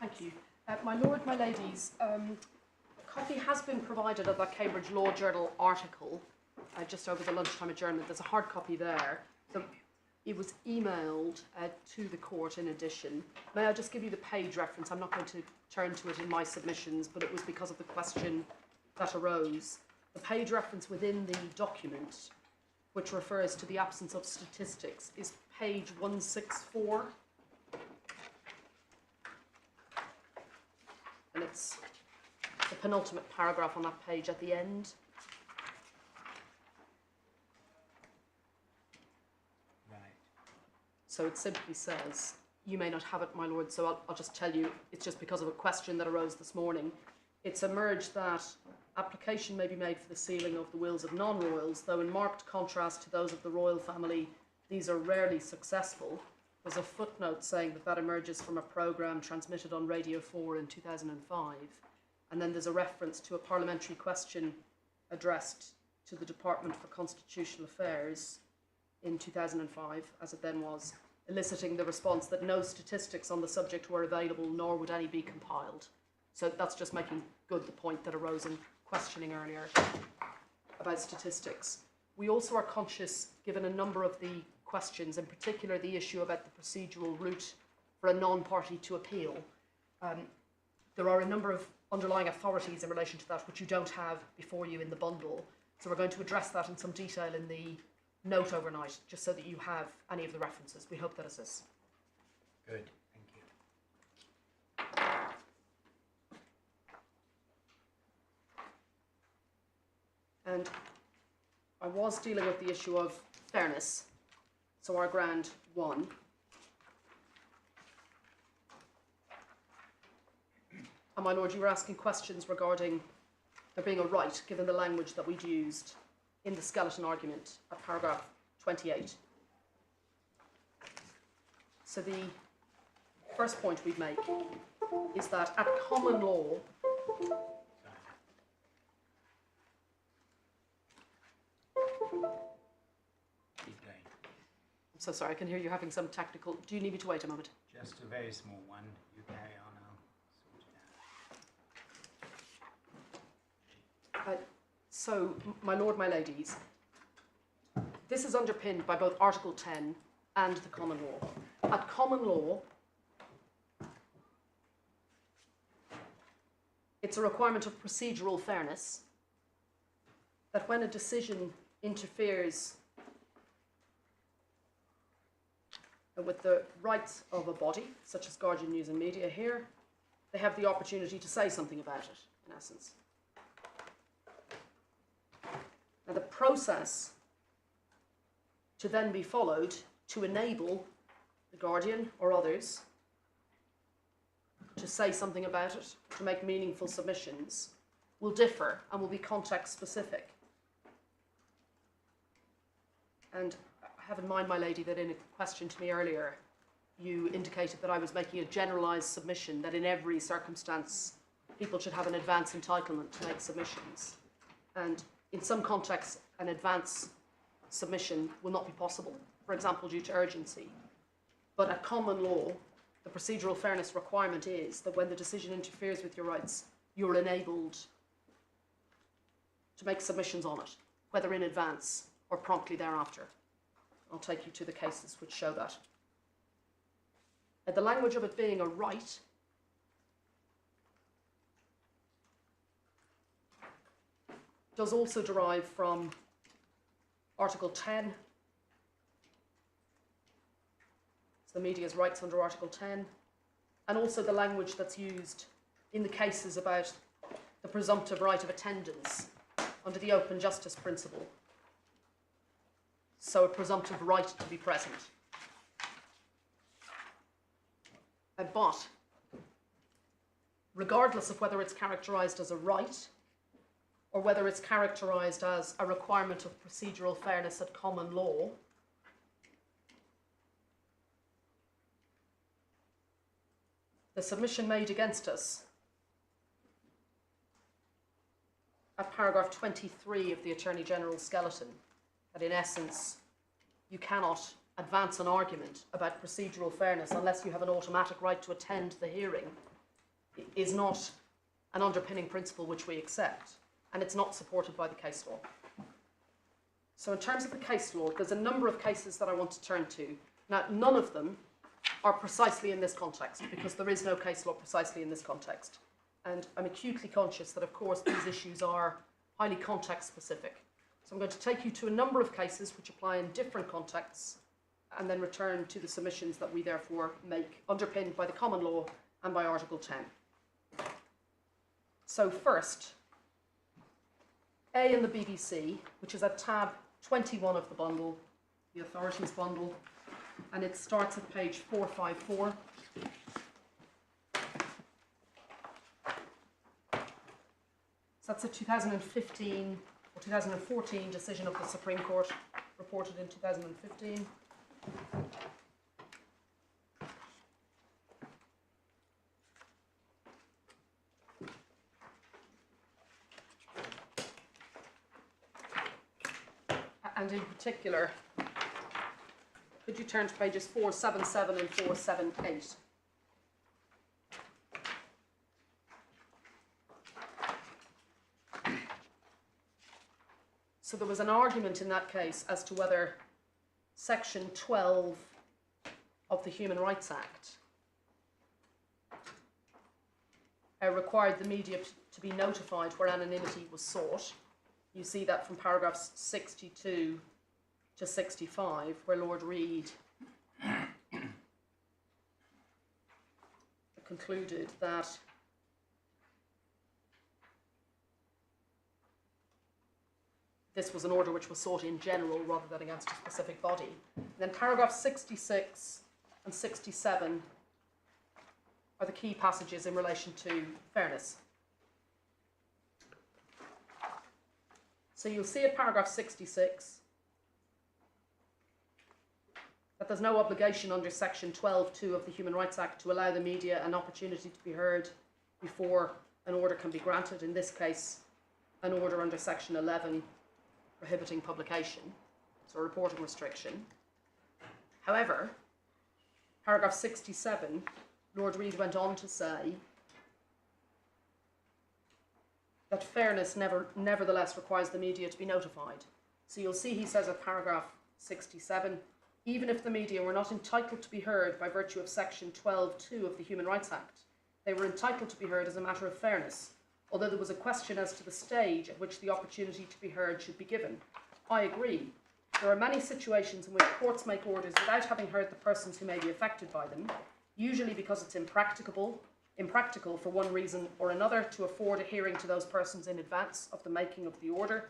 Thank you. My Lord, my Ladies, a copy has been provided of that Cambridge Law Journal article just over the lunchtime adjournment. There's a hard copy there. It was emailed to the court in addition. May I just give you the page reference? I'm not going to turn to it in my submissions, but it was because of the question that arose. The page reference within the document, which refers to the absence of statistics, is page 164. And it's the penultimate paragraph on that page at the end. Right. So it simply says, you may not have it, my lord, so I'll just tell you, it's just because of a question that arose this morning. It's emerged that application may be made for the sealing of the wills of non-royals, though in marked contrast to those of the royal family, these are rarely successful. There's a footnote saying that that emerges from a programme transmitted on Radio 4 in 2005. And then there's a reference to a parliamentary question addressed to the Department for Constitutional Affairs in 2005, as it then was, eliciting the response that no statistics on the subject were available, nor would any be compiled. So that's just making good the point that arose in questioning earlier about statistics. We also are conscious, given a number of the questions, in particular the issue about the procedural route for a non-party to appeal. There are a number of underlying authorities in relation to that which you don't have before you in the bundle. So we're going to address that in some detail in the note overnight, just so that you have any of the references. We hope that assists. Good, thank you. And I was dealing with the issue of fairness. So our grand one. And my lord, you were asking questions regarding there being a right, given the language that we'd used in the skeleton argument at paragraph 28. So the first point we'd make is that at common law, I'm so sorry, I can hear you having some technical... Do you need me to wait a moment? Just a very small one. You carry on, I'll sort it out. So, my lord, my ladies, this is underpinned by both Article 10 and the common law. At common law, it's a requirement of procedural fairness that when a decision interferes with the rights of a body, such as Guardian News and Media here, they have the opportunity to say something about it, in essence. Now, the process to then be followed to enable the Guardian or others to say something about it, to make meaningful submissions, will differ and will be context specific. And I have in mind, my lady, that in a question to me earlier, you indicated that I was making a generalised submission, that in every circumstance people should have an advance entitlement to make submissions. And in some contexts, an advance submission will not be possible, for example, due to urgency. But at common law, the procedural fairness requirement is that when the decision interferes with your rights, you're enabled to make submissions on it, whether in advance or promptly thereafter. I'll take you to the cases which show that. The language of it being a right does also derive from Article 10. It's the media's rights under Article 10. And also the language that's used in the cases about the presumptive right of attendance under the open justice principle. So a presumptive right to be present. But regardless of whether it's characterised as a right or whether it's characterised as a requirement of procedural fairness at common law, the submission made against us at paragraph 23 of the Attorney General's skeleton, that in essence you cannot advance an argument about procedural fairness unless you have an automatic right to attend the hearing, is not an underpinning principle which we accept, and it's not supported by the case law. So in terms of the case law, there's a number of cases that I want to turn to. Now, none of them are precisely in this context, because there is no case law precisely in this context. And I'm acutely conscious that, of course, these issues are highly context-specific. So I'm going to take you to a number of cases which apply in different contexts, and then return to the submissions that we therefore make, underpinned by the common law and by Article 10. So first, A in the BBC, which is at tab 21 of the bundle, the authorities bundle, and it starts at page 454. So that's a 2015 or 2014 decision of the Supreme Court, reported in 2015. And in particular, could you turn to pages 477 and 478? So there was an argument in that case as to whether Section 12 of the Human Rights Act required the media to be notified where anonymity was sought. You see that from paragraphs 62 to 65, where Lord Reid concluded that this was an order which was sought in general rather than against a specific body. And then paragraphs 66 and 67 are the key passages in relation to fairness. So you'll see at paragraph 66 that there's no obligation under section 12(2) of the Human Rights Act to allow the media an opportunity to be heard before an order can be granted. In this case, an order under section 11 prohibiting publication, so a reporting restriction. However, paragraph 67, Lord Reid went on to say that fairness nevertheless requires the media to be notified. So you'll see he says at paragraph 67, even if the media were not entitled to be heard by virtue of section 12(2) of the Human Rights Act, they were entitled to be heard as a matter of fairness, although there was a question as to the stage at which the opportunity to be heard should be given. I agree. There are many situations in which courts make orders without having heard the persons who may be affected by them, usually because it's impractical for one reason or another to afford a hearing to those persons in advance of the making of the order.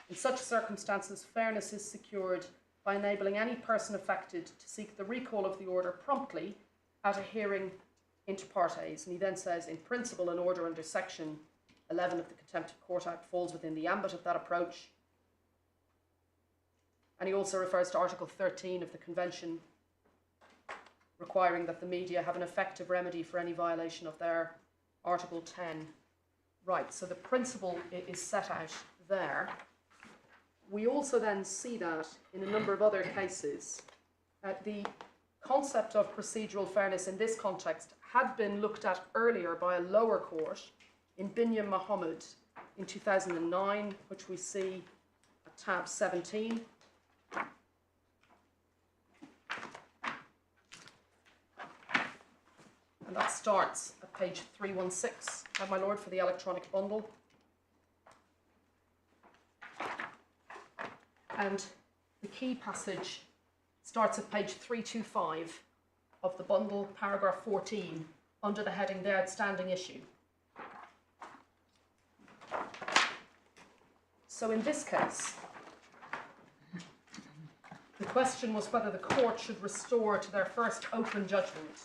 In such circumstances, fairness is secured by enabling any person affected to seek the recall of the order promptly at a hearing inter partes. And he then says, in principle, an order under section 11 of the Contempt of Court Act falls within the ambit of that approach. And he also refers to Article 13 of the Convention, requiring that the media have an effective remedy for any violation of their Article 10 rights. So the principle is set out there. We also then see that in a number of other cases. The concept of procedural fairness in this context had been looked at earlier by a lower court in Binyam Mohammed in 2009, which we see at tab 17. And that starts at page 316, my lord, for the electronic bundle. And the key passage starts at page 325 of the bundle, paragraph 14, under the heading The Outstanding Issue. So in this case, the question was whether the court should restore to their first open judgment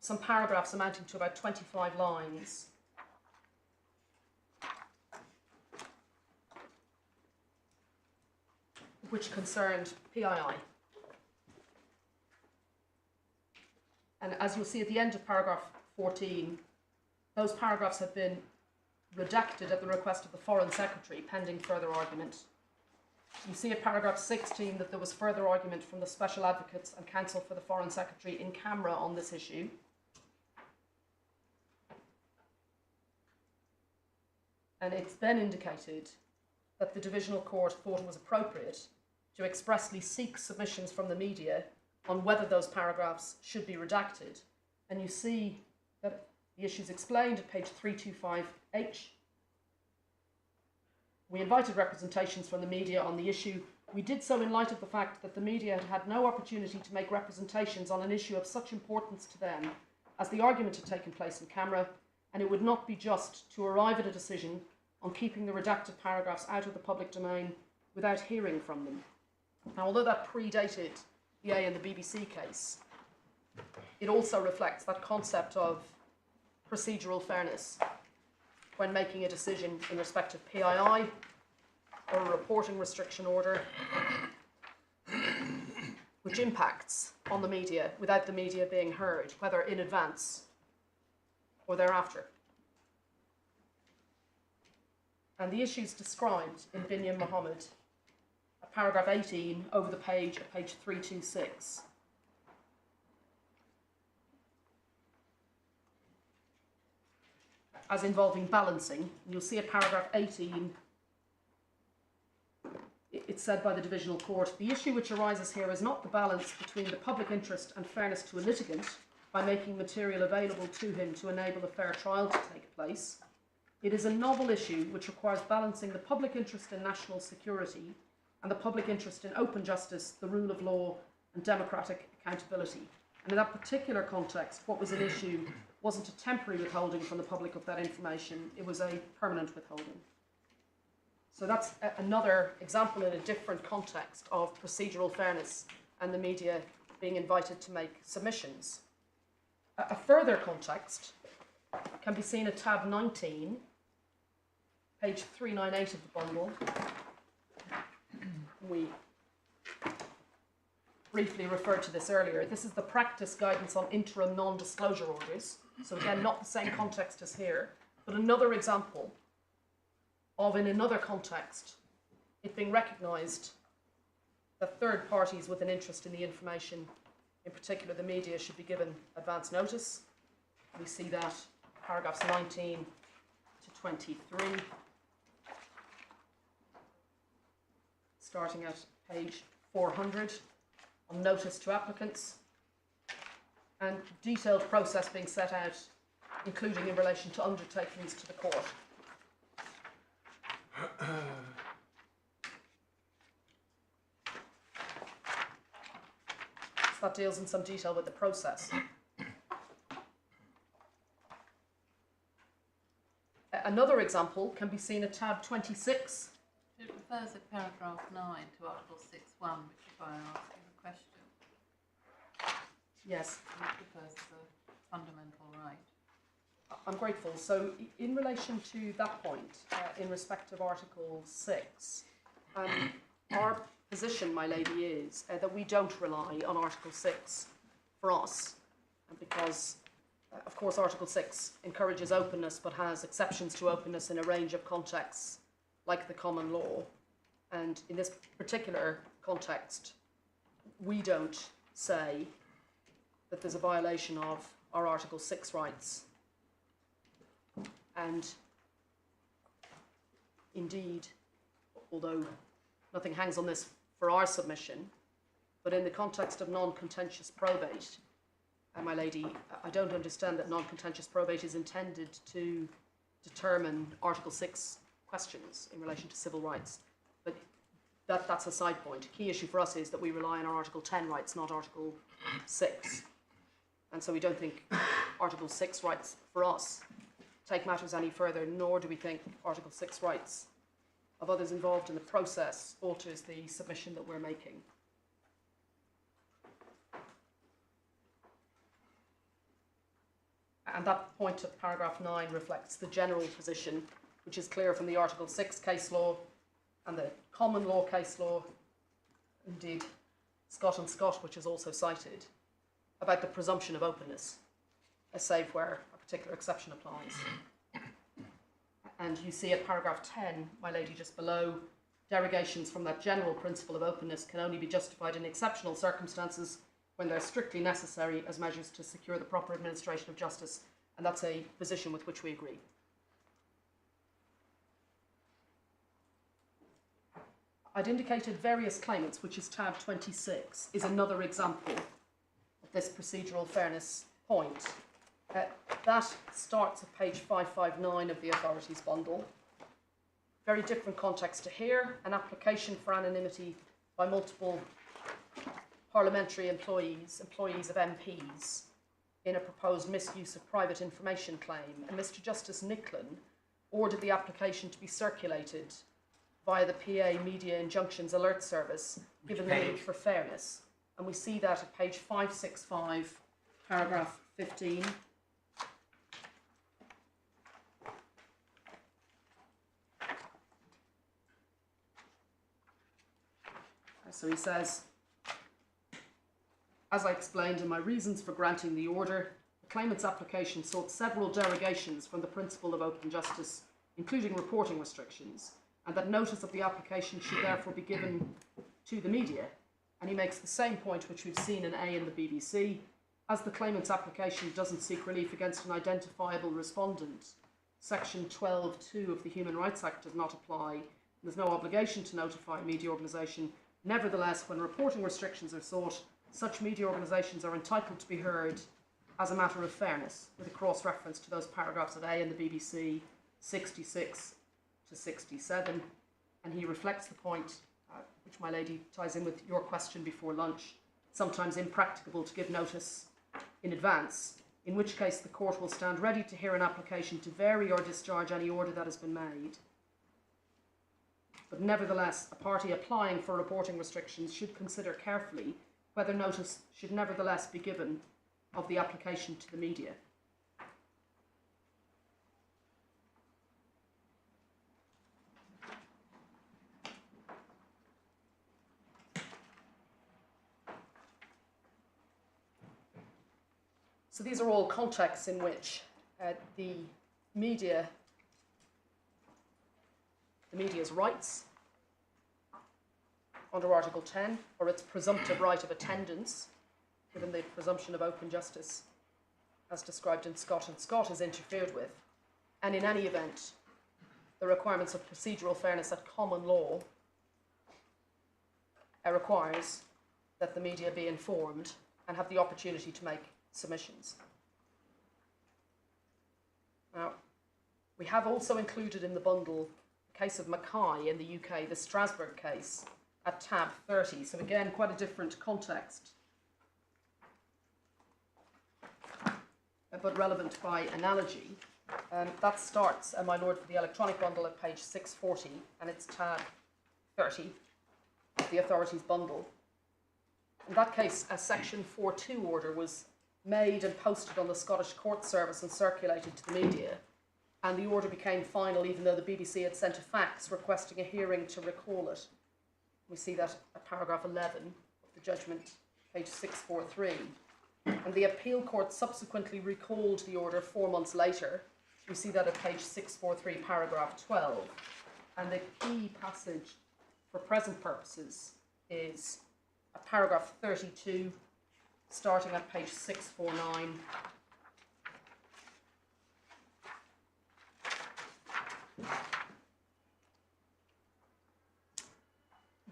some paragraphs amounting to about 25 lines which concerned PII. And as you'll see at the end of paragraph 14, those paragraphs have been redacted at the request of the Foreign Secretary, pending further argument. You see at paragraph 16 that there was further argument from the Special Advocates and Counsel for the Foreign Secretary in camera on this issue. And it's then indicated that the Divisional Court thought it was appropriate to expressly seek submissions from the media on whether those paragraphs should be redacted. And you see that the issue is explained at page 325H. We invited representations from the media on the issue. We did so in light of the fact that the media had had no opportunity to make representations on an issue of such importance to them as the argument had taken place in camera, and it would not be just to arrive at a decision on keeping the redacted paragraphs out of the public domain without hearing from them. Now, although that predated the A and the BBC case, it also reflects that concept of procedural fairness when making a decision in respect of PII or a reporting restriction order which impacts on the media without the media being heard, whether in advance or thereafter. And the issues described in Binyam Mohammed, at paragraph 18 over the page at page 326. As involving balancing, you'll see at paragraph 18, it's said by the Divisional Court, the issue which arises here is not the balance between the public interest and fairness to a litigant by making material available to him to enable a fair trial to take place. It is a novel issue which requires balancing the public interest in national security and the public interest in open justice, the rule of law, and democratic accountability. And in that particular context, what was at issue wasn't a temporary withholding from the public of that information, it was a permanent withholding. So that's another example in a different context of procedural fairness and the media being invited to make submissions. A further context can be seen at tab 19, page 398 of the bundle. We briefly referred to this earlier. This is the practice guidance on interim non-disclosure orders. So again, not the same context as here, but another example of, in another context, it being recognised that third parties with an interest in the information, in particular the media, should be given advance notice. We see that paragraphs 19 to 23, starting at page 400, on notice to applicants, and detailed process being set out, including in relation to undertakings to the court. So that deals in some detail with the process. Another example can be seen at tab 26. It refers at paragraph 9 to Article 6.1, which if I ask you a question, Yes, it refers to the fundamental right. I'm grateful. So in relation to that point, in respect of Article 6, our position, my lady, is that we don't rely on Article 6 for us, because, of course, Article 6 encourages openness but has exceptions to openness in a range of contexts, like the common law. And in this particular context, we don't say that there's a violation of our Article 6 rights. And indeed, although nothing hangs on this for our submission, but in the context of non-contentious probate, my lady, I don't understand that non-contentious probate is intended to determine Article 6 questions in relation to civil rights. But that's a side point. Key issue for us is that we rely on our Article 10 rights, not Article 6. And so we don't think Article 6 rights for us take matters any further, nor do we think Article 6 rights of others involved in the process alters the submission that we're making. And that point of paragraph 9 reflects the general position, which is clear from the Article 6 case law and the common law case law, indeed Scott and Scott, which is also cited, about the presumption of openness, save where a particular exception applies. And you see at paragraph 10, my lady, just below, derogations from that general principle of openness can only be justified in exceptional circumstances when they're strictly necessary as measures to secure the proper administration of justice, and that's a position with which we agree. I'd indicated various claimants, which is tab 26, is another example of this procedural fairness point. That starts at page 559 of the authorities bundle. Very different context to here, an application for anonymity by multiple parliamentary employees of MPs, in a proposed misuse of private information claim, and Mr. Justice Nicklin ordered the application to be circulated via the PA Media Injunctions Alert Service, given the need for fairness. And we see that at page 565, paragraph 15. So he says, as I explained in my reasons for granting the order, the claimant's application sought several derogations from the principle of open justice, including reporting restrictions, and that notice of the application should therefore be given to the media. And he makes the same point which we've seen in A in the BBC, as the claimant's application doesn't seek relief against an identifiable respondent. Section 12.2 of the Human Rights Act does not apply. There's no obligation to notify a media organisation. Nevertheless, when reporting restrictions are sought, such media organisations are entitled to be heard as a matter of fairness, with a cross-reference to those paragraphs of A in the BBC, 66 to 67. And he reflects the point, which my lady ties in with your question before lunch, sometimes impracticable to give notice in advance, in which case the court will stand ready to hear an application to vary or discharge any order that has been made. But nevertheless, a party applying for reporting restrictions should consider carefully whether notice should nevertheless be given of the application to the media. So these are all contexts in which the media's rights under Article 10, or its presumptive right of attendance, given the presumption of open justice as described in Scott and Scott, is interfered with. And in any event, the requirements of procedural fairness at common law requires that the media be informed and have the opportunity to make submissions. Now, we have also included in the bundle the case of Mackay in the UK, the Strasbourg case, at tab 30. So again, quite a different context, but relevant by analogy. That starts, my lord, for the electronic bundle at page 640, and it's tab 30 of the authorities bundle. In that case, a section 4.2 order was made and posted on the Scottish Court Service and circulated to the media, and the order became final even though the BBC had sent a fax requesting a hearing to recall it. We see that at paragraph 11 of the judgment, page 643. And the appeal court subsequently recalled the order 4 months later. We see that at page 643, paragraph 12. And the key passage for present purposes is at paragraph 32, starting at page 649.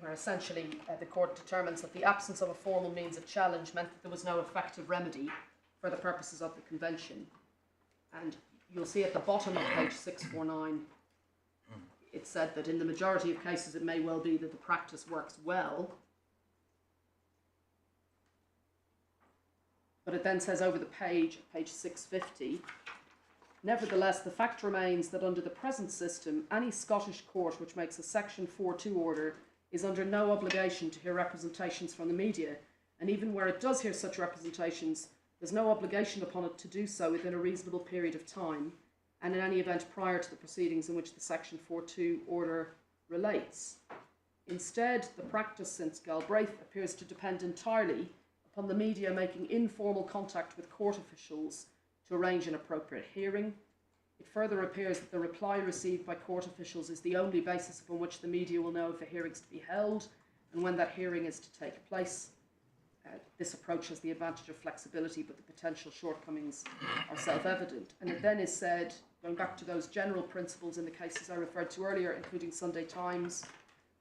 Where essentially the court determines that the absence of a formal means of challenge meant that there was no effective remedy for the purposes of the convention. And you'll see at the bottom of page 649, it said that in the majority of cases it may well be that the practice works well. But it then says over the page 650, nevertheless, the fact remains that under the present system, any Scottish court which makes a section 4.2 order is under no obligation to hear representations from the media, and even where it does hear such representations, there's no obligation upon it to do so within a reasonable period of time, and in any event prior to the proceedings in which the section 4.2 order relates. Instead, the practice since Galbraith appears to depend entirely upon the media making informal contact with court officials to arrange an appropriate hearing. It further appears that the reply received by court officials is the only basis upon which the media will know if a hearing is to be held and when that hearing is to take place. This approach has the advantage of flexibility, but the potential shortcomings are self-evident. And it then is said, going back to those general principles in the cases I referred to earlier, including Sunday Times,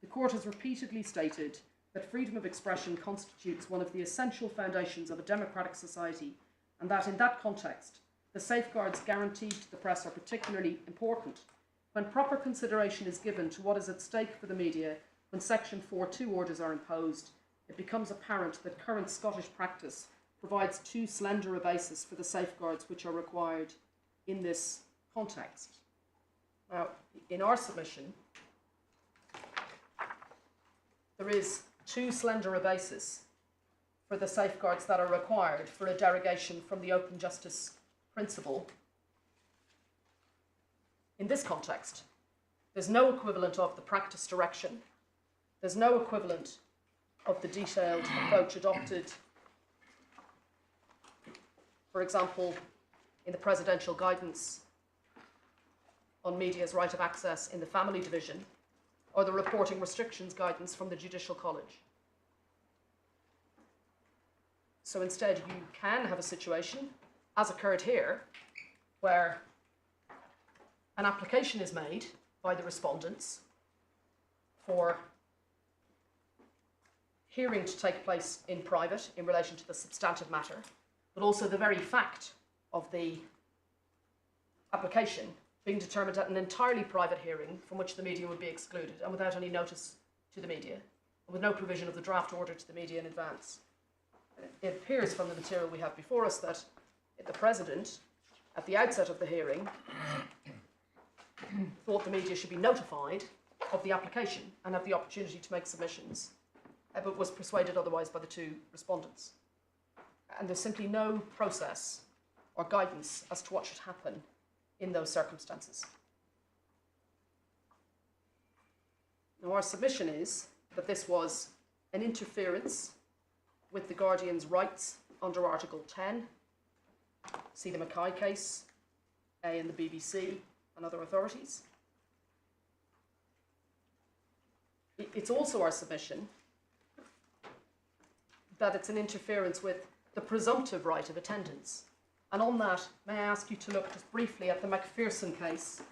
the Court has repeatedly stated that freedom of expression constitutes one of the essential foundations of a democratic society, and that in that context, the safeguards guaranteed to the press are particularly important. When proper consideration is given to what is at stake for the media, when Section 4.2 orders are imposed, it becomes apparent that current Scottish practice provides too slender a basis for the safeguards which are required in this context. Now, in our submission, there is too slender a basis for the safeguards that are required for a derogation from the open justice principle. In this context, there's no equivalent of the practice direction, there's no equivalent of the detailed approach adopted, for example, in the presidential guidance on media's right of access in the family division, or the reporting restrictions guidance from the Judicial College. So instead, you can have a situation, as occurred here, where an application is made by the respondents for hearing to take place in private in relation to the substantive matter, but also the very fact of the application being determined at an entirely private hearing from which the media would be excluded and without any notice to the media, and with no provision of the draft order to the media in advance. It appears from the material we have before us that the President, at the outset of the hearing, thought the media should be notified of the application and have the opportunity to make submissions, but was persuaded otherwise by the two respondents. And there's simply no process or guidance as to what should happen in those circumstances. Now, our submission is that this was an interference with the Guardian's rights under Article 10. See the Mackay case, in the BBC and other authorities. It's also our submission that it's an interference with the presumptive right of attendance. And on that, may I ask you to look just briefly at the Macpherson case,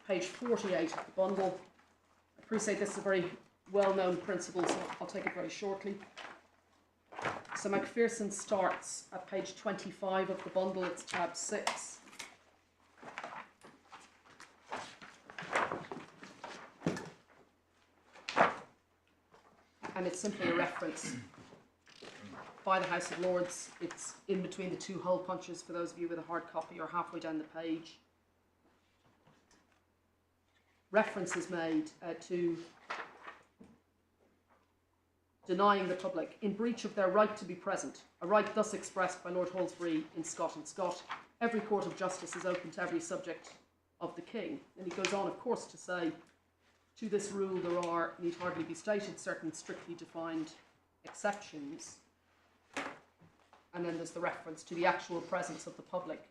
page 48 of the bundle. I appreciate this is a very well-known principle, so I'll take it very shortly. So Macpherson starts at page 25 of the bundle, it's tab 6. And it's simply a reference by the House of Lords. It's in between the two hole punches for those of you with a hard copy, or halfway down the page. Reference is made to denying the public, in breach of their right to be present, a right thus expressed by Lord Halsbury in Scott and Scott, every court of justice is open to every subject of the King. And he goes on, of course, to say, to this rule there are, need hardly be stated, certain strictly defined exceptions. And then there's the reference to the actual presence of the public,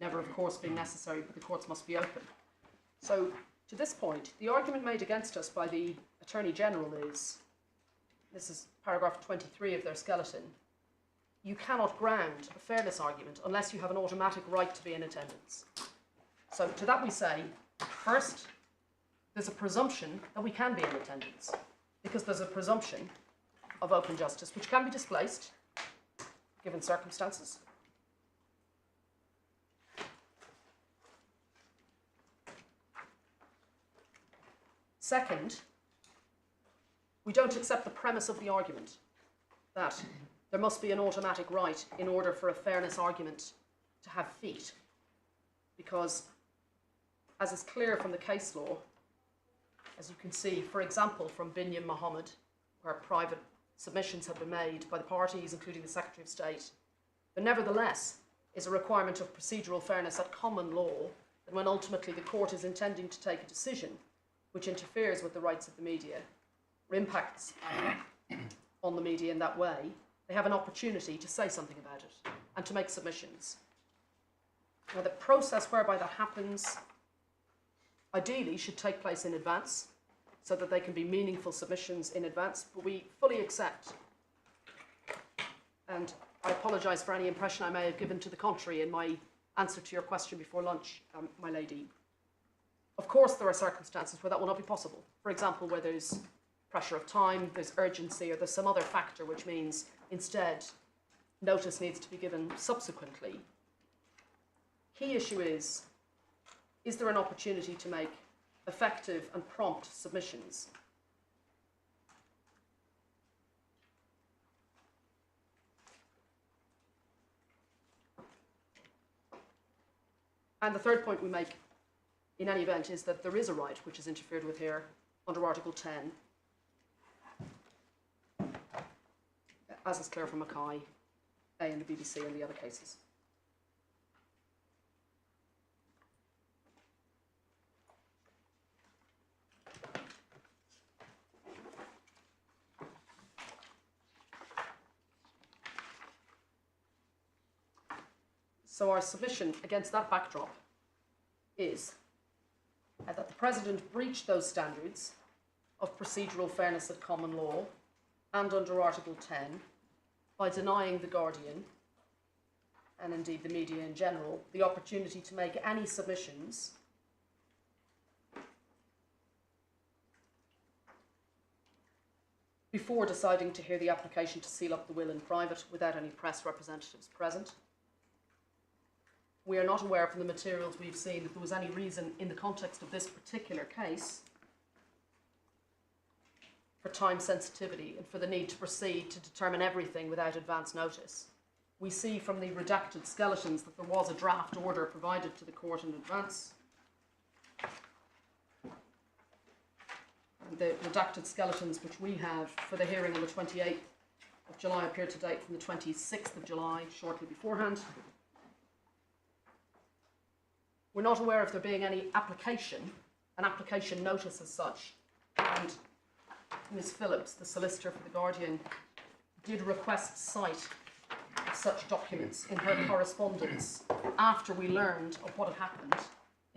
never of course being necessary, but the courts must be open. So to this point, the argument made against us by the Attorney General is, this is paragraph 23 of their skeleton, you cannot ground a fairness argument unless you have an automatic right to be in attendance. So to that we say, first, there's a presumption that we can be in attendance, because there's a presumption of open justice, which can be displaced, given circumstances. Second, we don't accept the premise of the argument that there must be an automatic right in order for a fairness argument to have feet, because, as is clear from the case law, as you can see, for example, from Binyam Mohammed, where private submissions have been made by the parties, including the Secretary of State, there nevertheless is a requirement of procedural fairness at common law that when ultimately the court is intending to take a decision which interferes with the rights of the media or impacts on the media in that way, they have an opportunity to say something about it and to make submissions. Now, the process whereby that happens ideally should take place in advance so that they can be meaningful submissions in advance, but we fully accept, and I apologise for any impression I may have given to the contrary in my answer to your question before lunch, my lady. Of course there are circumstances where that will not be possible. For example, where there's pressure of time, there's urgency, or there's some other factor which means instead notice needs to be given subsequently. Key issue is there an opportunity to make effective and prompt submissions? And the third point we make in any event is that there is a right which is interfered with here under Article 10, as is clear from Mackay, A and the BBC and the other cases. So our submission against that backdrop is that the President breached those standards of procedural fairness at common law and under Article 10 by denying the Guardian, and indeed the media in general, the opportunity to make any submissions before deciding to hear the application to seal up the will in private without any press representatives present. We are not aware from the materials we've seen that there was any reason in the context of this particular case for time sensitivity and for the need to proceed to determine everything without advance notice. We see from the redacted skeletons that there was a draft order provided to the court in advance. And the redacted skeletons which we have for the hearing on the 28th of July appear to date from the 26th of July, shortly beforehand. We're not aware of there being any application, an application notice as such, and Ms. Phillips, the solicitor for the Guardian, did request sight of such documents in her correspondence after we learned of what had happened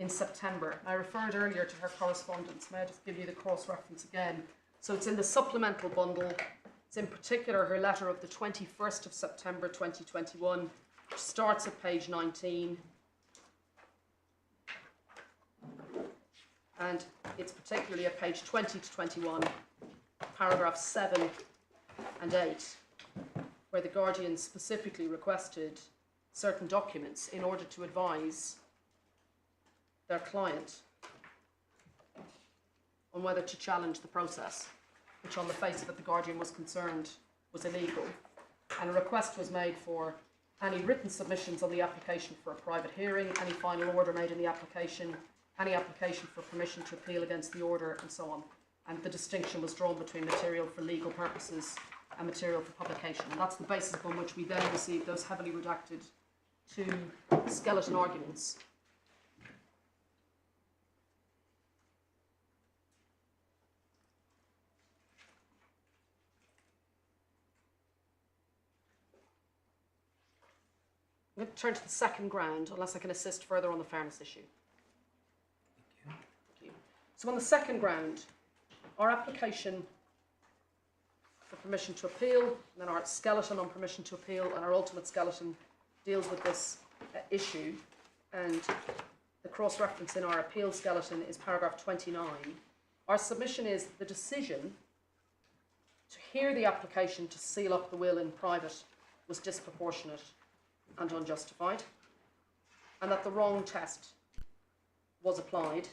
in September. I referred earlier to her correspondence. May I just give you the cross-reference again? So it's in the supplemental bundle. It's in particular her letter of the 21st of September 2021, which starts at page 19. And it's particularly at page 20 to 21, paragraphs 7 and 8, where the Guardian specifically requested certain documents in order to advise their client on whether to challenge the process, which on the face of it the Guardian was concerned was illegal. And a request was made for any written submissions on the application for a private hearing, any final order made in the application, any application for permission to appeal against the order, and so on. And the distinction was drawn between material for legal purposes and material for publication. And that's the basis upon which we then received those heavily redacted two skeleton arguments. I'm going to turn to the second ground, unless I can assist further on the fairness issue. So on the second ground, our application for permission to appeal, and then our skeleton on permission to appeal, and our ultimate skeleton deals with this issue. And the cross-reference in our appeal skeleton is paragraph 29. Our submission is the decision to hear the application to seal up the will in private was disproportionate and unjustified, and that the wrong test was applied.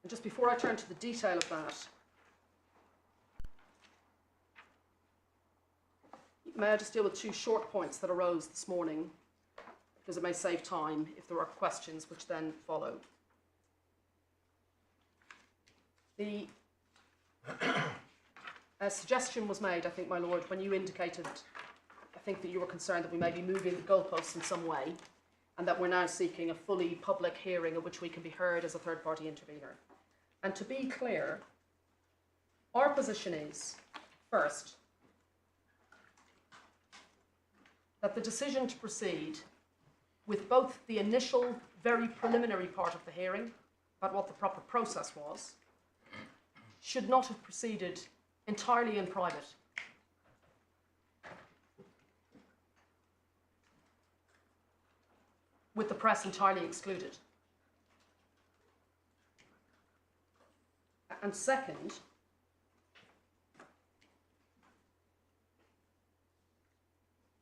And just before I turn to the detail of that, may I just deal with two short points that arose this morning, because it may save time if there are questions which then follow. The suggestion was made, I think, my Lord, when you indicated, I think that you were concerned that we may be moving the goalposts in some way, and that we're now seeking a fully public hearing in which we can be heard as a third-party intervener. And to be clear, our position is, first, that the decision to proceed with both the initial, very preliminary part of the hearing, about what the proper process was, should not have proceeded entirely in private. With the press entirely excluded. And second,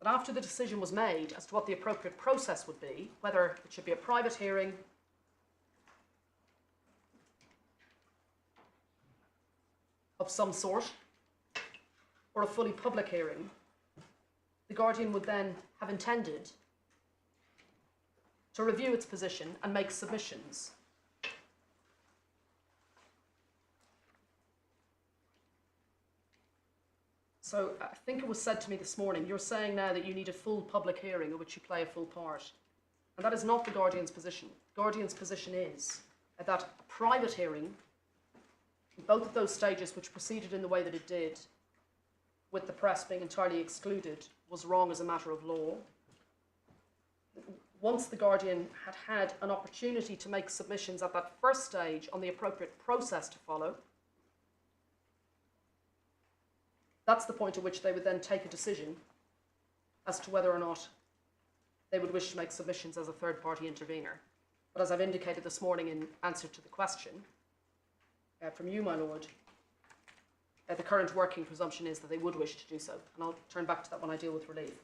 that after the decision was made as to what the appropriate process would be, whether it should be a private hearing of some sort or a fully public hearing, the Guardian would then have intended to review its position and make submissions. So I think it was said to me this morning, you're saying now that you need a full public hearing in which you play a full part. And that is not the Guardian's position. The Guardian's position is that a private hearing, in both of those stages which proceeded in the way that it did, with the press being entirely excluded, was wrong as a matter of law. Once the Guardian had had an opportunity to make submissions at that first stage on the appropriate process to follow, that's the point at which they would then take a decision as to whether or not they would wish to make submissions as a third-party intervener. But as I've indicated this morning in answer to the question from you, my Lord, the current working presumption is that they would wish to do so. And I'll turn back to that when I deal with relief.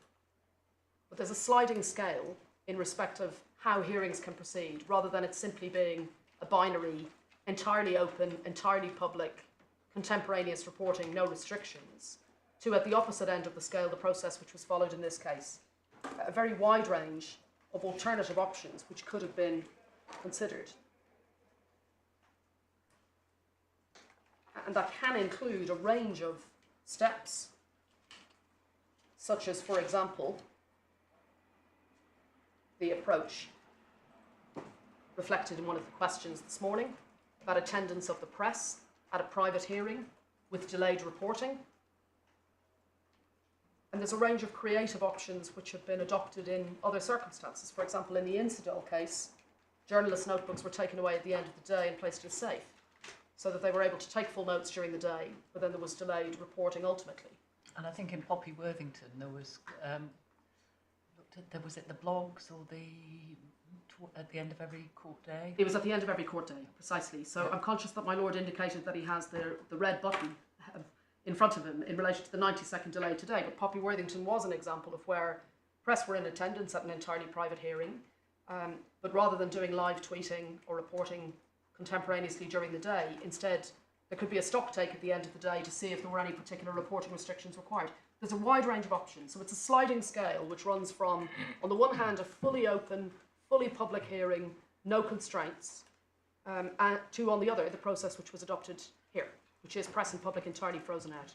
But there's a sliding scale in respect of how hearings can proceed, rather than it simply being a binary, entirely open, entirely public, contemporaneous reporting, no restrictions, to at the opposite end of the scale, the process which was followed in this case. A very wide range of alternative options which could have been considered. And that can include a range of steps, such as, for example, the approach reflected in one of the questions this morning about attendance of the press at a private hearing with delayed reporting. And there's a range of creative options which have been adopted in other circumstances. For example, in the Infidel case, journalists' notebooks were taken away at the end of the day and placed in a safe, so that they were able to take full notes during the day, but then there was delayed reporting ultimately. And I think in Poppy Worthington there was, was it the blogs or at the end of every court day? It was at the end of every court day, precisely. So yeah. I'm conscious that my Lord indicated that he has the red button in front of him in relation to the 90-second delay today, but Poppy Worthington was an example of where press were in attendance at an entirely private hearing, but rather than doing live tweeting or reporting contemporaneously during the day, instead there could be a stock take at the end of the day to see if there were any particular reporting restrictions required. There's a wide range of options, so it's a sliding scale which runs from, on the one hand, a fully open, fully public hearing, no constraints, and to, on the other, the process which was adopted here, which is press and public entirely frozen out.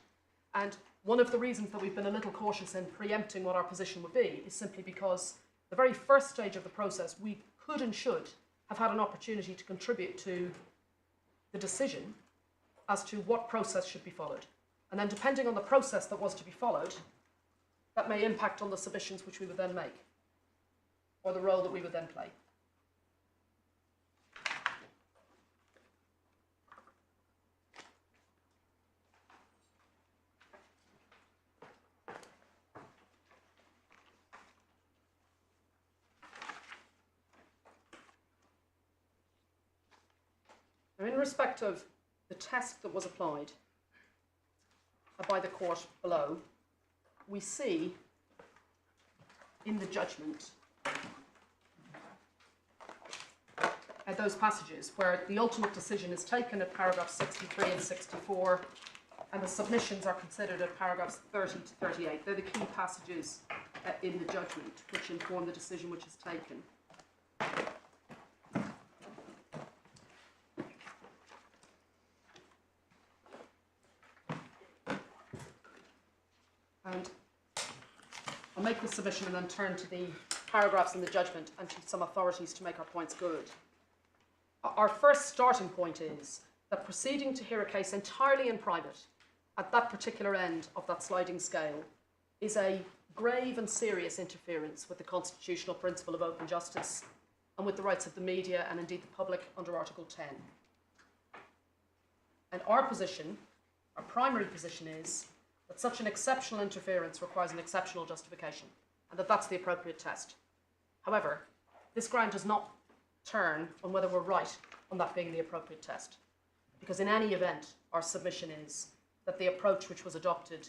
And one of the reasons that we've been a little cautious in preempting what our position would be is simply because the very first stage of the process we could and should have had an opportunity to contribute to the decision as to what process should be followed. And then depending on the process that was to be followed, that may impact on the submissions which we would then make, or the role that we would then play. Now, in respect of the test that was applied by the court below, we see in the judgment those passages where the ultimate decision is taken at paragraphs 63 and 64, and the submissions are considered at paragraphs 30 to 38. They're the key passages in the judgment which inform the decision which is taken. And I'll make the submission and then turn to the paragraphs in the judgment and to some authorities to make our points good. Our first starting point is that proceeding to hear a case entirely in private at that particular end of that sliding scale is a grave and serious interference with the constitutional principle of open justice and with the rights of the media and indeed the public under Article 10. And our position, our primary position, is that such an exceptional interference requires an exceptional justification, and that that's the appropriate test. However, this ground does not turn on whether we're right on that being the appropriate test. because in any event, our submission is that the approach which was adopted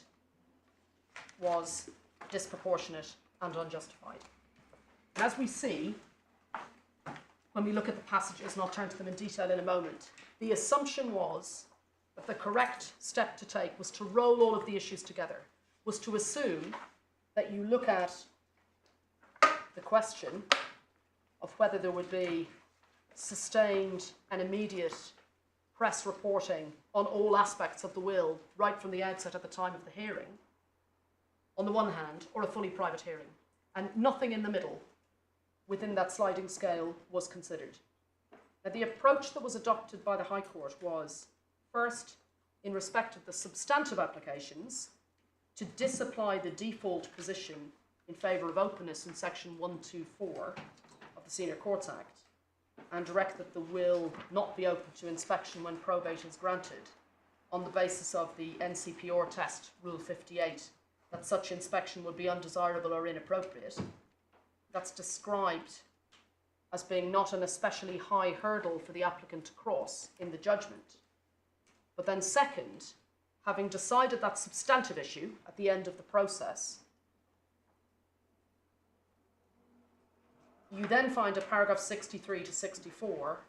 was disproportionate and unjustified. And as we see, when we look at the passages, and I'll turn to them in detail in a moment, the assumption was that the correct step to take was to roll all of the issues together, was to assume that you look at the question of whether there would be sustained and immediate press reporting on all aspects of the will right from the outset at the time of the hearing, on the one hand, or a fully private hearing. And nothing in the middle within that sliding scale was considered. Now, the approach that was adopted by the High Court was, first, in respect of the substantive applications, to disapply the default position in favour of openness in section 124 of the Senior Courts Act, and direct that the will not be open to inspection when probate is granted, on the basis of the NCPR test, Rule 58, that such inspection would be undesirable or inappropriate. That's described as being not an especially high hurdle for the applicant to cross in the judgment. But then second, having decided that substantive issue at the end of the process, you then find in paragraph 63 to 64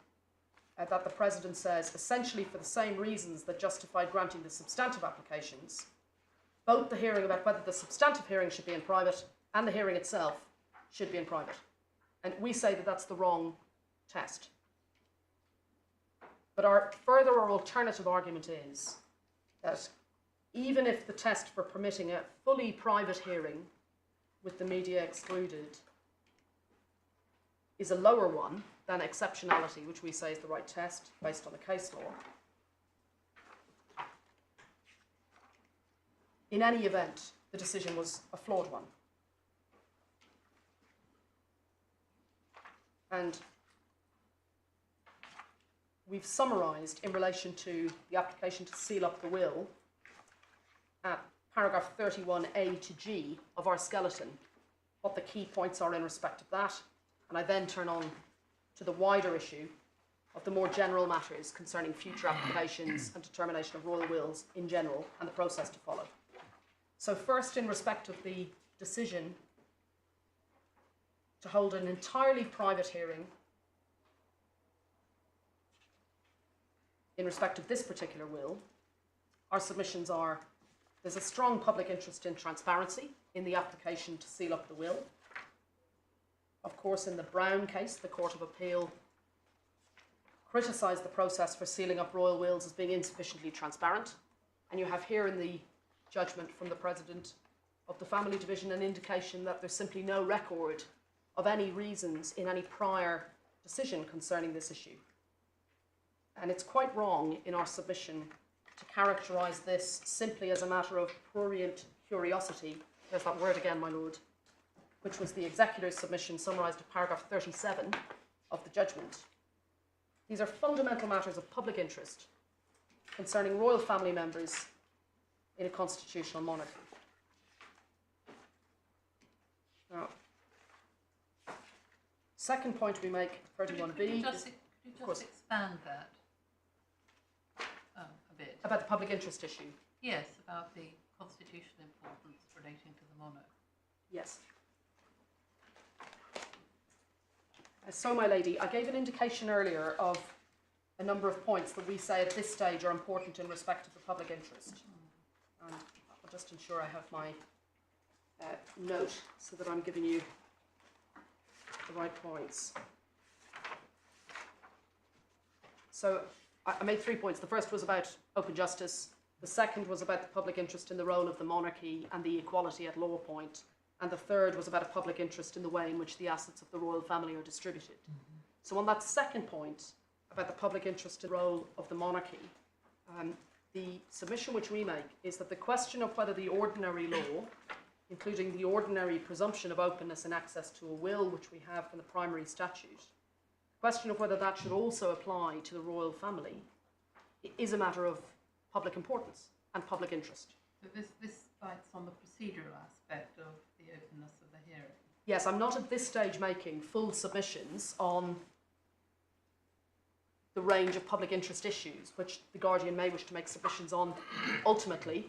that the President says, essentially for the same reasons that justified granting the substantive applications, both the hearing about whether the substantive hearing should be in private and the hearing itself should be in private. And we say that that's the wrong test. But our further or alternative argument is that even if the test for permitting a fully private hearing with the media excluded is a lower one than exceptionality, which we say is the right test based on the case law, in any event, the decision was a flawed one. And we've summarised in relation to the application to seal up the will at paragraph 31A to G of our skeleton what the key points are in respect of that. And I then turn on to the wider issue of the more general matters concerning future applications and determination of royal wills in general and the process to follow. So first, in respect of the decision to hold an entirely private hearing in respect of this particular will, our submissions are: there's a strong public interest in transparency in the application to seal up the will. Of course, in the Brown case, the Court of Appeal criticised the process for sealing up royal wills as being insufficiently transparent. And you have here in the judgment from the President of the Family Division an indication that there's simply no record of any reasons in any prior decision concerning this issue. And it's quite wrong in our submission to characterise this simply as a matter of prurient curiosity. There's that word again, my lord, which was the Executor's submission summarised in paragraph 37 of the judgment. These are fundamental matters of public interest concerning royal family members in a constitutional monarchy. Now, second point we make, 31B, could you just expand that a bit? About the public interest issue. Yes, about the constitutional importance relating to the monarch. Yes. So, my lady, I gave an indication earlier of a number of points that we say at this stage are important in respect of the public interest. And I'll just ensure I have my note so that I'm giving you the right points. So I made 3 points. The first was about open justice. The second was about the public interest in the role of the monarchy and the equality at law point. And the third was about a public interest in the way in which the assets of the royal family are distributed. Mm-hmm. So on that second point about the public interest in the role of the monarchy, the submission which we make is that the question of whether the ordinary law, including the ordinary presumption of openness and access to a will which we have from the primary statute, the question of whether that should also apply to the royal family is a matter of public importance and public interest. So this bites on the procedural aspect of the openness of the hearing. Yes, I'm not at this stage making full submissions on the range of public interest issues which the Guardian may wish to make submissions on ultimately,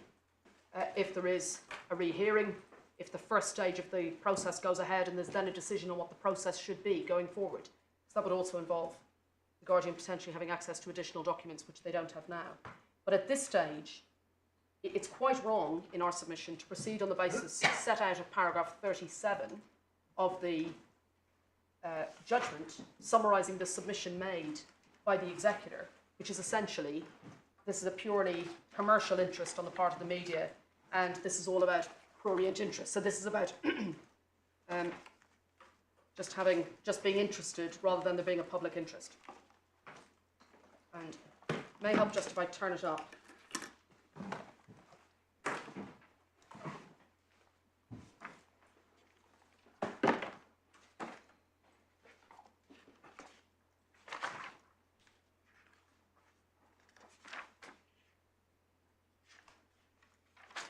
if there is a rehearing, if the first stage of the process goes ahead and there's then a decision on what the process should be going forward. So that would also involve the Guardian potentially having access to additional documents which they don't have now. But at this stage, it's quite wrong in our submission to proceed on the basis set out at paragraph 37 of the judgment, summarising the submission made by the Executor, which is essentially, this is a purely commercial interest on the part of the media, and this is all about prurient interest. So this is about just being interested rather than there being a public interest. And it may help just if I turn it up.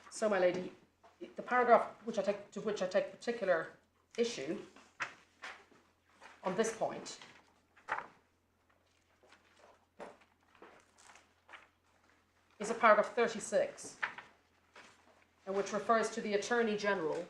So, my lady, the paragraph to which I take particular issue on this point is a paragraph 36, and which refers to the Attorney General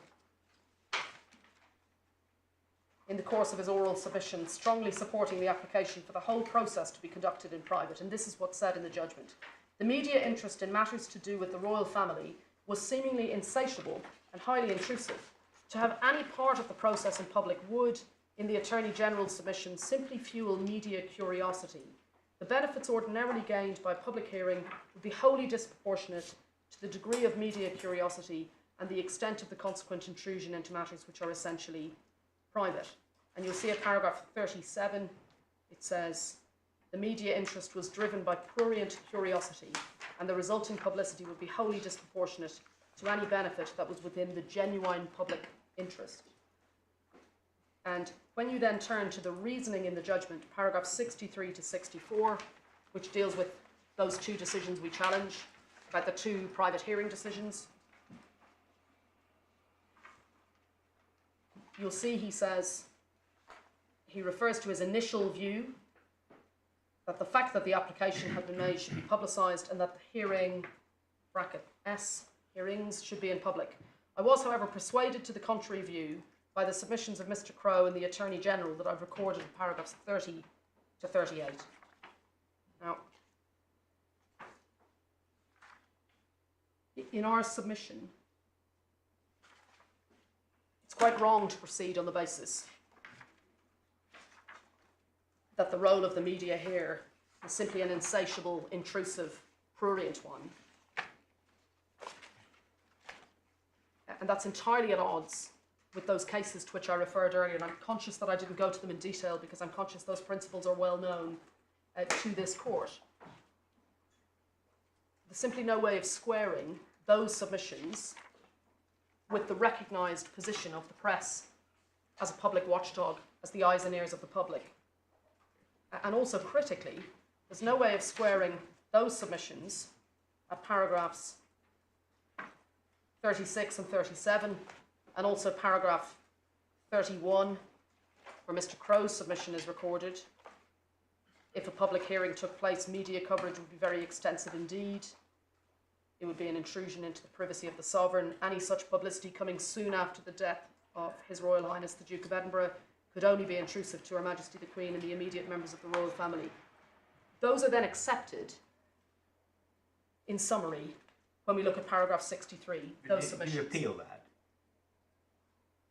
in the course of his oral submission strongly supporting the application for the whole process to be conducted in private. And this is what's said in the judgment. The media interest in matters to do with the royal family was seemingly insatiable and highly intrusive. To have any part of the process in public would, in the Attorney General's submission, simply fuel media curiosity. The benefits ordinarily gained by public hearing would be wholly disproportionate to the degree of media curiosity and the extent of the consequent intrusion into matters which are essentially private. And you'll see at paragraph 37, it says, the media interest was driven by prurient curiosity, and the resulting publicity would be wholly disproportionate to any benefit that was within the genuine public interest. And when you then turn to the reasoning in the judgment, paragraph 63 to 64, which deals with those two decisions we challenge, about the two private hearing decisions, you'll see he refers to his initial view that the fact that the application had been made should be publicised and that the hearing, bracket S, hearings should be in public. I was, however, persuaded to the contrary view by the submissions of Mr. Crowe and the Attorney General that I've recorded in paragraphs 30 to 38. Now, in our submission, it's quite wrong to proceed on the basis that the role of the media here is simply an insatiable, intrusive, prurient one. And that's entirely at odds with those cases to which I referred earlier, and I'm conscious that I didn't go to them in detail because I'm conscious those principles are well known to this court. There's simply no way of squaring those submissions with the recognised position of the press as a public watchdog, as the eyes and ears of the public. And also critically, there's no way of squaring those submissions at paragraphs 36 and 37, and also paragraph 31, where Mr. Crowe's submission is recorded. If a public hearing took place, media coverage would be very extensive indeed. It would be an intrusion into the privacy of the sovereign. Any such publicity coming soon after the death of His Royal Highness the Duke of Edinburgh could only be intrusive to Her Majesty the Queen and the immediate members of the royal family. Those are then accepted, in summary, when we look at paragraph 63, those submissions. Do you appeal that?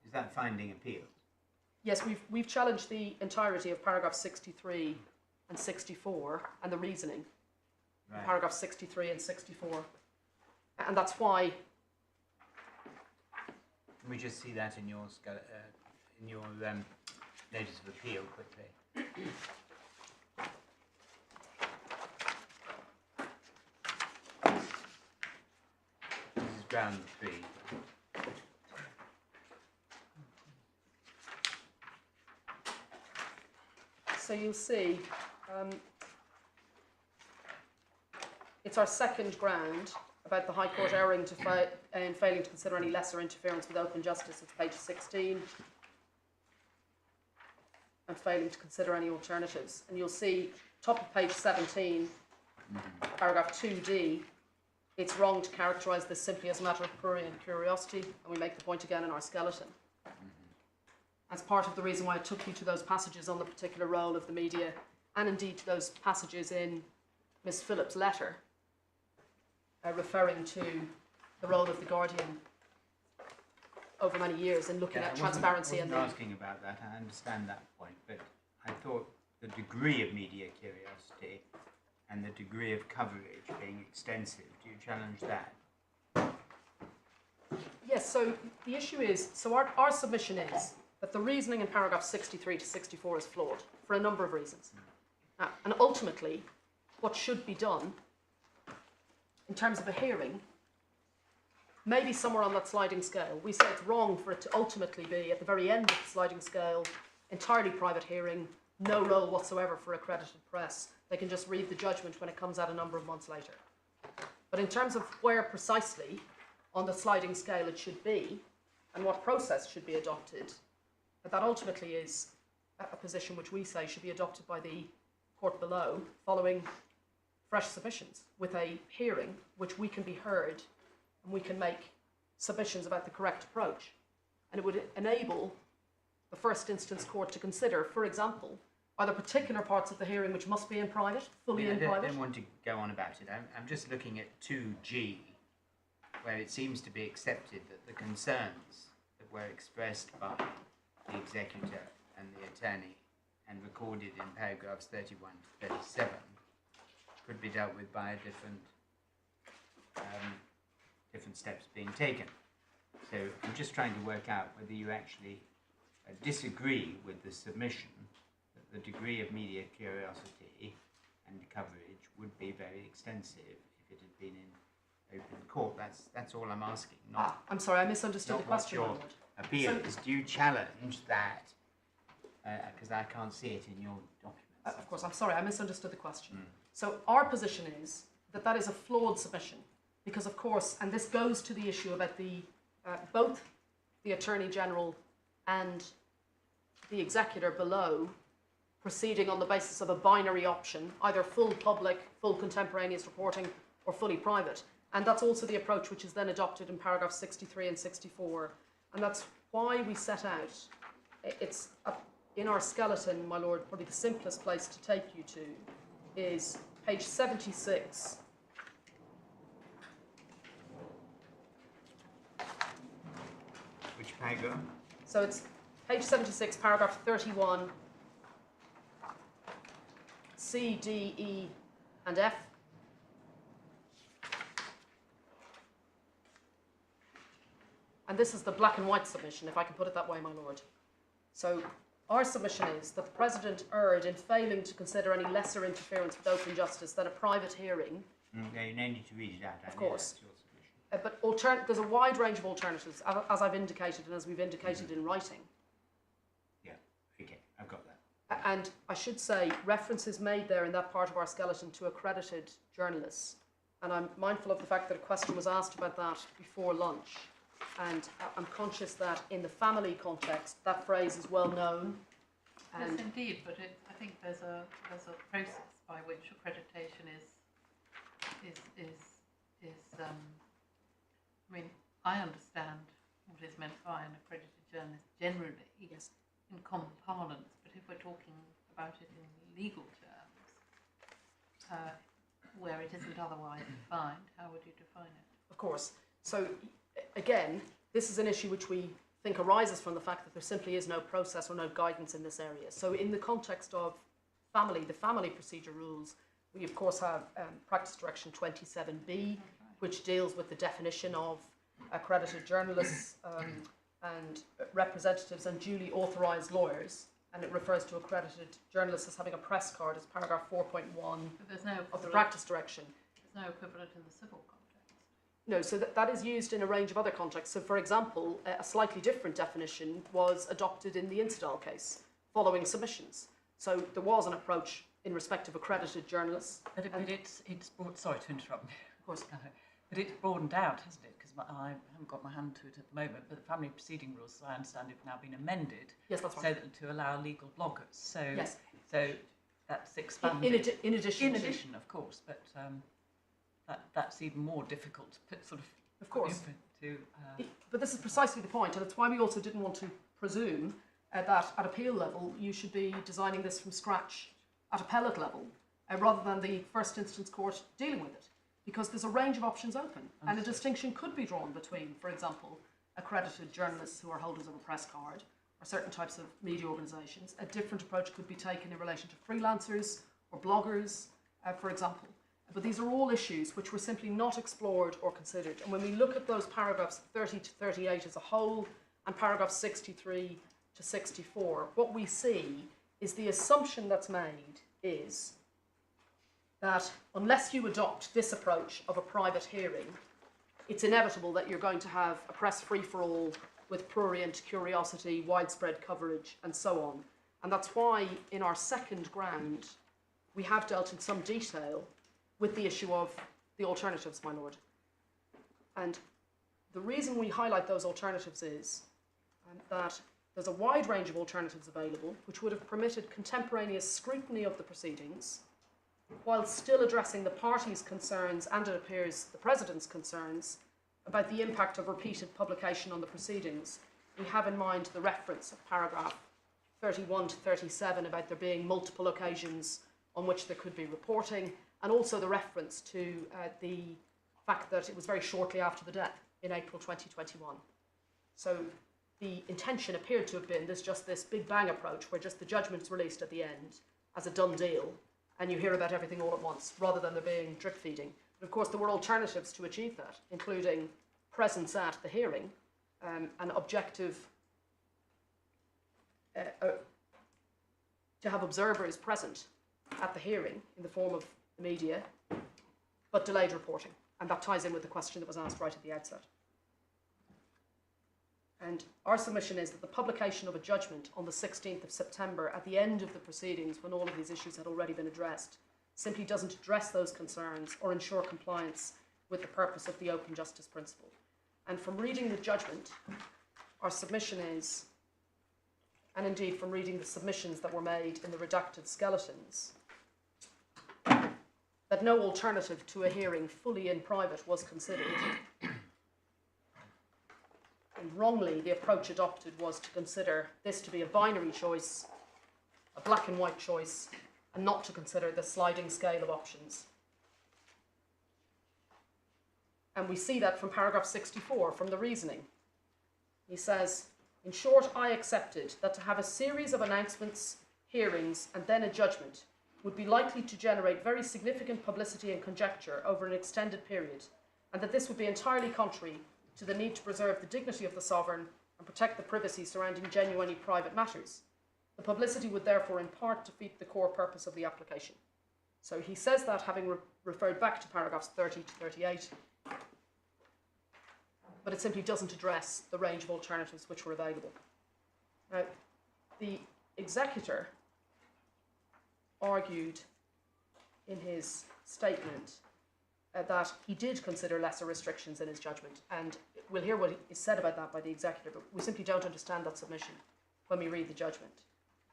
Is that finding appeal? Yes, we've challenged the entirety of paragraph 63 and 64 and the reasoning. Right. Paragraph 63 and 64. And that's why... Can we just see that in your notice of appeal quickly? This is ground 3. So you'll see, it's our second ground about the High Court erring in failing to consider any lesser interference with open justice. It's page 16. And failing to consider any alternatives. And you'll see top of page 17, paragraph 2D, it's wrong to characterise this simply as a matter of prurient curiosity, and we make the point again in our skeleton. As part of the reason why I took you to those passages on the particular role of the media, and indeed to those passages in Miss Phillip's letter, referring to the role of the Guardian over many years in looking at transparency. I wasn't asking about that, I understand that point, but I thought the degree of media curiosity and the degree of coverage being extensive, do you challenge that? Yes, so the issue is, so our submission is that the reasoning in paragraph 63 to 64 is flawed for a number of reasons. Now, and ultimately, what should be done in terms of a hearing, maybe somewhere on that sliding scale. We say it's wrong for it to ultimately be, at the very end of the sliding scale, entirely private hearing, no role whatsoever for accredited press. They can just read the judgment when it comes out a number of months later. But in terms of where precisely on the sliding scale it should be, and what process should be adopted, that ultimately is a position which we say should be adopted by the court below, following fresh submissions, with a hearing which we can be heard and we can make submissions about the correct approach. And it would enable the first instance court to consider, for example, are there particular parts of the hearing which must be in private, fully in private? I don't want to go on about it. I'm just looking at 2G, where it seems to be accepted that the concerns that were expressed by the executor and the attorney and recorded in paragraphs 31 to 37 could be dealt with by a different steps being taken. So I'm just trying to work out whether you actually disagree with the submission that the degree of media curiosity and coverage would be very extensive if it had been in open court. That's all I'm asking. Not, I'm sorry, I misunderstood the question. What your appeal is. Do you challenge that? Because I can't see it in your documents. Of course, I'm sorry, I misunderstood the question. So our position is that that is a flawed submission, because of course, and this goes to the issue about the both the Attorney General and the Executor below proceeding on the basis of a binary option, either full public, full contemporaneous reporting, or fully private. And that's also the approach which is then adopted in paragraph 63 and 64. And that's why we set out, it's in our skeleton, my lord, probably the simplest place to take you to is page 76. Which paragraph? So it's page 76, paragraph 31, C, D, E, and F. And this is the black and white submission, if I can put it that way, my lord. So our submission is that the President erred in failing to consider any lesser interference with open justice than a private hearing. Okay, you need to read it out. Of course. That's your submission. But there's a wide range of alternatives, as I've indicated and as we've indicated in writing. Yeah, okay, I've got that. And I should say, references made there in that part of our skeleton to accredited journalists. And I'm mindful of the fact that a question was asked about that before lunch. And I'm conscious that in the family context, that phrase is well known. Yes, indeed, but I think there's a process by which accreditation is I mean, I understand what is meant by an accredited journalist generally, Yes. in common parlance, but if we're talking about it in legal terms, where it isn't otherwise defined, how would you define it? Of course. So again, this is an issue which we think arises from the fact that there simply is no process or no guidance in this area. So in the context of the family procedure rules, we of course have Practice Direction 27B, which deals with the definition of accredited journalists and representatives and duly authorised lawyers, and it refers to accredited journalists as having a press card as paragraph 4.1 of the Practice Direction. There's no equivalent in the civil context. No, so that is used in a range of other contexts. So, for example, a slightly different definition was adopted in the Install case, following submissions. So there was an approach in respect of accredited journalists. But it's brought, sorry to interrupt. Of course. But it's broadened out, hasn't it? Because I haven't got my hand to it at the moment, but the family proceeding rules, as I understand, have now been amended. Yes, that's right. So that to allow legal bloggers. So, yes. So that's expanded. In addition, In addition, of course, but that's even more difficult to put sort of. Of course. To, but this is precisely the point, and it's why we also didn't want to presume that at appeal level you should be designing this from scratch at appellate level, rather than the first instance court dealing with it, because there's a range of options open, and a distinction could be drawn between, for example, accredited journalists who are holders of a press card, or certain types of media organisations. A different approach could be taken in relation to freelancers or bloggers, for example. But these are all issues which were simply not explored or considered. And when we look at those paragraphs 30 to 38 as a whole, and paragraphs 63 to 64, what we see is the assumption that's made is that unless you adopt this approach of a private hearing, it's inevitable that you're going to have a press free-for-all with prurient curiosity, widespread coverage, and so on. And that's why in our second ground, we have dealt in some detail with the issue of the alternatives, my lord. And the reason we highlight those alternatives is that there's a wide range of alternatives available which would have permitted contemporaneous scrutiny of the proceedings while still addressing the parties' concerns and, it appears, the President's concerns about the impact of repeated publication on the proceedings. We have in mind the reference of paragraph 31 to 37 about there being multiple occasions on which there could be reporting, and also the reference to the fact that it was very shortly after the death in April 2021. So the intention appeared to have been there's just this big bang approach where just the judgment's released at the end as a done deal, and you hear about everything all at once, rather than there being drip feeding. But of course there were alternatives to achieve that, including presence at the hearing, an objective, to have observers present at the hearing in the form of the media, but delayed reporting. And that ties in with the question that was asked right at the outset. And our submission is that the publication of a judgment on the 16th of September at the end of the proceedings, when all of these issues had already been addressed, simply doesn't address those concerns or ensure compliance with the purpose of the open justice principle. And from reading the judgment, our submission is, and indeed from reading the submissions that were made in the redacted skeletons, that no alternative to a hearing fully in private was considered. And wrongly, the approach adopted was to consider this to be a binary choice, a black and white choice, and not to consider the sliding scale of options. And we see that from paragraph 64, from the reasoning. He says, in short, I accepted that to have a series of announcements, hearings, and then a judgment would be likely to generate very significant publicity and conjecture over an extended period, and that this would be entirely contrary to the need to preserve the dignity of the sovereign and protect the privacy surrounding genuinely private matters. The publicity would therefore in part defeat the core purpose of the application. So he says that, having referred back to paragraphs 30 to 38, but it simply doesn't address the range of alternatives which were available. Now, the Executor argued in his statement that he did consider lesser restrictions in his judgment, and we'll hear what is said about that by the Executor, but we simply don't understand that submission when we read the judgment.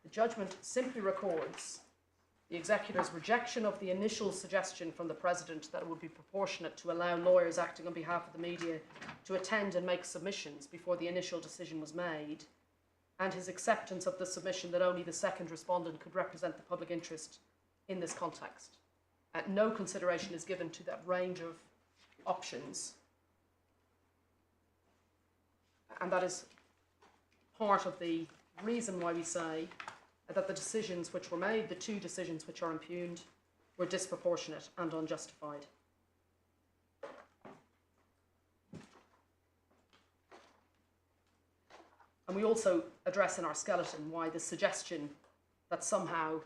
The judgment simply records the Executor's rejection of the initial suggestion from the President that it would be proportionate to allow lawyers acting on behalf of the media to attend and make submissions before the initial decision was made, and his acceptance of the submission that only the second respondent could represent the public interest in this context. No consideration is given to that range of options, and that is part of the reason why we say that the decisions which were made, the two decisions which are impugned, were disproportionate and unjustified. And we also address in our skeleton why the suggestion that somehow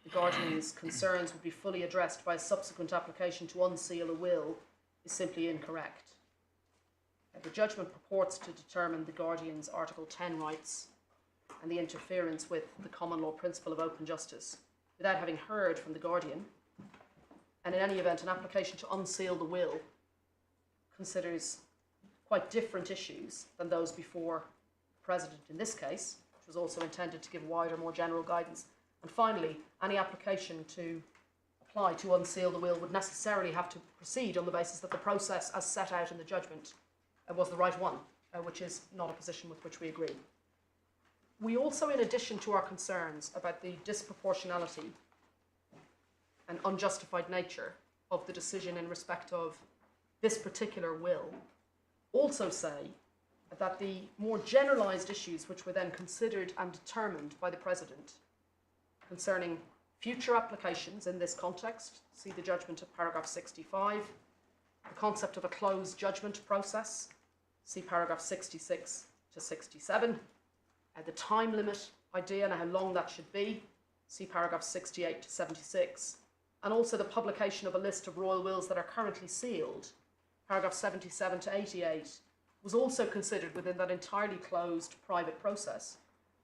the Guardian's concerns would be fully addressed by a subsequent application to unseal a will is simply incorrect. The judgment purports to determine the Guardian's Article 10 rights and the interference with the common law principle of open justice without having heard from the Guardian. And in any event, an application to unseal the will considers quite different issues than those before the President in this case, which was also intended to give wider, more general guidance. And finally, any application to apply to unseal the will would necessarily have to proceed on the basis that the process as set out in the judgment was the right one, which is not a position with which we agree. We also, in addition to our concerns about the disproportionality and unjustified nature of the decision in respect of this particular will, also say that the more generalised issues which were then considered and determined by the President concerning future applications in this context, see the judgment of paragraph 65, the concept of a closed judgment process, see paragraph 66 to 67, the time limit idea and how long that should be, see paragraph 68 to 76, and also the publication of a list of royal wills that are currently sealed, paragraph 77 to 88, was also considered within that entirely closed private process.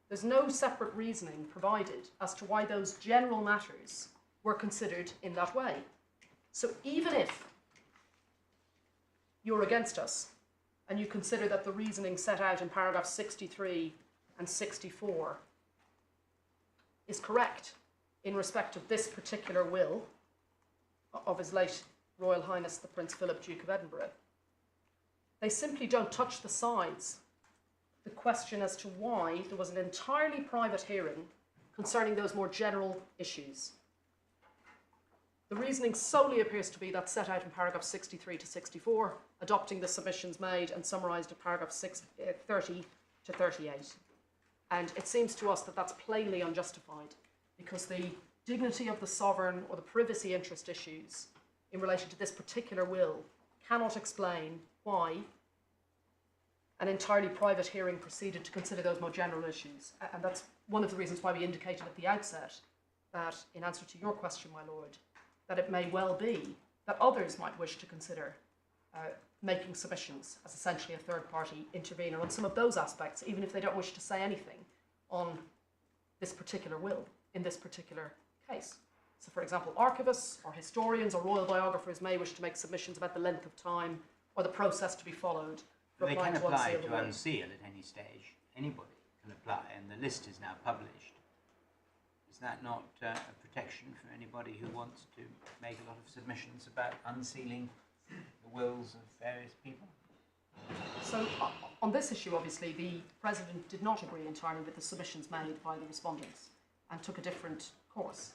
There's no separate reasoning provided as to why those general matters were considered in that way. So even if you're against us and you consider that the reasoning set out in paragraph 63 and 64 is correct in respect of this particular will of His late Royal Highness the Prince Phillip, Duke of Edinburgh, they simply don't touch the sides the question as to why there was an entirely private hearing concerning those more general issues. The reasoning solely appears to be that set out in paragraph 63 to 64, adopting the submissions made and summarised in paragraph 30 to 38. And it seems to us that that's plainly unjustified, because the dignity of the sovereign or the privacy interest issues in relation to this particular will cannot explain why an entirely private hearing proceeded to consider those more general issues. And that's one of the reasons why we indicated at the outset that, in answer to your question, my lord, that it may well be that others might wish to consider making submissions as essentially a third-party intervener on some of those aspects, even if they don't wish to say anything on this particular will in this particular case. So, for example, archivists or historians or royal biographers may wish to make submissions about the length of time or the process to be followed. They can apply to unseal at any stage. Anybody can apply, and the list is now published. Is that not a protection for anybody who wants to make a lot of submissions about unsealing the wills of various people? So, on this issue, obviously, the President did not agree entirely with the submissions made by the respondents and took a different course.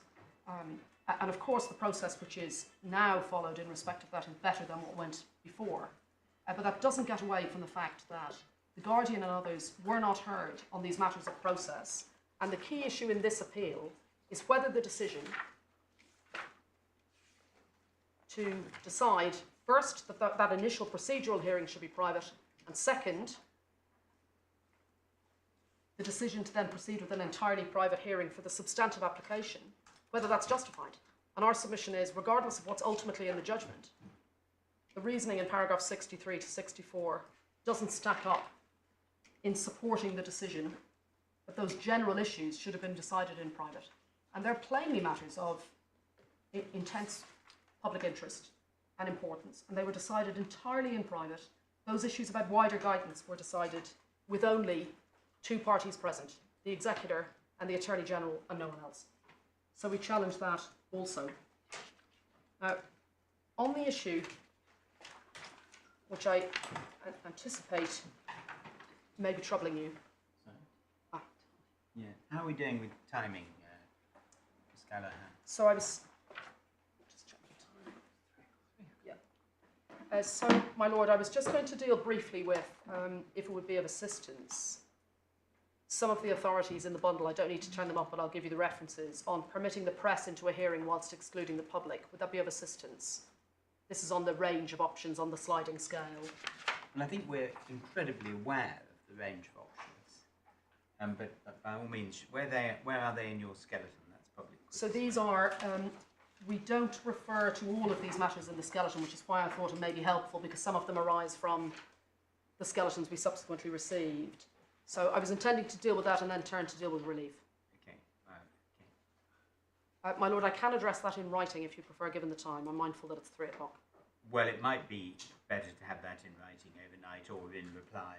And of course, the process which is now followed in respect of that is better than what went before. But that doesn't get away from the fact that the Guardian and others were not heard on these matters of process. And the key issue in this appeal is whether the decision to decide, first, that initial procedural hearing should be private, and second, the decision to then proceed with an entirely private hearing for the substantive application, whether that's justified. And our submission is, regardless of what's ultimately in the judgment, the reasoning in paragraph 63 to 64 doesn't stack up in supporting the decision that those general issues should have been decided in private. And they're plainly matters of intense public interest and importance, and they were decided entirely in private. Those issues about wider guidance were decided with only two parties present, the Executor and the Attorney General, and no one else. So we challenge that also. Now, on the issue which I anticipate may be troubling you. Sorry? Yeah. How are we doing with timing, Ms. Gallagher? So I was just checking the time. Yeah. So, my lord, I was just going to deal briefly with, if it would be of assistance, some of the authorities in the bundle. I don't need to turn them up, but I'll give you the references on permitting the press into a hearing whilst excluding the public. Would that be of assistance? This is on the range of options on the sliding scale. Well, I think we're incredibly aware of the range of options. But by all means, where are they in your skeleton? That's probably so these are, we don't refer to all of these matters in the skeleton, which is why I thought it may be helpful, because some of them arise from the skeletons we subsequently received. So I was intending to deal with that and then turn to deal with relief. Okay. My lord, I can address that in writing if you prefer, given the time. I'm mindful that it's 3 o'clock. Well, it might be better to have that in writing overnight or in reply,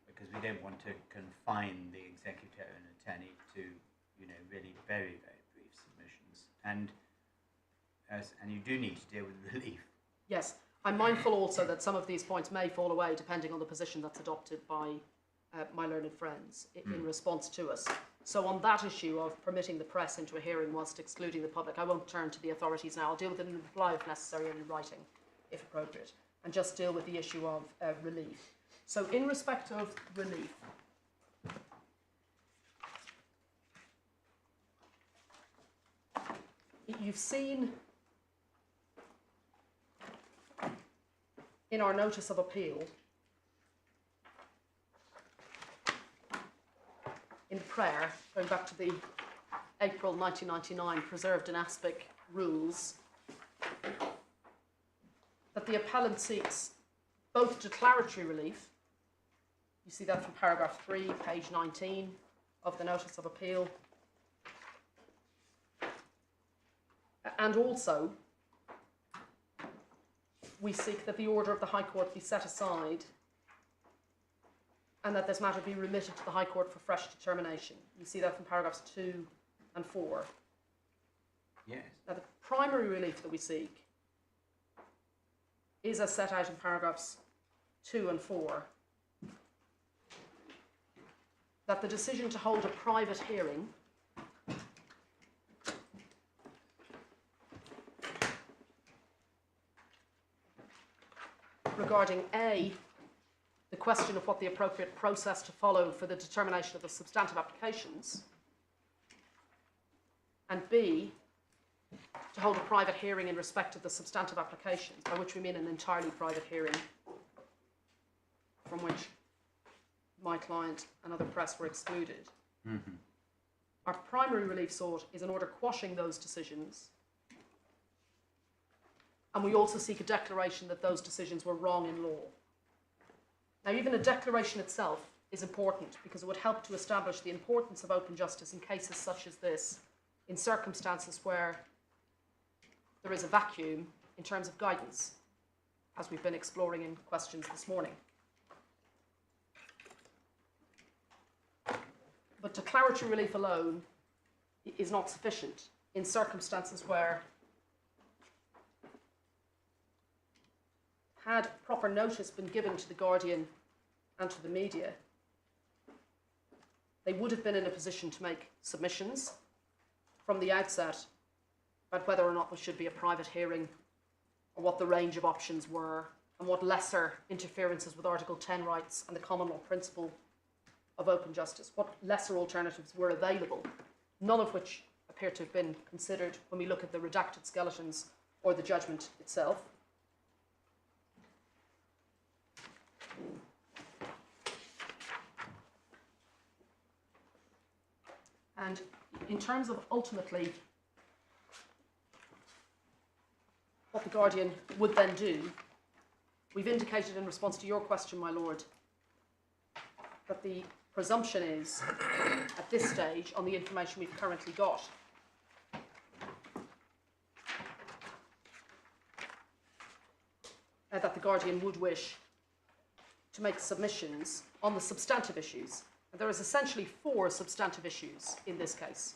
because we don't want to confine the Executor and Attorney to really very, very brief submissions. And you do need to deal with relief. Yes, I'm mindful also that some of these points may fall away depending on the position that's adopted by my learned friends in response to us. So on that issue of permitting the press into a hearing whilst excluding the public, I won't turn to the authorities now. I'll deal with it in reply if necessary and in writing, if appropriate, and just deal with the issue of relief. So in respect of relief, you've seen in our notice of appeal, in prayer, going back to the April 1999 preserved in aspic rules, that the appellant seeks both declaratory relief, you see that from paragraph 3, page 19 of the notice of appeal, and also we seek that the order of the High Court be set aside and that this matter be remitted to the High Court for fresh determination. You see that from paragraphs 2 and 4. Yes. Now, the primary relief that we seek is as set out in paragraphs 2 and 4, that the decision to hold a private hearing regarding A, the question of what the appropriate process to follow for the determination of the substantive applications, and B, to hold a private hearing in respect of the substantive applications, by which we mean an entirely private hearing from which my client and other press were excluded. Mm-hmm. Our primary relief sought is an order quashing those decisions, and we also seek a declaration that those decisions were wrong in law. Now, even a declaration itself is important because it would help to establish the importance of open justice in cases such as this, in circumstances where there is a vacuum in terms of guidance, as we've been exploring in questions this morning. But declaratory relief alone is not sufficient in circumstances where, had proper notice been given to the Guardian and to the media, they would have been in a position to make submissions from the outset about whether or not there should be a private hearing, or what the range of options were, and what lesser interferences with Article 10 rights and the common law principle of open justice, what lesser alternatives were available, none of which appear to have been considered when we look at the redacted skeletons or the judgment itself. And in terms of ultimately what the Guardian would then do, we've indicated in response to your question, my Lord, that the presumption is, at this stage, on the information we've currently got, that the Guardian would wish to make submissions on the substantive issues. And there is essentially 4 substantive issues in this case.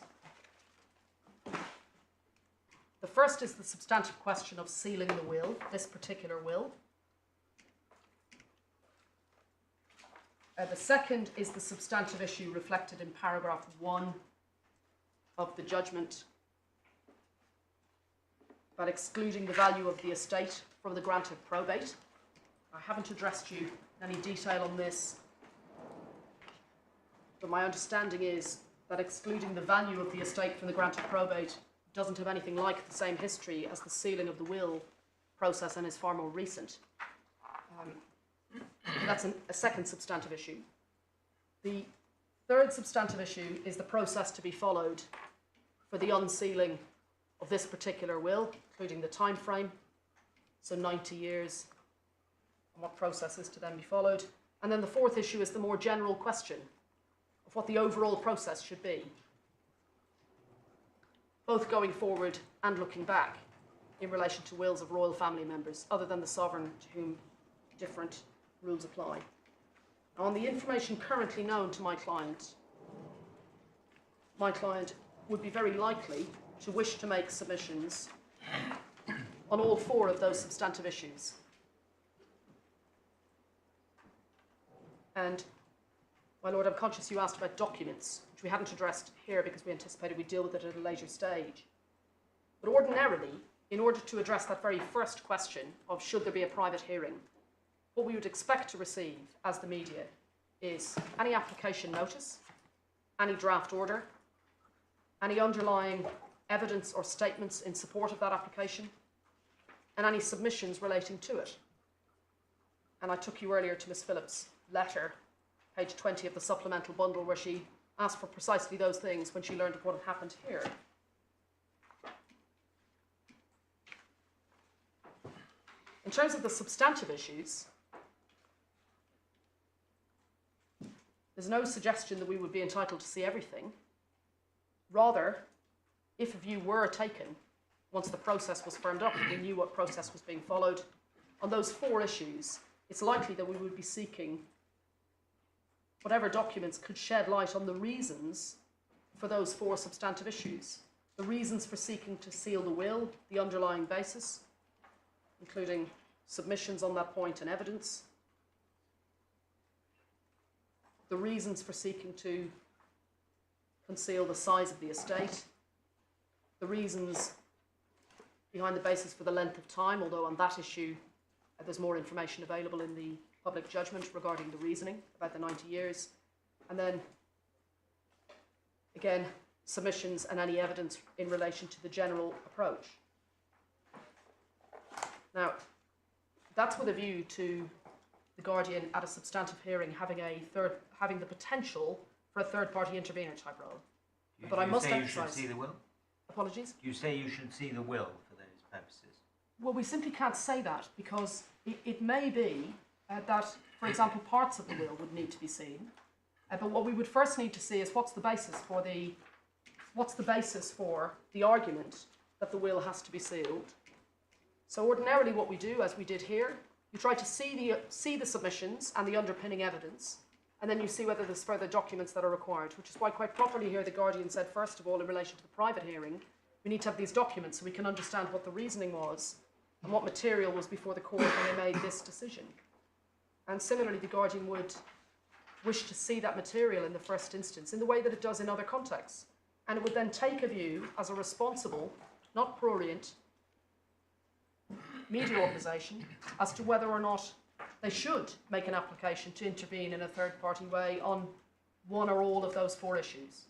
The first is the substantive question of sealing the will, this particular will. The second is the substantive issue reflected in paragraph 1 of the judgment about excluding the value of the estate from the grant of probate. I haven't addressed you in any detail on this, but my understanding is that excluding the value of the estate from the grant of probate doesn't have anything like the same history as the sealing of the will process and is far more recent. That's a second substantive issue. The third substantive issue is the process to be followed for the unsealing of this particular will, including the time frame, so 90 years, and what process is to then be followed. And then the fourth issue is the more general question of what the overall process should be, both going forward and looking back in relation to wills of royal family members, other than the sovereign to whom different rules apply. On the information currently known to my client, my client would be very likely to wish to make submissions on all 4 of those substantive issues. And, my Lord, I'm conscious you asked about documents, which we hadn't addressed here because we anticipated we'd deal with it at a later stage. But ordinarily, in order to address that very first question of should there be a private hearing, what we would expect to receive as the media is any application notice, any draft order, any underlying evidence or statements in support of that application, and any submissions relating to it. And I took you earlier to Ms. Phillip's letter, page 20 of the supplemental bundle, where she asked for precisely those things when she learned of what had happened here. In terms of the substantive issues, there's no suggestion that we would be entitled to see everything. Rather, if a view were taken, once the process was firmed up and we knew what process was being followed, on those 4 issues, it's likely that we would be seeking whatever documents could shed light on the reasons for those 4 substantive issues. The reasons for seeking to seal the will, the underlying basis, including submissions on that point and evidence. The reasons for seeking to conceal the size of the estate. The reasons behind the basis for the length of time, although on that issue there's more information available in the public judgment regarding the reasoning about the 90 years. And then, again, submissions and any evidence in relation to the general approach. Now, that's with a view to the Guardian at a substantive hearing having the potential for a third-party intervener type role. But I must emphasise. You should see the will? Apologies? You say you should see the will for those purposes? Well, we simply can't say that because it may be that, for example, parts of the will would need to be seen. But what we would first need to see is what's the basis for the argument that the will has to be sealed. So ordinarily what we do, as we did here, you try to see the submissions and the underpinning evidence, and then you see whether there's further documents that are required, which is why quite properly here the Guardian said, first of all, in relation to the private hearing, we need to have these documents so we can understand what the reasoning was and what material was before the court when they made this decision. And similarly, the Guardian would wish to see that material in the first instance, in the way that it does in other contexts. And it would then take a view as a responsible, not prurient, media organisation as to whether or not they should make an application to intervene in a third-party way on one or all of those 4 issues.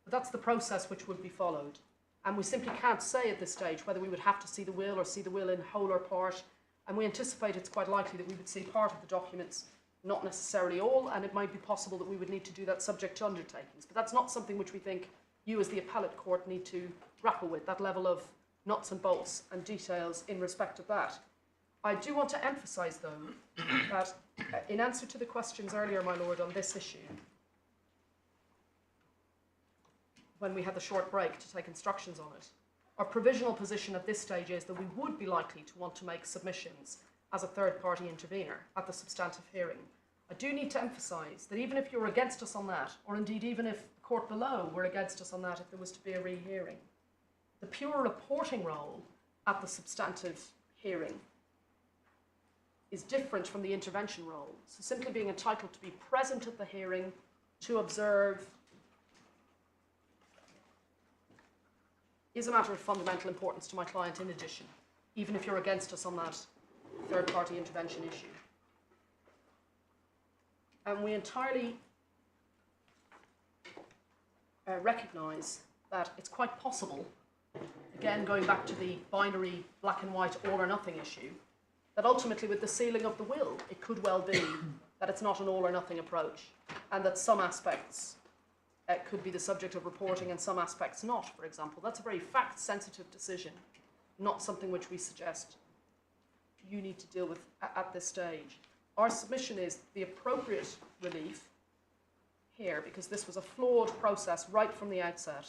But that's the process which would be followed. And we simply can't say at this stage whether we would have to see the will or see the will in whole or part. And we anticipate it's quite likely that we would see part of the documents, not necessarily all, and it might be possible that we would need to do that subject to undertakings. But that's not something which we think you as the appellate court need to grapple with, that level of nuts and bolts and details in respect of that. I do want to emphasise, though, that in answer to the questions earlier, my Lord, on this issue, when we had the short break to take instructions on it, our provisional position at this stage is that we would be likely to want to make submissions as a third-party intervener at the substantive hearing. I do need to emphasise that even if you're against us on that, or indeed even if the court below were against us on that if there was to be a rehearing, the pure reporting role at the substantive hearing is different from the intervention role. So simply being entitled to be present at the hearing, to observe, is a matter of fundamental importance to my client in addition, even if you're against us on that third-party intervention issue. And we entirely recognise that it's quite possible, again going back to the binary black and white all or nothing issue, that ultimately with the sealing of the will, it could well be that it's not an all or nothing approach, and that some aspects could be the subject of reporting and some aspects not, for example. That's a very fact-sensitive decision, not something which we suggest you need to deal with at this stage. Our submission is the appropriate relief here, because this was a flawed process right from the outset,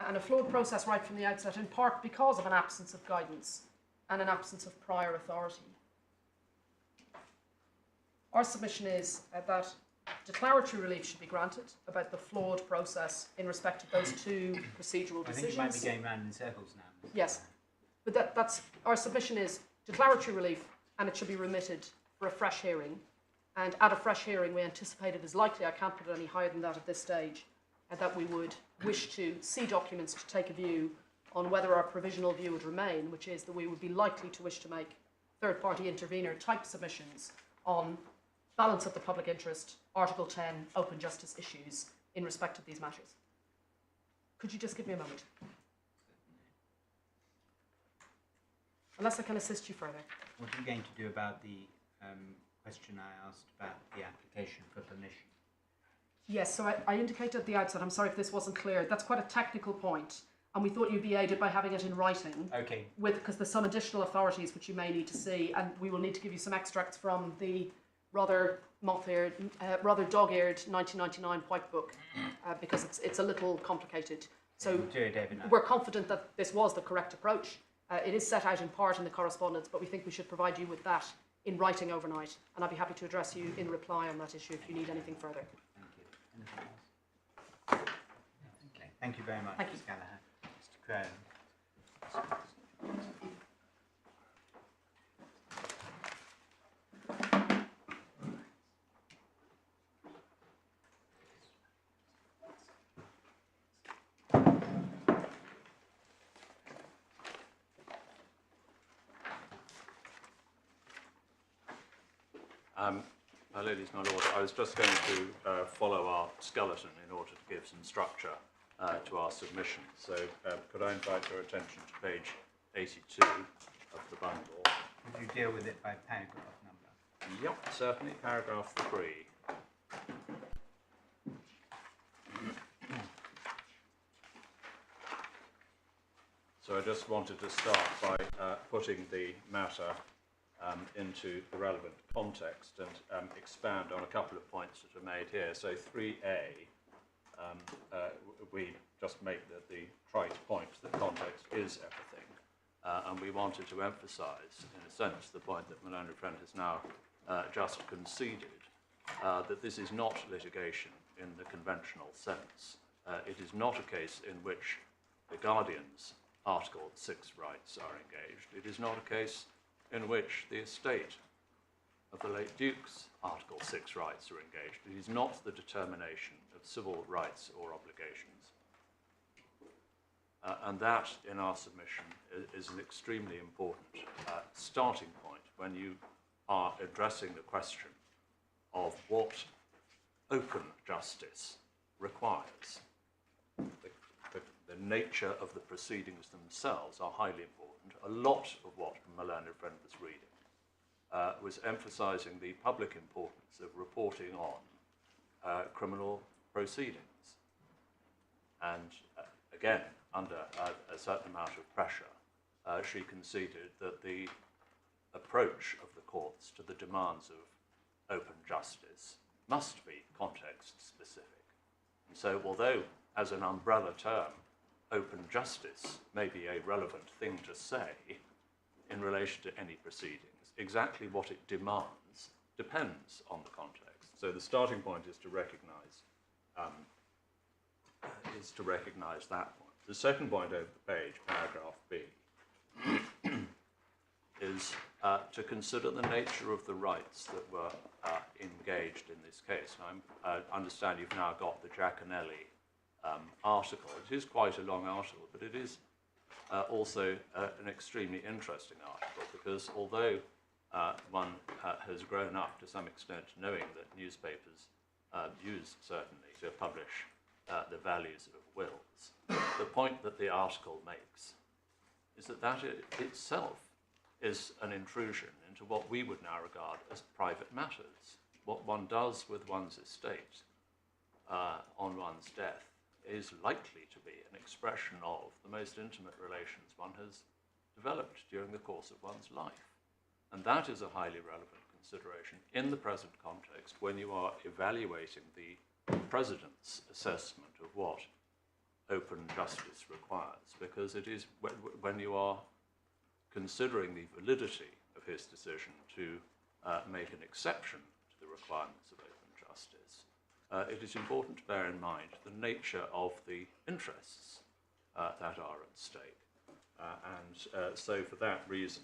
and a flawed process right from the outset in part because of an absence of guidance and an absence of prior authority. Our submission is that declaratory relief should be granted about the flawed process in respect of those two procedural I think decisions. you might be going round in circles now. Yes, but that's our submission is declaratory relief, and it should be remitted for a fresh hearing. And at a fresh hearing, we anticipate it is likely, I can't put it any higher than that at this stage, that we would wish to see documents to take a view on whether our provisional view would remain, which is that we would be likely to wish to make third-party intervener type submissions on balance of the public interest, Article 10, open justice issues in respect of these matters. Could you just give me a moment? Unless I can assist you further. What are you going to do about the question I asked about the application for permission? Yes, so I indicated at the outset, I'm sorry if this wasn't clear, that's quite a technical point, and we thought you'd be aided by having it in writing. Okay. Because there's some additional authorities which you may need to see, and we will need to give you some extracts from the rather moth-eared, rather dog-eared 1999 White Book, because it's a little complicated. So We'll do it overnight. we're confident that this was the correct approach. It is set out in part in the correspondence, but we think we should provide you with that in writing overnight, and I'll be happy to address you in reply on that issue if you need anything further. Thank you. Anything else? Okay. Thank you very much, Thank you. Ms. Gallagher. Mr. Crone. My ladies, my lord, I was just going to follow our skeleton in order to give some structure to our submission. So could I invite your attention to page 82 of the bundle? Would you deal with it by paragraph number? Yep, certainly, paragraph 3. So I just wanted to start by putting the matter into the relevant context and expand on a couple of points that are made here. So 3A, we just make the trite point that context is everything. And we wanted to emphasise, in a sense, the point that Malone Friend has now just conceded, that this is not litigation in the conventional sense. It is not a case in which the Guardian's Article 6 rights are engaged. It is not a case in which the estate of the late Duke's Article 6 rights are engaged. It is not the determination of civil rights or obligations. And that, in our submission, is an extremely important starting point when you are addressing the question of what open justice requires. The nature of the proceedings themselves are highly important. A lot of what Malone Friend was reading was emphasising the public importance of reporting on criminal proceedings. And again, under a certain amount of pressure, she conceded that the approach of the courts to the demands of open justice must be context-specific. And so, although as an umbrella term, open justice may be a relevant thing to say in relation to any proceedings, exactly what it demands depends on the context. So the starting point is to recognise that point. The second point over the page, paragraph B, is to consider the nature of the rights that were engaged in this case. And I understand you've now got the Giaconelli article. It is quite a long article, but it is also an extremely interesting article, because although one has grown up to some extent knowing that newspapers use certainly to publish the values of wills, the point that the article makes is that it itself is an intrusion into what we would now regard as private matters. What one does with one's estate on one's death is likely to be an expression of the most intimate relations one has developed during the course of one's life. And that is a highly relevant consideration in the present context when you are evaluating the President's assessment of what open justice requires, because it is when you are considering the validity of his decision to make an exception to the requirements of open justice, it is important to bear in mind the nature of the interests that are at stake. So for that reason,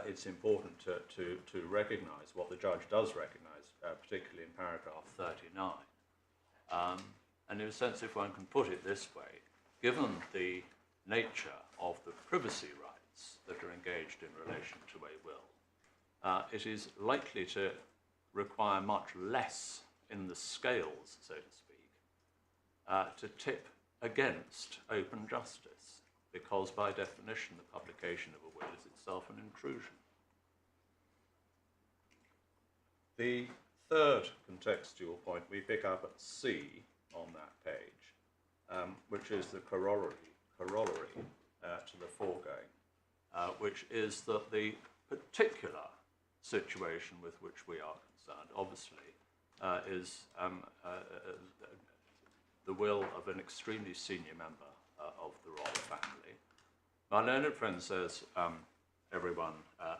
it's important to recognise what the judge does recognise, particularly in paragraph 39. And in a sense, if one can put it this way, given the nature of the privacy rights that are engaged in relation to a will, it is likely to require much less in the scales, so to speak, to tip against open justice, because by definition the publication of a will is itself an intrusion. The third contextual point we pick up at C on that page, which is the corollary to the foregoing, which is that the particular situation with which we are concerned, obviously, is the will of an extremely senior member of the royal family. My learned friend says everyone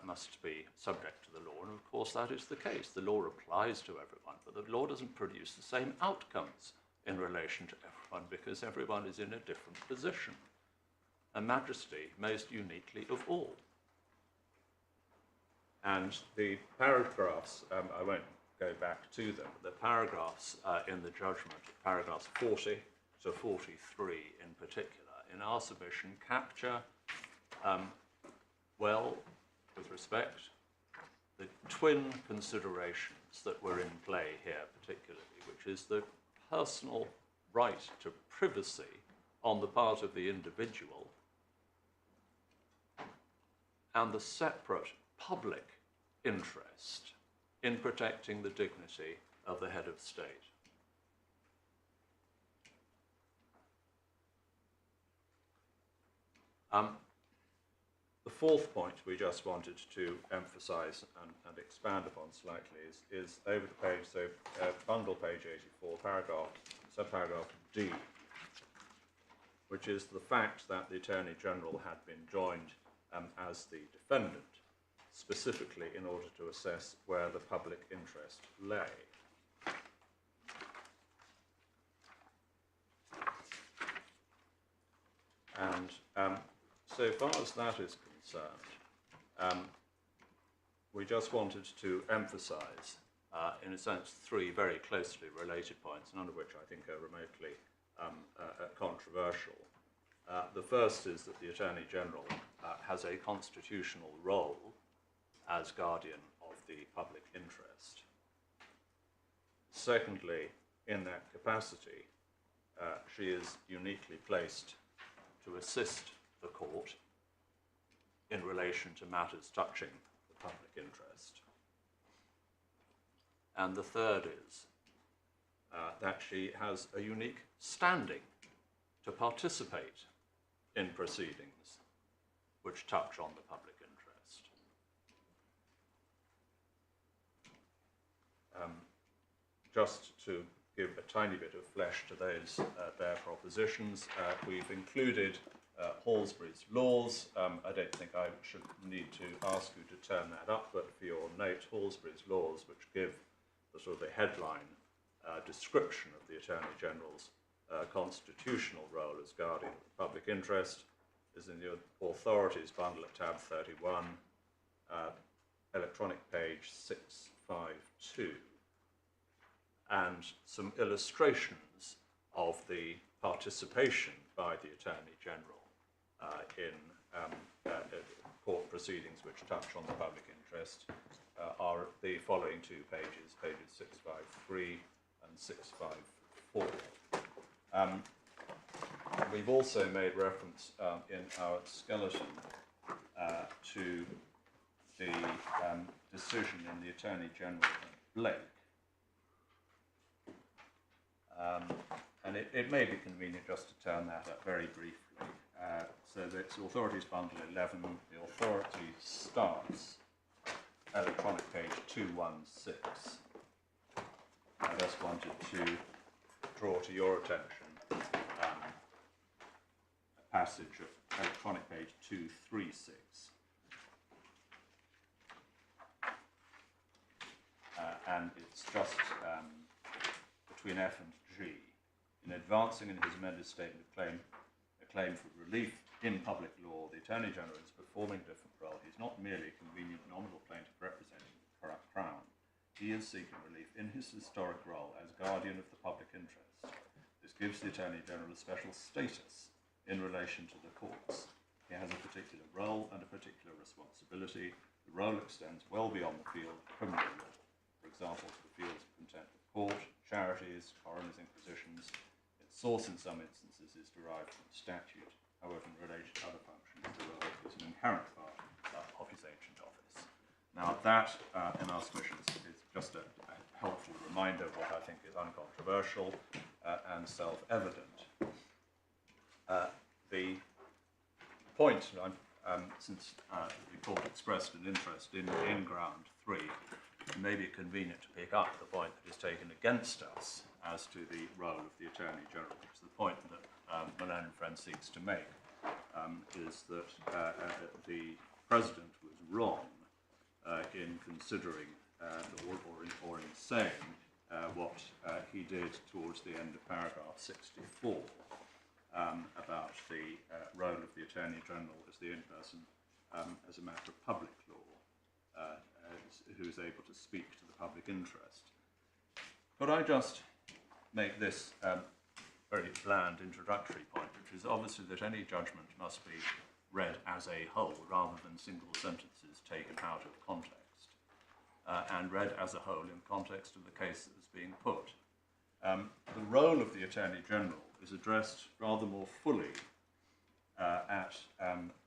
must be subject to the law, and of course that is the case. The law applies to everyone, but the law doesn't produce the same outcomes in relation to everyone, because everyone is in a different position, and Majesty most uniquely of all. And the paragraphs, I won't go back to them, but the paragraphs in the judgment, paragraphs 40 to 43 in particular, in our submission capture well, with respect, the twin considerations that were in play here particularly, which is the personal right to privacy on the part of the individual and the separate public interest in protecting the dignity of the head of state. The fourth point we just wanted to emphasise and expand upon slightly is over the page, so bundle page 84, subparagraph D, which is the fact that the Attorney General had been joined as the defendant, specifically in order to assess where the public interest lay. And so far as that is concerned, we just wanted to emphasise, in a sense, three very closely related points, none of which I think are remotely controversial. The first is that the Attorney General has a constitutional role as guardian of the public interest. Secondly, in that capacity, she is uniquely placed to assist the court in relation to matters touching the public interest. And the third is that she has a unique standing to participate in proceedings which touch on the public interest. Just to give a tiny bit of flesh to those bare propositions, we've included Halsbury's laws. I don't think I should need to ask you to turn that up, but for your note, Halsbury's laws, which give the sort of the headline description of the Attorney General's constitutional role as guardian of the public interest, is in your authorities bundle at tab 31, electronic page 652, and some illustrations of the participation by the Attorney General in court proceedings which touch on the public interest are the following two pages, pages 653 and 654. We've also made reference in our skeleton to the decision in the Attorney General Blake. And it may be convenient just to turn that up very briefly. So that's Authorities Bundle 11. The authority starts electronic page 216. I just wanted to draw to your attention a passage of electronic page 236. And it's just between F and G, in advancing in his amended statement a claim for relief in public law, the Attorney General is performing a different role. He's not merely a convenient nominal plaintiff representing the Crown. He is seeking relief in his historic role as guardian of the public interest. This gives the Attorney General a special status in relation to the courts. He has a particular role and a particular responsibility. The role extends well beyond the field of criminal law, for example, to the fields of contempt of court, charities, coroners' inquisitions. Its source in some instances is derived from statute. However, in relation to other functions, the role is an inherent part of his ancient office. Now, that, in our submissions, is just a helpful reminder of what I think is uncontroversial and self-evident. The point, since the court expressed an interest in ground 3, it may be convenient to pick up the point that is taken against us as to the role of the Attorney General, because the point that Malone and Friends seeks to make is that the President was wrong in considering or in saying what he did towards the end of paragraph 64 about the role of the Attorney General as the only person, as a matter of public law, who is able to speak to the public interest. Could I just make this very bland introductory point, which is obviously that any judgment must be read as a whole rather than single sentences taken out of context, and read as a whole in context of the case that was being put. The role of the Attorney General is addressed rather more fully at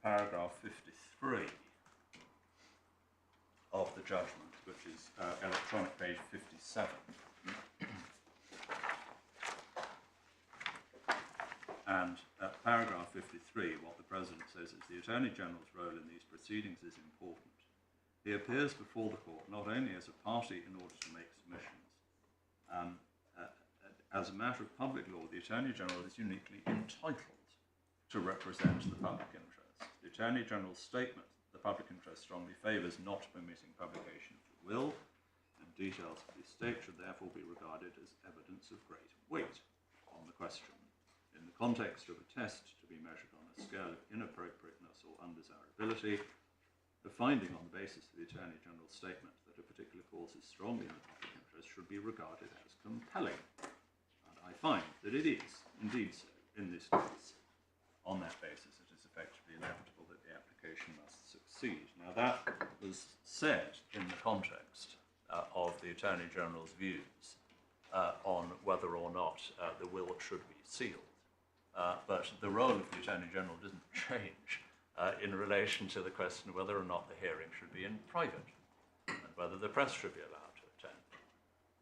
paragraph 53 of the judgment, which is electronic page 57. And at paragraph 53, what the President says is the Attorney General's role in these proceedings is important. He appears before the court not only as a party in order to make submissions. As a matter of public law, the Attorney General is uniquely entitled to represent the public interest. The Attorney General's statement, the public interest strongly favours not permitting publication of the will, and details of the estate should therefore be regarded as evidence of great weight on the question. In the context of a test to be measured on a scale of inappropriateness or undesirability, the finding on the basis of the Attorney General's statement that a particular cause is strongly in the public interest should be regarded as compelling. And I find that it is indeed so in this case. On that basis, it is effectively inevitable that the application must succeed. Now, that was said in the context of the Attorney General's views on whether or not the will should be sealed. But the role of the Attorney General doesn't change in relation to the question of whether or not the hearing should be in private and whether the press should be allowed to attend.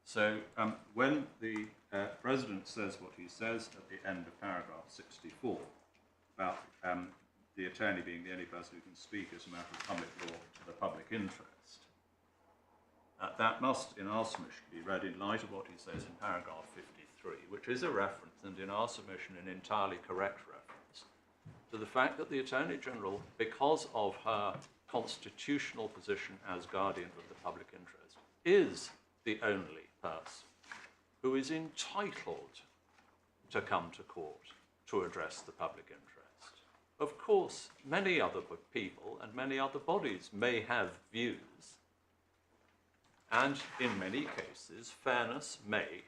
So when the President says what he says at the end of paragraph 64 about the attorney being the only person who can speak as a matter of public law to the public interest, that must, in our submission, be read in light of what he says in paragraph 53, which is a reference, and in our submission an entirely correct reference, to the fact that the Attorney General, because of her constitutional position as guardian of the public interest, is the only person who is entitled to come to court to address the public interest. Of course, many other people and many other bodies may have views, and in many cases, fairness may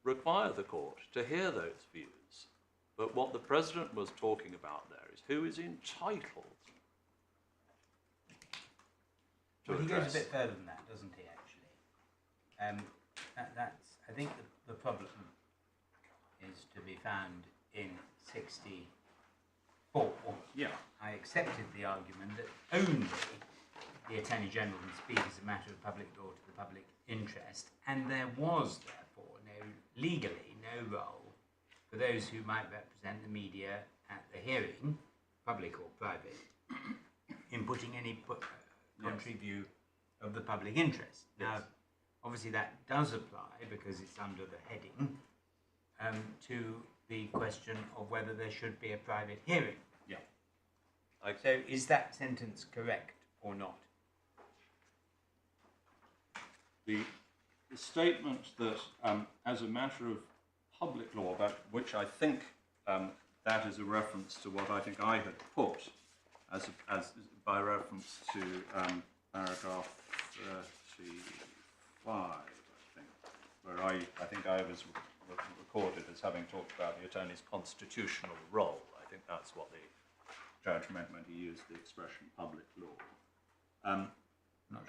require the court to hear those views. But what the President was talking about there is who is entitled to Well, he address. goes a bit further than that, doesn't he, actually? That's, I think the problem is to be found in 64. Yeah. I accepted the argument that only the Attorney General can speak as a matter of public law to the public interest, and there was, therefore, legally no role for those who might represent the media at the hearing, public or private, in putting any contrary view of the public interest. Yes. Now, obviously that does apply, because it's under the heading, to the question of whether there should be a private hearing. Yeah. So is that sentence correct or not? The statement that, as a matter of public law, but which I think that is a reference to what I think I had put as by reference to paragraph 35, I think, where I think I was recorded as having talked about the attorney's constitutional role. I think that's what the judge meant when he used the expression public law.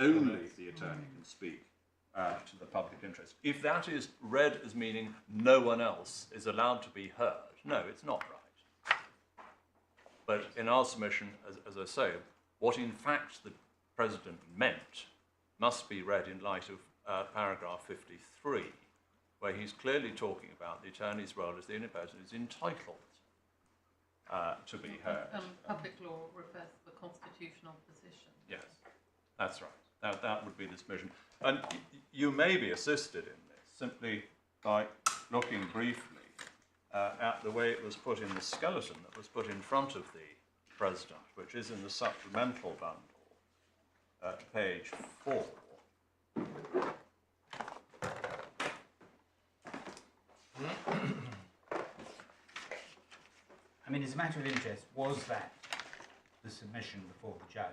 Only the attorney can speak to the public interest. If that is read as meaning no one else is allowed to be heard, no, it's not right. But in our submission, as I say, what in fact the President meant must be read in light of paragraph 53, where he's clearly talking about the attorney's role as the only person who's entitled to be heard. Public law refers to the constitutional position. Yes, that's right. That would be the submission. And you may be assisted in this simply by looking briefly at the way it was put in the skeleton that was put in front of the President, which is in the supplemental bundle at page 4. I mean, as a matter of interest, was that the submission before the judge?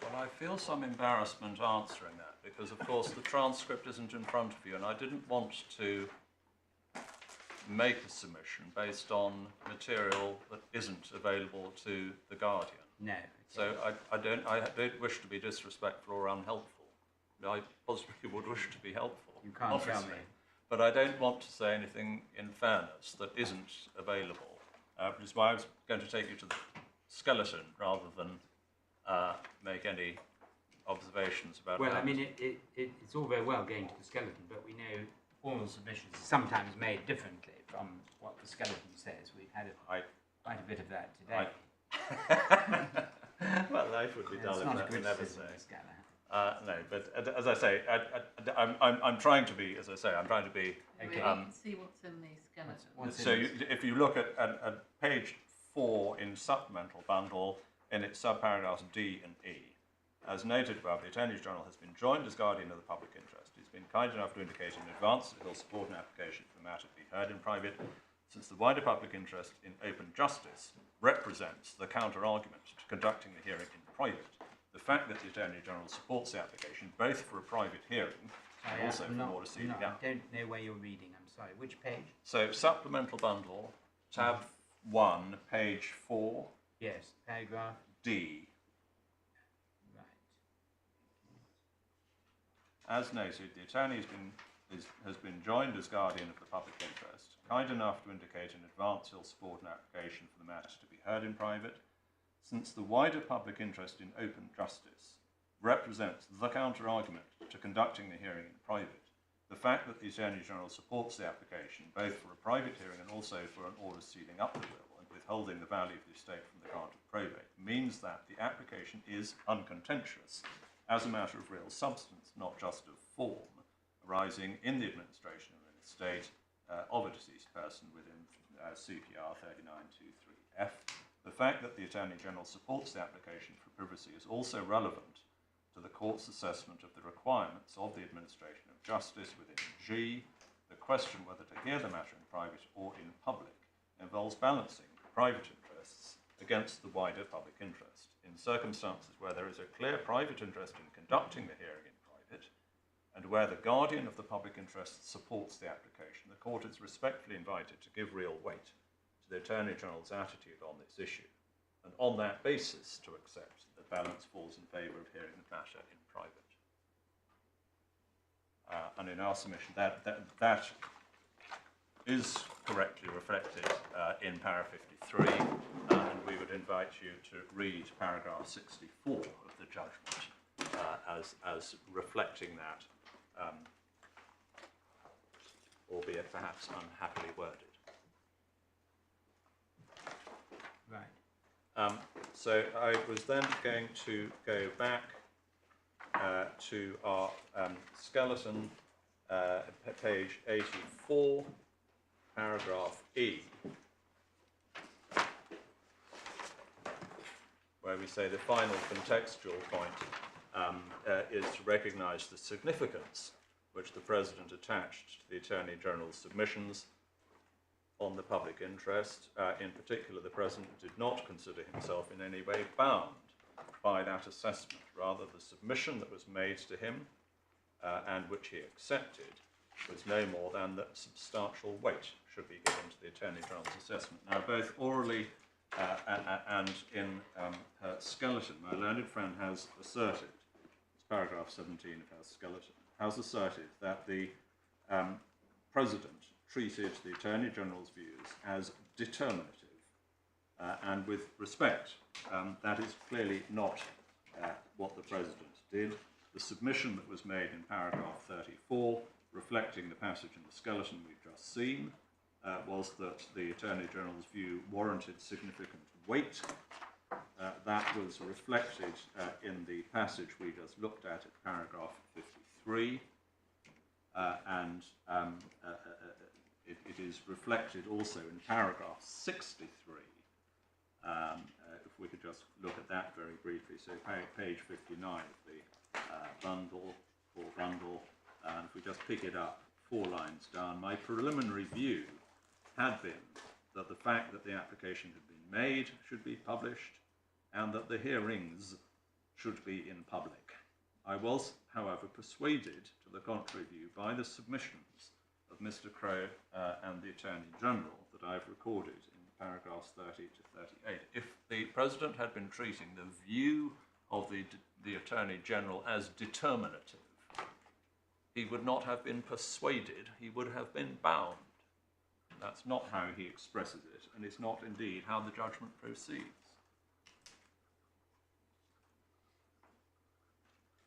Well, I feel some embarrassment answering that because, of course, the transcript isn't in front of you, and I didn't want to make a submission based on material that isn't available to the Guardian. No. So I don't wish to be disrespectful or unhelpful. I possibly would wish to be helpful. You can't obviously. tell me. But I don't want to say anything in fairness that isn't available, which is why I was going to take you to the skeleton rather than make any observations about Well, that. I mean, it's all very well going to the skeleton, but we know oral submissions are sometimes made differently from what the skeleton says. We've had quite a bit of that today. Well, life would be dull if that were never say. No, but as I say, I'm trying to be, as I say, I'm trying to be. Okay. You can see what's in the skeleton. So if you look at page 4 in supplemental bundle, in its subparagraphs D and E, as noted above, the Attorney General has been joined as guardian of the public interest. He's been kind enough to indicate in advance that he'll support an application for the matter to be heard in private, since the wider public interest in open justice represents the counter-argument to conducting the hearing in private. The fact that the Attorney General supports the application, both for a private hearing and also for an order sealing I don't know where you're reading, I'm sorry. Which page? So, supplemental bundle, tab 1, page 4. Yes, paragraph D. Right. As noted, the Attorney has been joined as guardian of the public interest, kind enough to indicate in advance he'll support an application for the matter to be heard in private, since the wider public interest in open justice represents the counter-argument to conducting the hearing in private. The fact that the Attorney General supports the application, both for a private hearing and also for an order sealing up the will and withholding the value of the estate from the grant of probate, means that the application is uncontentious as a matter of real substance, not just of form, arising in the administration of an estate of a deceased person within CPR 3923F. The fact that the Attorney General supports the application for privacy is also relevant to the Court's assessment of the requirements of the administration of justice within G. The question whether to hear the matter in private or in public involves balancing private interests against the wider public interest. In circumstances where there is a clear private interest in conducting the hearing in private, and where the guardian of the public interest supports the application, the Court is respectfully invited to give real weight to the Attorney General's attitude on this issue, and on that basis to accept that balance falls in favour of hearing the matter in private. And in our submission, that is correctly reflected in para 53, and we would invite you to read paragraph 64 of the judgment as reflecting that, albeit perhaps unhappily worded. Right. So I was then going to go back to our skeleton, page 84, paragraph E, where we say the final contextual point is to recognise the significance which the President attached to the Attorney General's submissions on the public interest. In particular, the President did not consider himself in any way bound by that assessment. Rather, the submission that was made to him and which he accepted was no more than that substantial weight should be given to the Attorney General's assessment. Now, both orally and in her skeleton, my learned friend has asserted, it's paragraph 17 of her skeleton, has asserted that the President treated the Attorney General's views as determinative and with respect. That is clearly not what the President did. The submission that was made in paragraph 34, reflecting the passage in the skeleton we've just seen, was that the Attorney General's view warranted significant weight. That was reflected in the passage we just looked at paragraph 53, and it is reflected also in paragraph 63. If we could just look at that very briefly. So page 59 of the bundle, and if we just pick it up 4 lines down, my preliminary view had been that the fact that the application had been made should be published and that the hearings should be in public. I was, however, persuaded to the contrary view by the submissions of Mr. Crowe and the Attorney General that I've recorded in paragraphs 30 to 38. If the President had been treating the view of the Attorney General as determinative, he would not have been persuaded, he would have been bound. That's not how he expresses it, and it's not indeed how the judgment proceeds.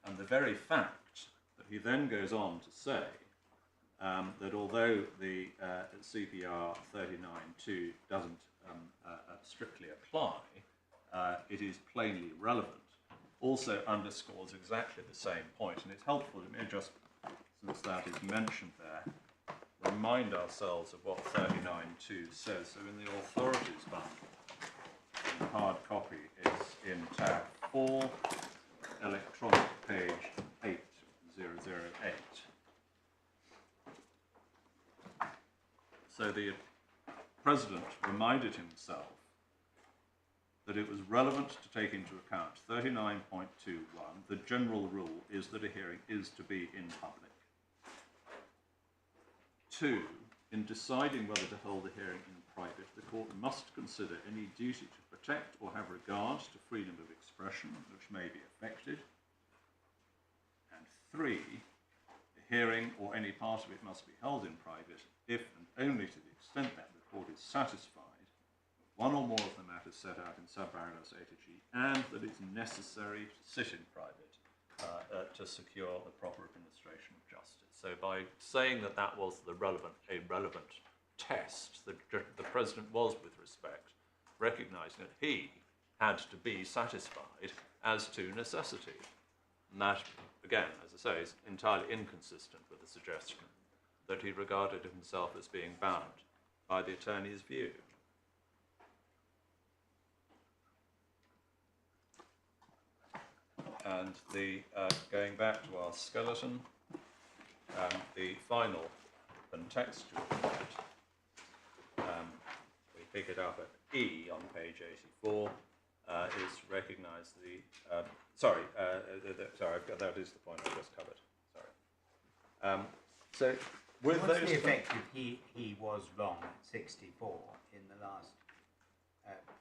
And the very fact that he then goes on to say that although the CPR 39.2 doesn't strictly apply, it is plainly relevant, also underscores exactly the same point. And it's helpful to me, just since that is mentioned there, remind ourselves of what 39.2 says. So in the authorities bundle, the hard copy is in tab 4, electronic page 8008. So the President reminded himself that it was relevant to take into account 39.21. The general rule is that a hearing is to be in public. 2, in deciding whether to hold a hearing in private, the court must consider any duty to protect or have regard to freedom of expression which may be affected. And 3, the hearing or any part of it must be held in private if and only to the extent that the court is satisfied one or more of the matters set out in subparagraphs A to G, and that it's necessary to sit in private to secure the proper administration of justice. So by saying that that was a relevant test, the President was, with respect, recognising that he had to be satisfied as to necessity. And that, again, as I say, is entirely inconsistent with the suggestion that he regarded himself as being bound by the attorney's view. And going back to our skeleton, the final contextual point, we pick it up at E on page 84, is to recognise the, that is the point I just covered, sorry. So with what's those... the effect of he was wrong at 64 in the last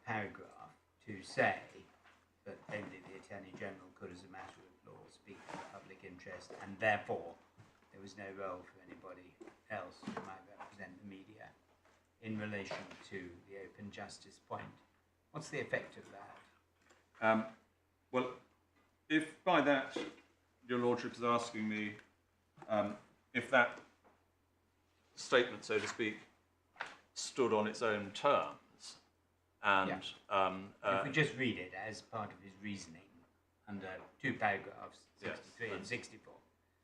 paragraph to say that only the Attorney General could, as a matter of law, speak to the public interest, and therefore there was no role for anybody else who might represent the media in relation to the open justice point? What's the effect of that? Well, if by that your Lordship is asking me if that statement, so to speak, stood on its own terms, and if we just read it as part of his reasoning under 2 paragraphs, 63 and 64.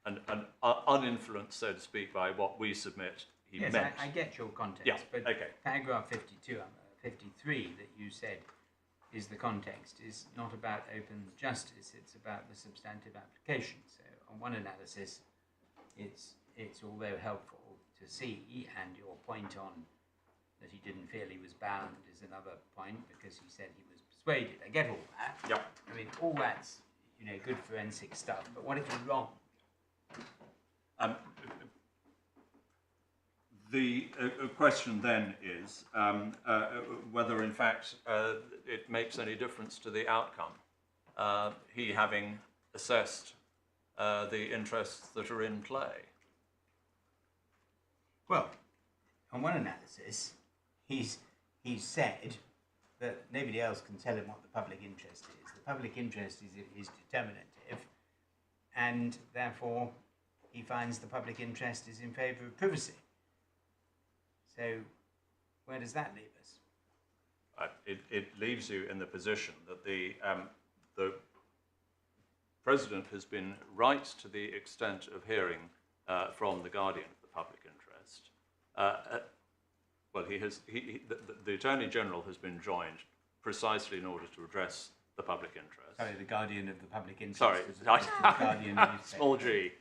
And uninfluenced, so to speak, by what we submit he meant. Yes, I get your context, but paragraph 52, 53 that you said is the context is not about open justice, it's about the substantive application. So on one analysis, it's although helpful to see, and your point on that he didn't feel he was bound is another point, because he said he was persuaded. I get all that. Yep. I mean, all that's, you know, good forensic stuff, but what if you're wrong? The question then is whether, in fact, it makes any difference to the outcome, he having assessed the interests that are in play. Well, on one analysis, he's said that nobody else can tell him what the public interest is. The public interest is determinative, and therefore he finds the public interest is in favour of privacy. So where does that leave us? It leaves you in the position that the President has been right to the extent of hearing from the guardian of the public interest. Well, the Attorney General has been joined precisely in order to address the public interest. Sorry, the guardian of the public interest. Sorry, Guardian of small g.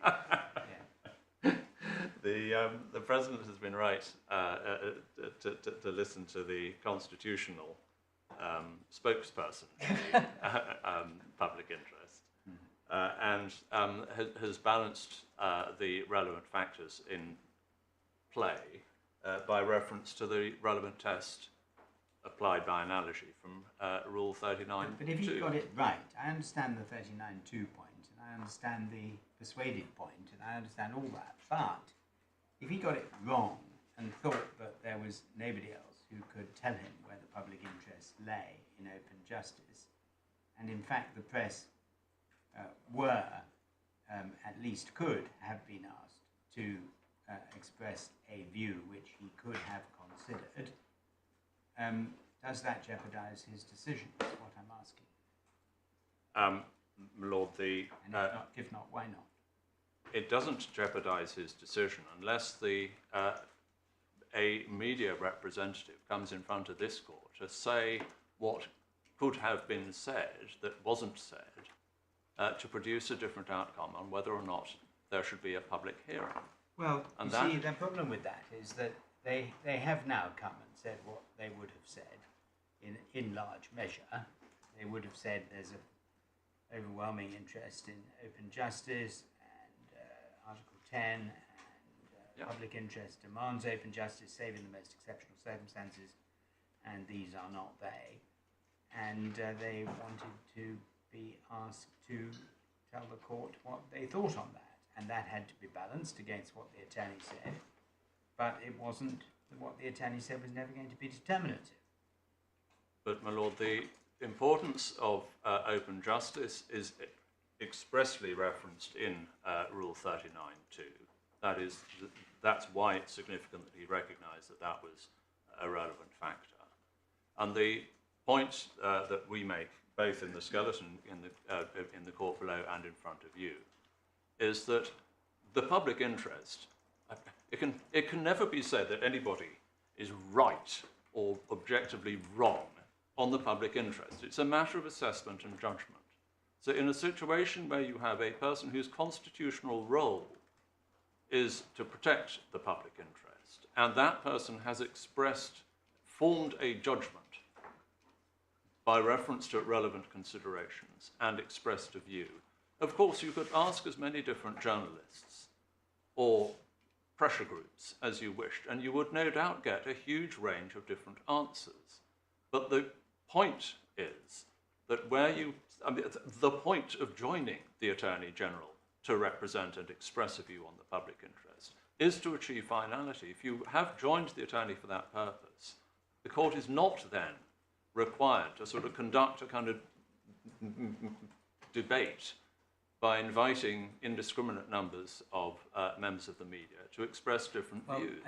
Yeah. The President has been right to listen to the constitutional spokesperson of the public interest, and has balanced the relevant factors in play by reference to the relevant test applied by analogy from Rule 39. But if he got it right, I understand the 39.2 point, and I understand the persuaded point, and I understand all that, but if he got it wrong and thought that there was nobody else who could tell him where the public interest lay in open justice, and in fact the press were, at least could have been asked to express a view which he could have considered, does that jeopardise his decision? That's what I'm asking. Lord, And if not, why not? it doesn't jeopardise his decision unless a media representative comes in front of this court to say what could have been said that wasn't said, to produce a different outcome on whether or not there should be a public hearing. Well, And you see, the problem with that is that they have now come and said what they would have said in large measure. They would have said there's an overwhelming interest in open justice, and Article 10 and public interest demands open justice save in the most exceptional circumstances, and these are not they. And they wanted to be asked to tell the court what they thought on that, and that had to be balanced against what the attorney said, but it wasn't, what the attorney said was never going to be determinative. But, my lord, the importance of open justice is expressly referenced in Rule 39.2. That is, that's why it's significant that he recognised that that was a relevant factor. And the point that we make, both in the skeleton in the court below and in front of you, is that the public interest, it can never be said that anybody is right or objectively wrong on the public interest. It's a matter of assessment and judgment. So in a situation where you have a person whose constitutional role is to protect the public interest, and that person has formed a judgment by reference to relevant considerations and expressed a view, of course you could ask as many different journalists or pressure groups as you wished, and you would no doubt get a huge range of different answers. But the point is that the point of joining the Attorney General to represent and express a view on the public interest is to achieve finality. If you have joined the attorney for that purpose, the court is not then required to sort of conduct a kind of debate by inviting indiscriminate numbers of members of the media to express different views.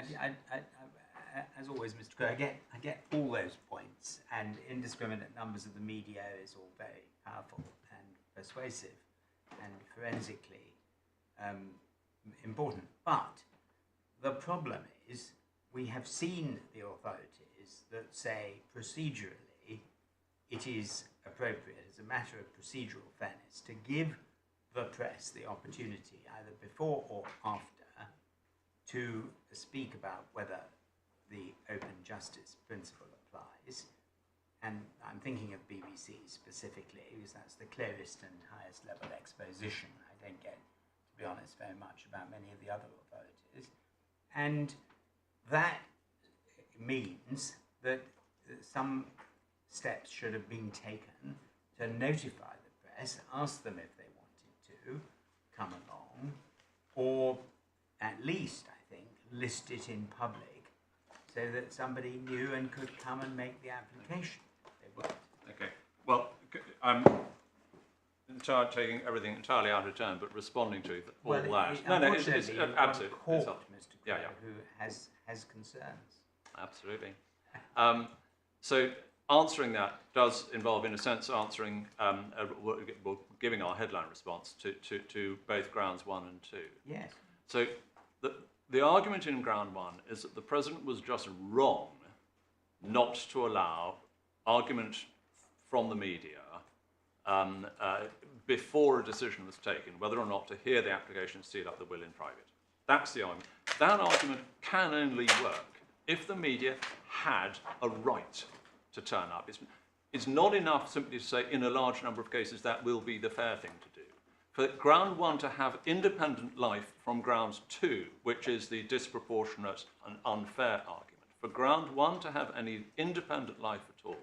As always, Mr. Kerr, I get all those points, and indiscriminate numbers of the media is all very powerful and persuasive and forensically important. But the problem is we have seen the authorities that say procedurally it is appropriate as a matter of procedural fairness to give the press the opportunity, either before or after, to speak about whether the open justice principle applies. And I'm thinking of BBC specifically, because that's the clearest and highest level exposition. I don't get, to be honest, very much about many of the other authorities. And that means that some steps should have been taken to notify the press, ask them if they wanted to come along, or at least, I think, list it in public so that somebody knew and could come and make the application. They weren't. Okay. Well, I'm taking everything entirely out of turn, but responding to all that. Unfortunately, you've got absolutely. a court, Mr. Crowe, Yeah. who has concerns. Absolutely. So answering that does involve, in a sense, answering, giving our headline response to both grounds 1 and 2. Yes. So the argument in ground 1 is that the President was just wrong not to allow argument from the media before a decision was taken, whether or not to hear the application and seal up the will in private. That's the argument. That argument can only work if the media had a right to turn up. It's not enough simply to say, in a large number of cases, that will be the fair thing to do. For ground 1 to have independent life from ground 2, which is the disproportionate and unfair argument, for ground 1 to have any independent life at all,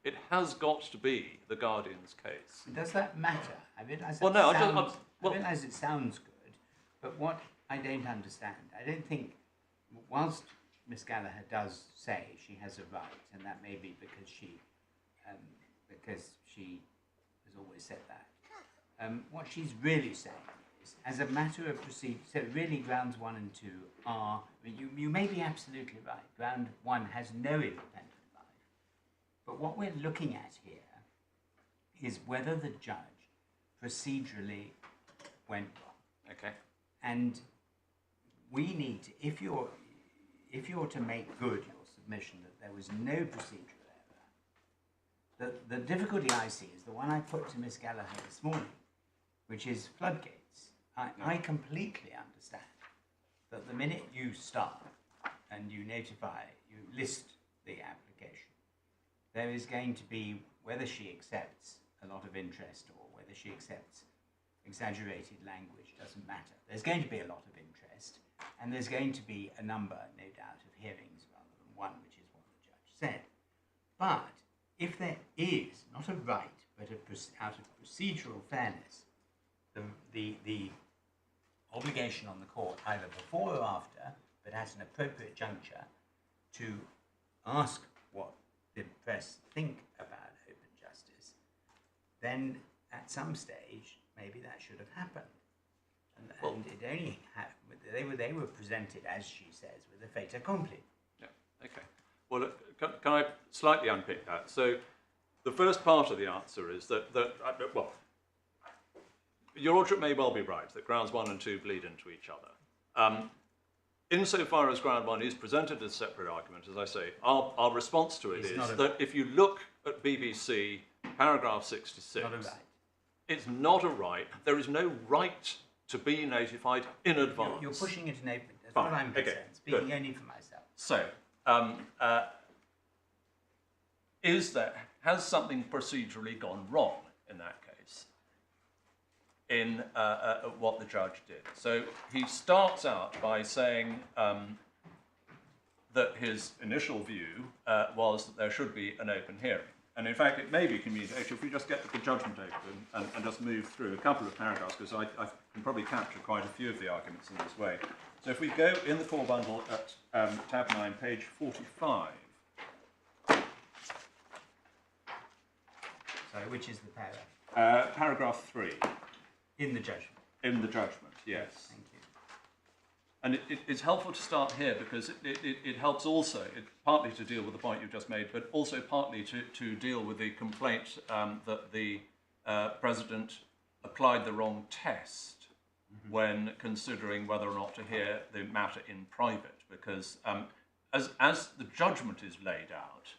it has got to be the Guardian's case. Does that matter? I realise Well, it sounds good, but what I don't understand, I don't think, whilst Miss Gallagher does say she has a right, and that may be because she has always said that. What she's really saying is, as a matter of procedure, so really grounds 1 and 2 are, you may be absolutely right, ground 1 has no independent life, but what we're looking at here is whether the judge procedurally went wrong. Okay. And we need to, if you're to make good your submission that there was no procedural error, the difficulty I see is the one I put to Miss Gallagher this morning, which is floodgates. I completely understand that the minute you start and you notify, you list the application, there is going to be, whether she accepts a lot of interest or whether she accepts exaggerated language, doesn't matter. There's going to be a lot of interest, and there's going to be a number, no doubt, of hearings rather than one, which is what the judge said. But if there is not a right, but out of procedural fairness, the obligation on the court, either before or after, but at an appropriate juncture, to ask what the press think about open justice, then at some stage, maybe that should have happened. And it only happened, they were presented, as she says, with a fait accompli. Yeah, okay. Well, look, can I slightly unpick that? So the first part of the answer is that Your Lordship may well be right that grounds 1 and 2 bleed into each other. Insofar as ground 1 is presented as a separate argument, as I say, our response to it is that if you look at BBC paragraph 66, it's not a right. There is no right to be notified in advance. You're pushing it in open. That's what I'm concerned. Speaking only for myself. So, has something procedurally gone wrong in that case? In what the judge did. So he starts out by saying that his initial view was that there should be an open hearing. And in fact, it may be communicated, if we just get the judgment open and just move through a couple of paragraphs, because I can probably capture quite a few of the arguments in this way. So if we go in the core bundle at tab 9, page 45. Sorry, which is the paragraph? Paragraph 3. In the judgment. In the judgment, yes. Thank you. And it's helpful to start here because it helps also, partly to deal with the point you've just made, but also partly to deal with the complaint that the President applied the wrong test when considering whether or not to hear the matter in private. Because as the judgment is laid out,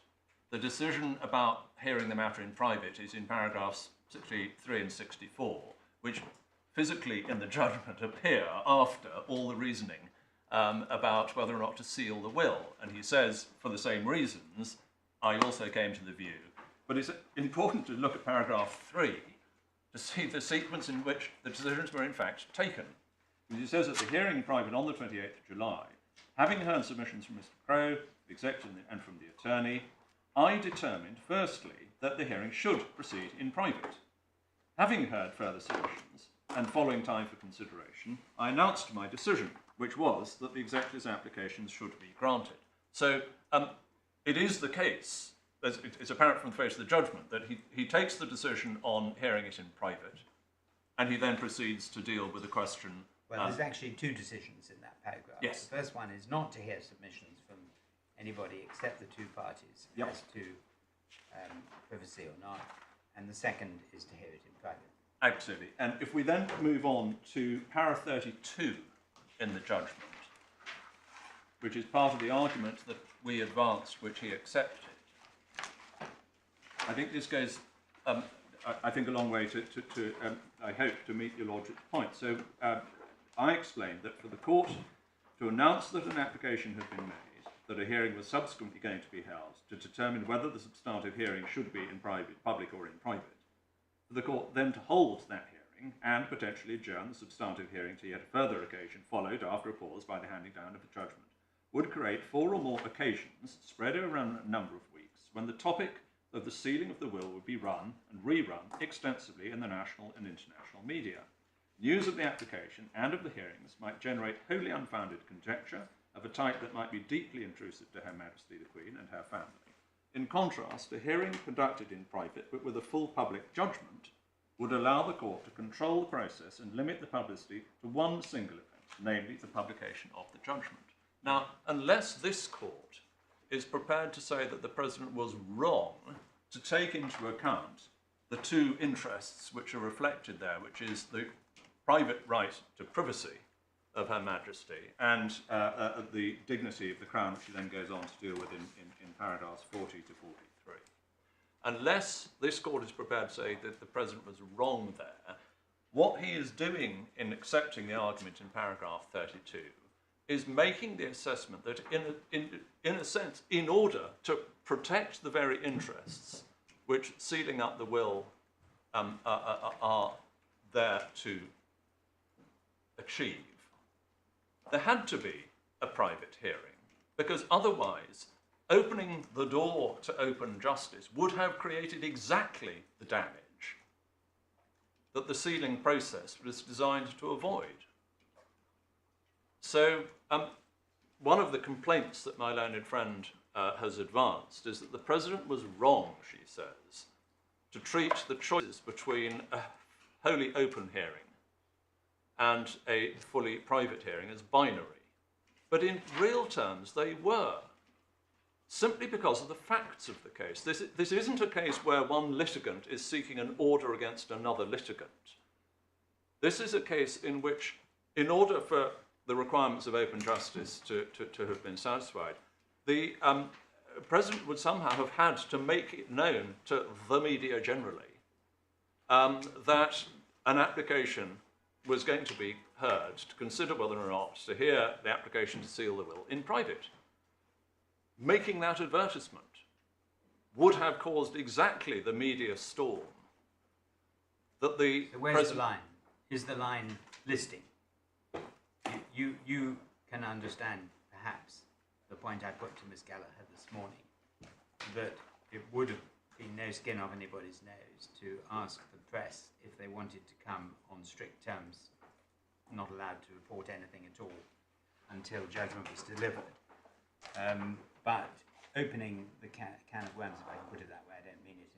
the decision about hearing the matter in private is in paragraphs 63 and 64, which physically in the judgment appear after all the reasoning about whether or not to seal the will. And he says, for the same reasons, I also came to the view. But it's important to look at paragraph 3 to see the sequence in which the decisions were in fact taken. Because he says at the hearing in private on the 28th of July, having heard submissions from Mr. Crowe, the executor, and from the attorney, I determined, firstly, that the hearing should proceed in private. Having heard further submissions, and following time for consideration, I announced my decision, which was that the executor's applications should be granted. So it is the case, it's apparent from the face of the judgment, that he takes the decision on hearing it in private, and he then proceeds to deal with the question. Well, there's actually two decisions in that paragraph. Yes. The first one is not to hear submissions from anybody except the two parties as to privacy or not, and the second is to hear it in private. Absolutely. And if we then move on to para 32 in the judgment, which is part of the argument that we advanced, which he accepted, I think this goes, I think, a long way to I hope, to meet your Lordship's point. So I explained that for the court to announce that an application had been made, that a hearing was subsequently going to be held to determine whether the substantive hearing should be in private, public or in private, for the court then to hold that hearing and potentially adjourn the substantive hearing to yet a further occasion, followed after a pause by the handing down of the judgment, would create 4 or more occasions spread over a number of weeks when the topic of the sealing of the will would be run and rerun extensively in the national and international media. News of the application and of the hearings might generate wholly unfounded conjecture of a type that might be deeply intrusive to Her Majesty the Queen and her family. In contrast, a hearing conducted in private but with a full public judgment would allow the court to control the process and limit the publicity to one single event, namely the publication of the judgment. Now, unless this court is prepared to say that the President was wrong to take into account the two interests which are reflected there, which is the private right to privacy of Her Majesty and the dignity of the Crown, which she then goes on to deal with in paragraphs 40 to 43. Unless this court is prepared to say that the President was wrong there, what he is doing in accepting the argument in paragraph 32 is making the assessment that, in a sense, in order to protect the very interests which sealing up the will are there to achieve, there had to be a private hearing, because otherwise opening the door to open justice would have created exactly the damage that the sealing process was designed to avoid. So one of the complaints that my learned friend has advanced is that the President was wrong, she says, to treat the choices between a wholly open hearing and a fully private hearing as binary. But in real terms, they were, simply because of the facts of the case. This isn't a case where one litigant is seeking an order against another litigant. This is a case in which, in order for the requirements of open justice to have been satisfied, the President would somehow have had to make it known to the media generally that an application was going to be heard to consider whether or not to hear the application to seal the will in private. Making that advertisement would have caused exactly the media storm that the So where's the line? Is the line listing? You can understand, perhaps, the point I put to Miss Gallagher this morning, that it would have been no skin off anybody's nose to ask the press if they wanted to come on strict terms, not allowed to report anything at all until judgment was delivered. But opening the can of worms, if I can put it that way, I don't mean it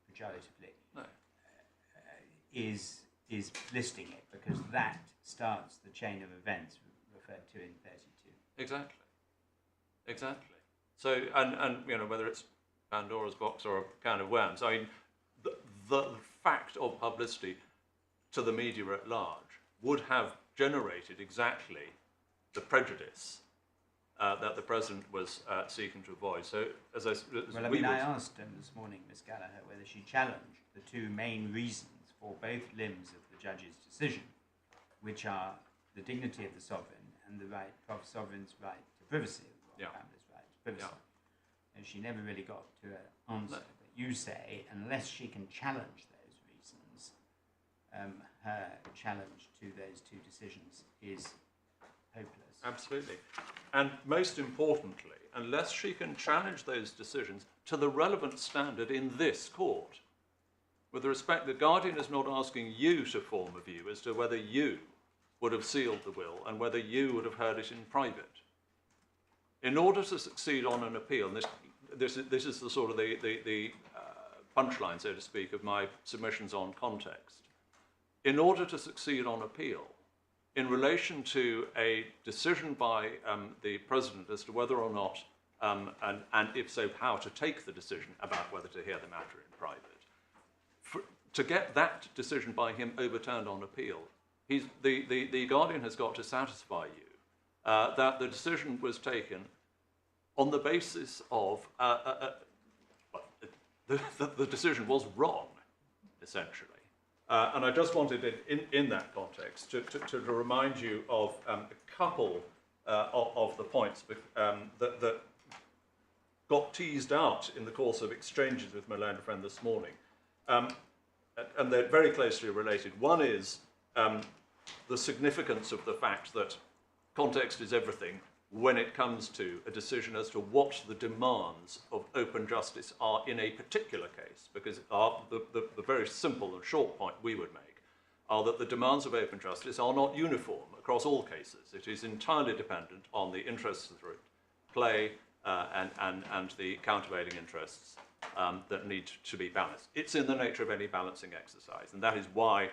pejoratively, No. is listing it, because that starts the chain of events referred to in 32. Exactly. Exactly. So, and you know, whether it's Pandora's box or a can of worms, I mean, the fact of publicity to the media at large would have generated exactly the prejudice that the President was seeking to avoid. So, as I asked this morning Miss Gallagher whether she challenged the two main reasons for both limbs of the judge's decision, which are the dignity of the sovereign and the right of sovereign's right to privacy, the royal family's right to privacy. And she never really got to an answer. No. But you say, unless she can challenge those reasons, her challenge to those two decisions is hopeless. Absolutely. And most importantly, unless she can challenge those decisions to the relevant standard in this court. With respect, the Guardian is not asking you to form a view as to whether you would have sealed the will and whether you would have heard it in private. In order to succeed on an appeal, and this is the sort of the punchline, so to speak, of my submissions on context. In order to succeed on appeal, in relation to a decision by the President as to whether or not, and if so, how to take the decision about whether to hear the matter in private, to get that decision by him overturned on appeal, the Guardian has got to satisfy you that the decision was taken on the basis of the decision was wrong, essentially. And I just wanted, in that context, to remind you of a couple of the points that got teased out in the course of exchanges with my learned friend this morning. And they're very closely related. One is the significance of the fact that context is everything when it comes to a decision as to what the demands of open justice are in a particular case, because the very simple and short point we would make are that the demands of open justice are not uniform across all cases. It is entirely dependent on the interests that are at play and the countervailing interests that need to be balanced. It's in the nature of any balancing exercise, and that is why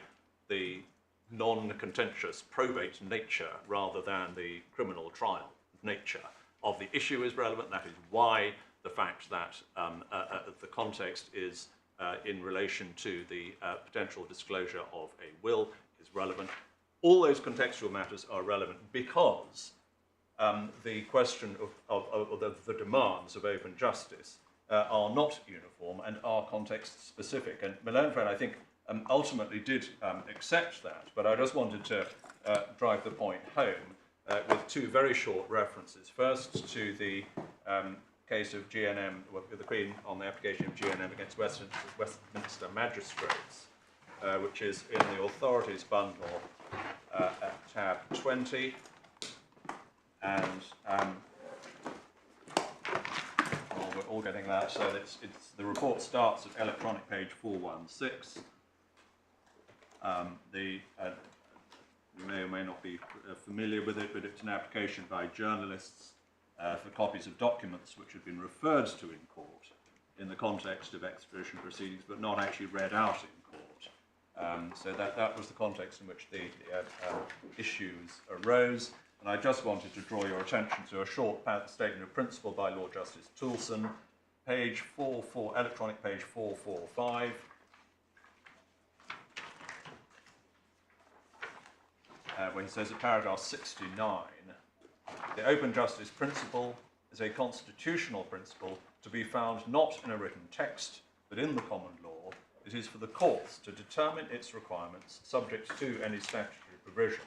the non-contentious probate nature rather than the criminal trial nature of the issue is relevant. That is why the fact that the context is in relation to the potential disclosure of a will is relevant. All those contextual matters are relevant because the question of the demands of open justice are not uniform and are context specific. And my learned friend, I think, ultimately did accept that, but I just wanted to drive the point home with two very short references. First, to the case of GNM, with the Queen on the application of GNM against Westminster magistrates, which is in the authorities bundle at tab 20. And well, we're all getting that, so the report starts at electronic page 416. You may or may not be familiar with it, but it's an application by journalists for copies of documents which have been referred to in court in the context of extradition proceedings, but not actually read out in court. So that was the context in which the issues arose. And I just wanted to draw your attention to a short statement of principle by Lord Justice Toulson, page 44, electronic page 445. Where he says at paragraph 69, the open justice principle is a constitutional principle to be found not in a written text, but in the common law. It is for the courts to determine its requirements subject to any statutory provision.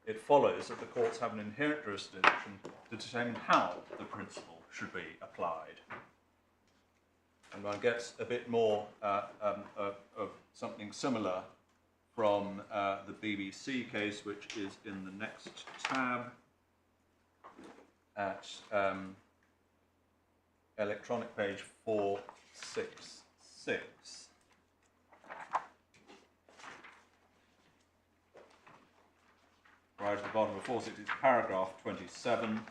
It follows that the courts have an inherent jurisdiction to determine how the principle should be applied. And one gets a bit more of something similar from the BBC case, which is in the next tab at electronic page 466. Right at the bottom of 466, paragraph 27,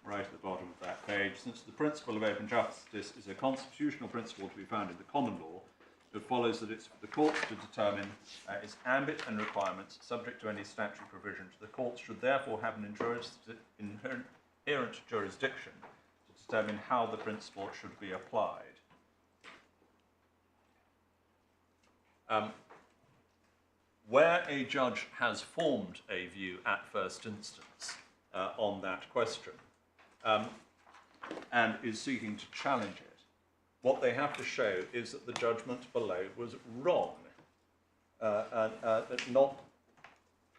right at the bottom of that page. Since the principle of open justice is a constitutional principle to be found in the common law, it follows that it's for the courts to determine its ambit and requirements subject to any statutory provisions. The courts should therefore have an inherent jurisdiction to determine how the principle should be applied. Where a judge has formed a view at first instance on that question and is seeking to challenge it, what they have to show is that the judgment below was wrong. not,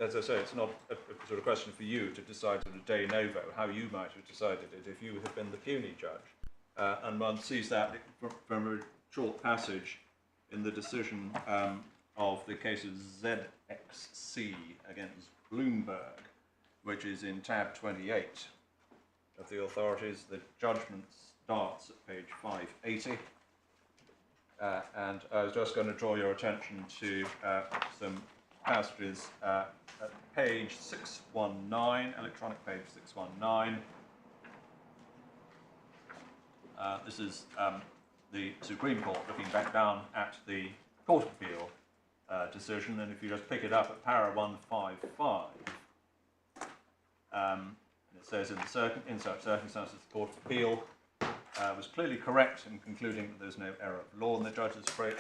as I say, it's not a sort of question for you to decide sort of de novo how you might have decided it if you had been the puny judge. And one sees that from a short passage in the decision of the case of ZXC against Bloomberg, which is in tab 28 of the authorities. The judgment starts at page 580. And I was just going to draw your attention to some passages at page 619, electronic page 619. This is the Supreme Court looking back down at the Court of Appeal decision, and if you just pick it up at para 155, it says, in such circumstances, the Court of Appeal was clearly correct in concluding that there was no error of law in the judge's approach.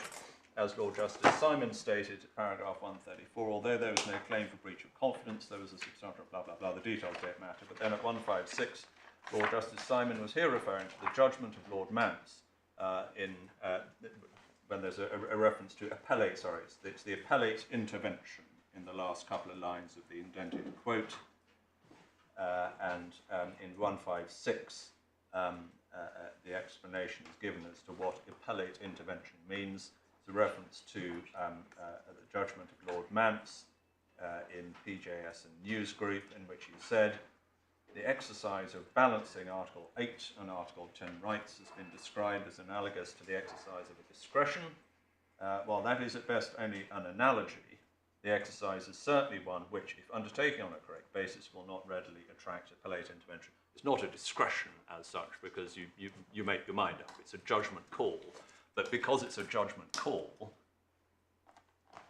As Lord Justice Simon stated, paragraph 134, although there was no claim for breach of confidence, there was a substantial blah, blah, blah, the details don't matter. But then at 156, Lord Justice Simon was here referring to the judgment of Lord Mance when there's a reference to appellate, sorry, it's the appellate intervention in the last couple of lines of the indented quote. And in 156, the explanation is given as to what appellate intervention means. It's a reference to the judgment of Lord Mance in PJS and News Group, in which he said, the exercise of balancing Article 8 and Article 10 rights has been described as analogous to the exercise of a discretion. While that is at best only an analogy, the exercise is certainly one which, if undertaken on a correct basis, will not readily attract appellate intervention. It's not a discretion as such, because you make your mind up. It's a judgment call. But because it's a judgment call,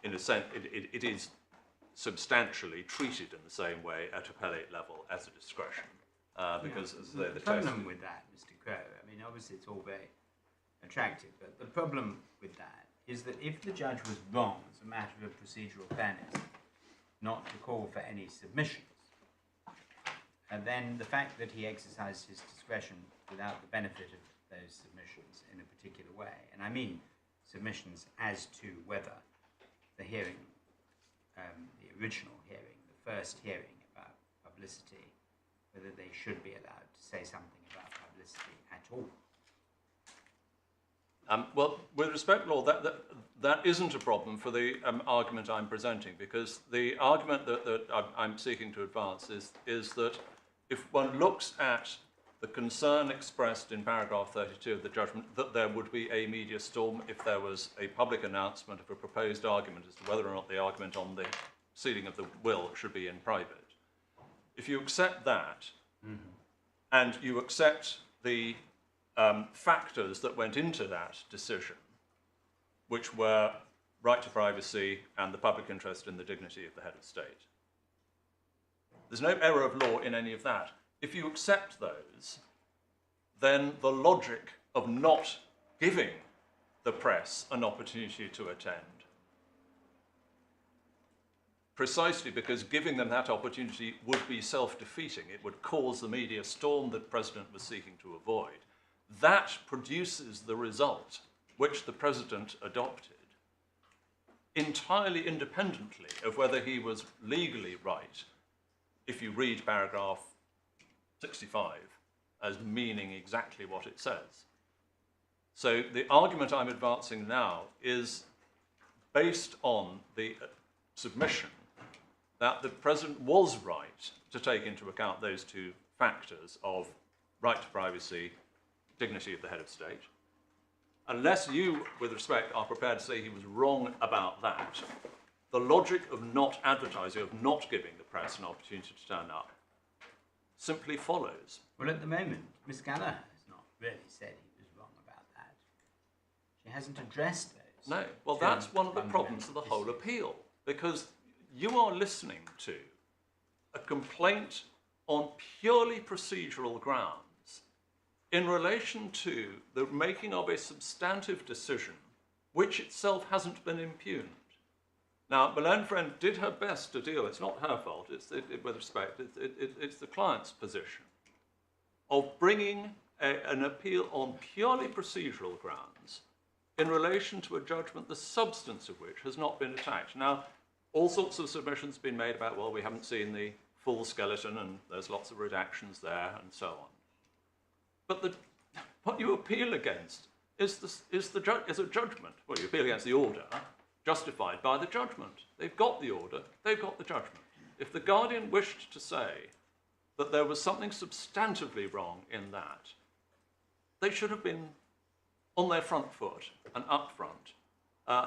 in a sense, it is substantially treated in the same way at appellate level as a discretion. Because as the problem with that, Mr. Crowe, I mean, obviously it's all very attractive, but the problem with that is that if the judge was wrong as a matter of procedural fairness not to call for any submissions, and then the fact that he exercised his discretion without the benefit of those submissions in a particular way, and I mean submissions as to whether the hearing, the original hearing, the first hearing about publicity, whether they should be allowed to say something about publicity at all. Well, with respect, Lord, that isn't a problem for the argument I'm presenting, because the argument that I'm seeking to advance is that if one looks at the concern expressed in paragraph 32 of the judgment that there would be a media storm if there was a public announcement of a proposed argument as to whether or not the argument on the sealing of the will should be in private. If you accept that, and you accept the factors that went into that decision, which were right to privacy and the public interest in the dignity of the head of state, there's no error of law in any of that. If you accept those, then the logic of not giving the press an opportunity to attend, precisely because giving them that opportunity would be self-defeating, it would cause the media storm that the President was seeking to avoid, that produces the result which the President adopted, entirely independently of whether he was legally right, if you read paragraph 65 as meaning exactly what it says. So the argument I'm advancing now is based on the submission that the President was right to take into account those two factors of right to privacy, dignity of the head of state. Unless you, with respect, are prepared to say he was wrong about that, the logic of not advertising, of not giving the press an opportunity to turn up, simply follows. Well, at the moment, Miss Gallagher has not really said he was wrong about that. She hasn't addressed those. No, well, that's one of the problems of the whole appeal, because you are listening to a complaint on purely procedural grounds in relation to the making of a substantive decision which itself hasn't been impugned. Now, Malone Friend did her best to deal, it's not her fault, with respect, it's the client's position of bringing an appeal on purely procedural grounds in relation to a judgment the substance of which has not been attacked. Now, all sorts of submissions have been made about, well, we haven't seen the full skeleton and there's lots of redactions there and so on. But what you appeal against is a judgment. Well, you appeal against the order justified by the judgment. They've got the order, they've got the judgment. If the Guardian wished to say that there was something substantively wrong in that, they should have been on their front foot and up front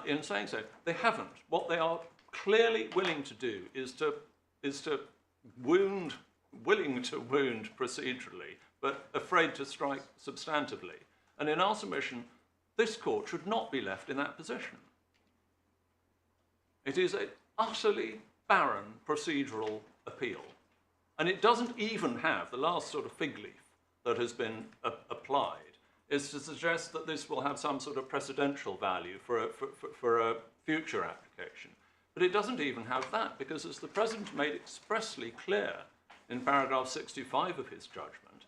in saying so. They haven't. What they are clearly willing to do is to willing to wound procedurally, but afraid to strike substantively. And in our submission, this court should not be left in that position. It is an utterly barren procedural appeal. And it doesn't even have, the last sort of fig leaf that has been applied, is to suggest that this will have some sort of precedential value for a future application. But it doesn't even have that, because as the President made expressly clear in paragraph 65 of his judgment,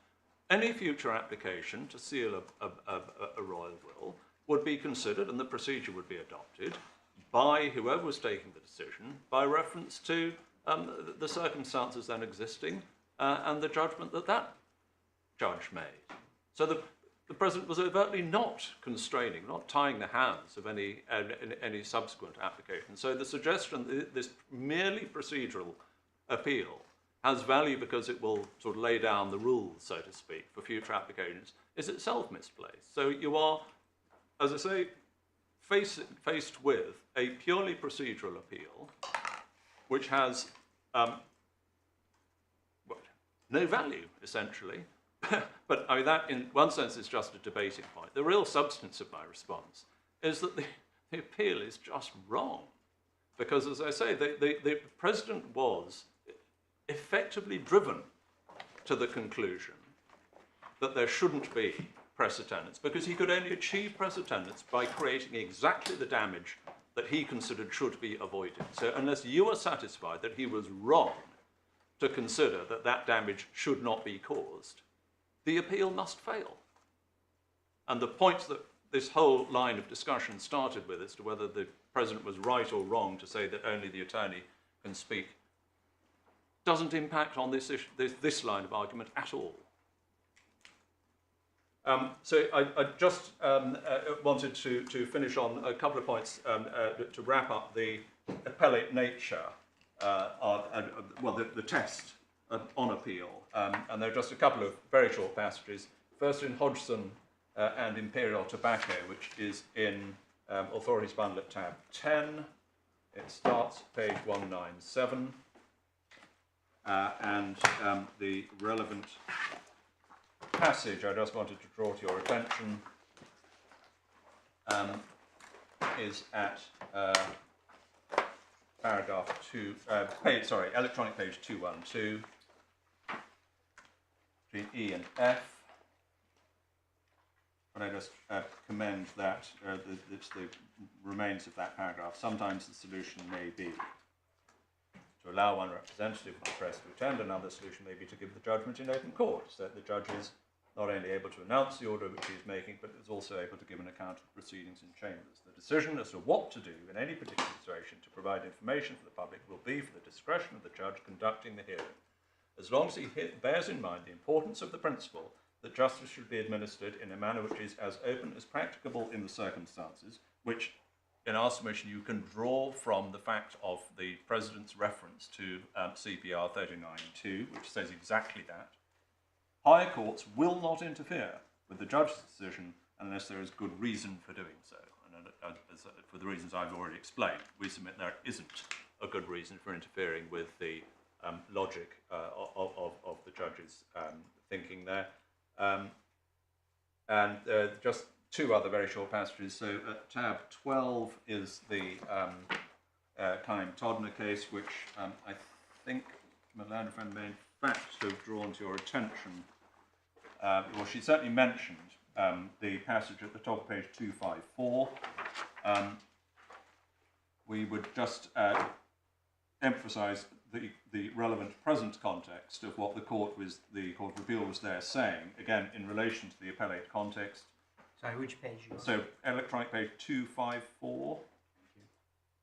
any future application to seal a royal will would be considered, and the procedure would be adopted by whoever was taking the decision, by reference to the circumstances then existing and the judgment that that judge made. So the President was overtly not constraining, not tying the hands of any subsequent application. So the suggestion that this merely procedural appeal has value because it will sort of lay down the rules, so to speak, for future applications is itself misplaced. So you are, as I say, faced with a purely procedural appeal which has no value, essentially. But I mean, that in one sense is just a debating point. The real substance of my response is that the appeal is just wrong. Because, as I say, the President was effectively driven to the conclusion that there shouldn't be precedence, because he could only achieve precedence by creating exactly the damage that he considered should be avoided. So unless you are satisfied that he was wrong to consider that that damage should not be caused, the appeal must fail. And the point that this whole line of discussion started with as to whether the President was right or wrong to say that only the attorney can speak doesn't impact on this line of argument at all. So I just wanted to finish on a couple of points to wrap up the appellate nature, the test on appeal. And there are just a couple of very short passages. First in Hodgson and Imperial Tobacco, which is in Authorities Bundle at tab 10. It starts at page 197. And the relevant passage I just wanted to draw to your attention is at paragraph 2, electronic page 212, between E and F. And I just commend that, it's the remains of that paragraph. Sometimes the solution may be to allow one representative of the press to attend, another solution may be to give the judgment in open court, so that the judge is not only able to announce the order which he is making, but is also able to give an account of proceedings in chambers. The decision as to what to do in any particular situation to provide information for the public will be for the discretion of the judge conducting the hearing, as long as he bears in mind the importance of the principle that justice should be administered in a manner which is as open as practicable in the circumstances, which in our submission you can draw from the fact of the President's reference to CPR 39.2, which says exactly that. Higher courts will not interfere with the judge's decision unless there is good reason for doing so. And for the reasons I've already explained, we submit there isn't a good reason for interfering with the logic of the judge's thinking there. And just two other very short passages. So at tab 12 is the Kime-Todner case, which I think my learned friend may in fact have drawn to your attention. Well, she certainly mentioned the passage at the top of page 254. We would just emphasise the relevant present context of what the Court of Appeal was there saying, again in relation to the appellate context. Sorry, which page you So electronic page 254,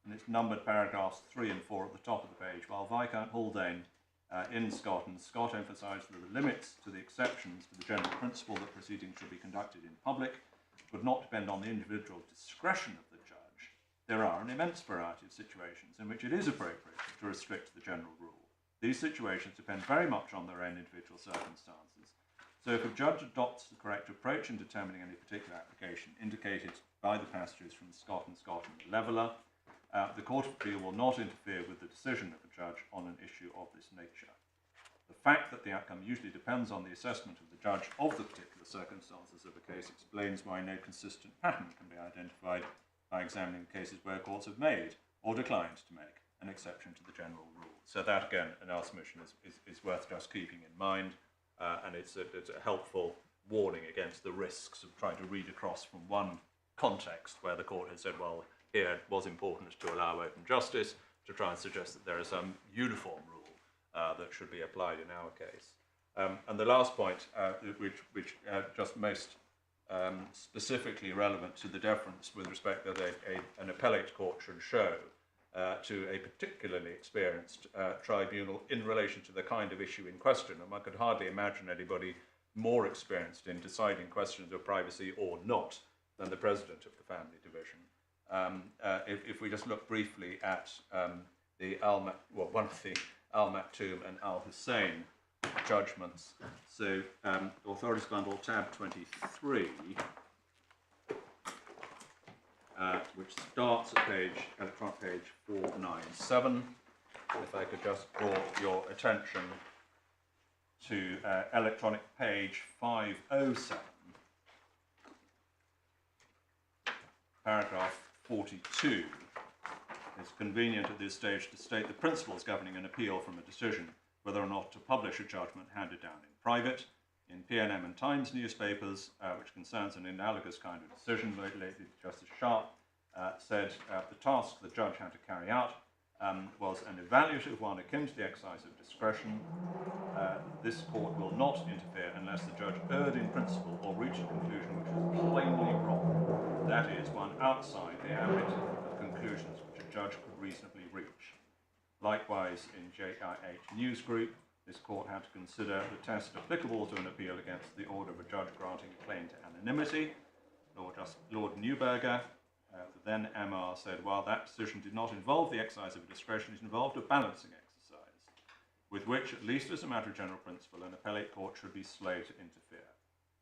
and it's numbered paragraphs 3 and 4 at the top of the page. While Viscount Haldane in Scott emphasised that the limits to the exceptions to the general principle that proceedings should be conducted in public would not depend on the individual discretion of the judge. There are an immense variety of situations in which it is appropriate to restrict the general rule. These situations depend very much on their own individual circumstances. So if a judge adopts the correct approach in determining any particular application indicated by the passages from Scott and the Leveller, the Court of Appeal will not interfere with the decision of a judge on an issue of this nature. The fact that the outcome usually depends on the assessment of the judge of the particular circumstances of a case explains why no consistent pattern can be identified by examining cases where courts have made or declined to make an exception to the general rule. So that, again, in our submission is worth just keeping in mind. And it's a helpful warning against the risks of trying to read across from one context where the court has said, well, here it was important to allow open justice, to try and suggest that there is some uniform rule that should be applied in our case. And the last point, which just most specifically relevant to the deference with respect that an appellate court should show to a particularly experienced tribunal in relation to the kind of issue in question. And one could hardly imagine anybody more experienced in deciding questions of privacy or not than the president of the family division. If we just look briefly at one of the Al Maktoum and Al Hussein judgments. So Authorities Bundle tab 23, which starts at electronic page 497. If I could just draw your attention to electronic page 507, paragraph 42. It's convenient at this stage to state the principles governing an appeal from a decision, whether or not to publish a judgment handed down in private. In PNM and Times newspapers, which concerns an analogous kind of decision, lately Justice Sharp said the task the judge had to carry out was an evaluative one akin to the exercise of discretion. This court will not interfere unless the judge erred in principle or reached a conclusion which was plainly wrong. That is, one outside the ambit of conclusions which a judge could reasonably reach. Likewise, in JIH News Group, this court had to consider the test applicable to an appeal against the order of a judge granting a claim to anonymity. Lord Neuberger, the then MR, said, while that decision did not involve the exercise of discretion, it involved a balancing exercise, with which, at least as a matter of general principle, an appellate court should be slow to interfere.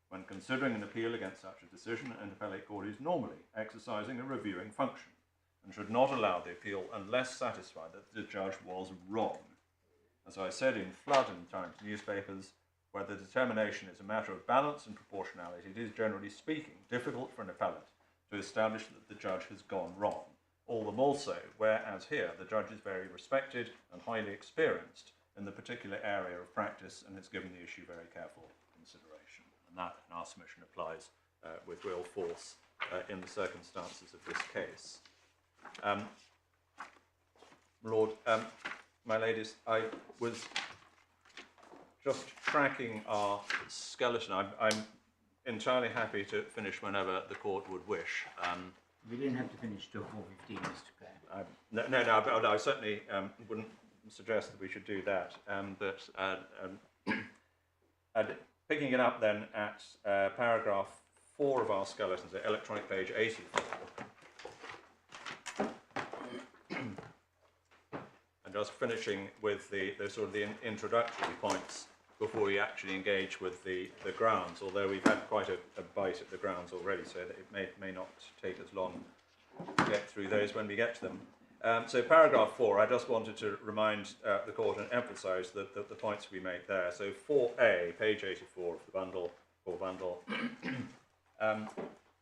When considering an appeal against such a decision, an appellate court is normally exercising a reviewing function and should not allow the appeal unless satisfied that the judge was wrong. As I said in Flood and Times newspapers, where the determination is a matter of balance and proportionality, it is, generally speaking, difficult for an appellant to establish that the judge has gone wrong. All the more so, whereas here the judge is very respected and highly experienced in the particular area of practice and has given the issue very careful consideration. And that, in our submission, applies with real force in the circumstances of this case. Lord, my ladies, I was just tracking our skeleton. I'm entirely happy to finish whenever the court would wish. We didn't have to finish till 4:15, Mr. Clare. No, I certainly wouldn't suggest that we should do that. Picking it up then at paragraph 4 of our skeleton, so electronic page 84. And just finishing with the sort of the introductory points before we actually engage with the grounds, although we've had quite a bite at the grounds already, so that it may not take as long to get through those when we get to them. So paragraph 4, I just wanted to remind the court and emphasise that the points we make there. So 4A, page 84 of the bundle,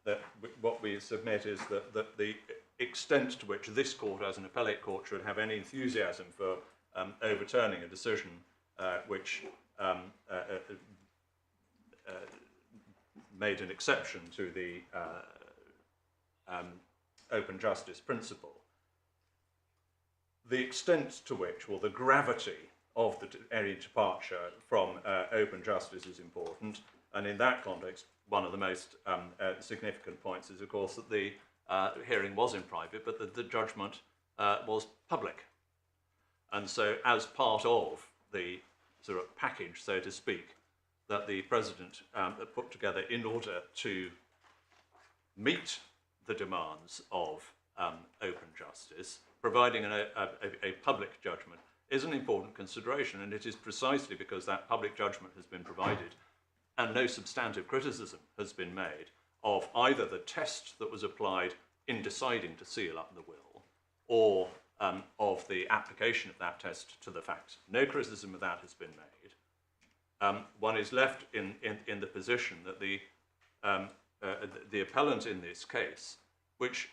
that what we submit is that the extent to which this court, as an appellate court, should have any enthusiasm for overturning a decision which made an exception to the open justice principle. The extent to which, or the gravity of any departure from open justice is important, and in that context, one of the most significant points is, of course, that the hearing was in private, but that the judgment was public. And so as part of the sort of package, so to speak, that the President put together in order to meet the demands of open justice, providing a public judgment is an important consideration, and it is precisely because that public judgment has been provided and no substantive criticism has been made of either the test that was applied in deciding to seal up the will or of the application of that test to the facts. No criticism of that has been made. One is left in the position that the appellant in this case, which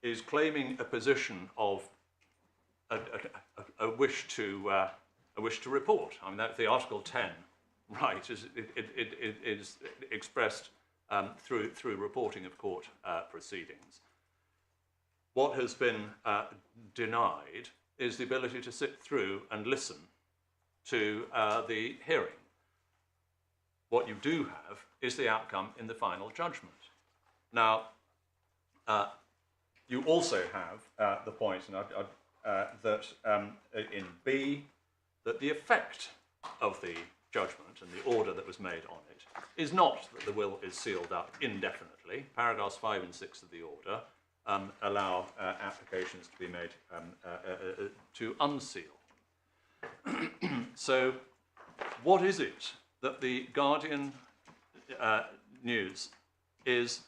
is claiming a position of a wish to report. I mean, that the Article 10 right is expressed through reporting of court proceedings. What has been denied is the ability to sit through and listen to the hearing. What you do have is the outcome in the final judgment. Now, you also have the point, and that in B, that the effect of the judgment and the order that was made on it is not that the will is sealed up indefinitely. Paragraphs 5 and 6 of the order allow applications to be made to unseal. So what is it that the Guardian News has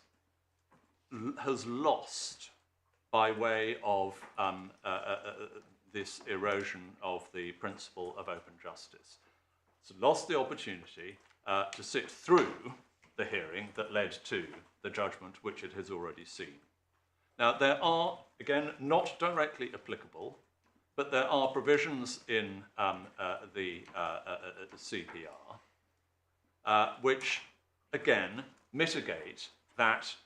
lost by way of this erosion of the principle of open justice? It's lost the opportunity to sit through the hearing that led to the judgment which it has already seen. Now, there are, again, not directly applicable, but there are provisions in the CPR which, again, mitigate that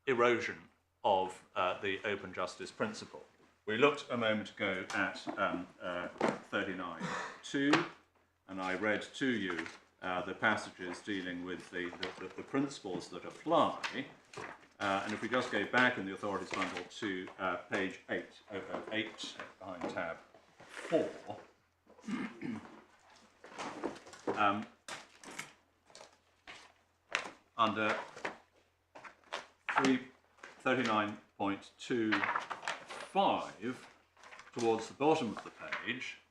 erosion of the open justice principle. We looked a moment ago at 39.2, and I read to you the passages dealing with the principles that apply. And if we just go back in the authorities bundle to page 8 behind tab 4, under 39.25, towards the bottom of the page,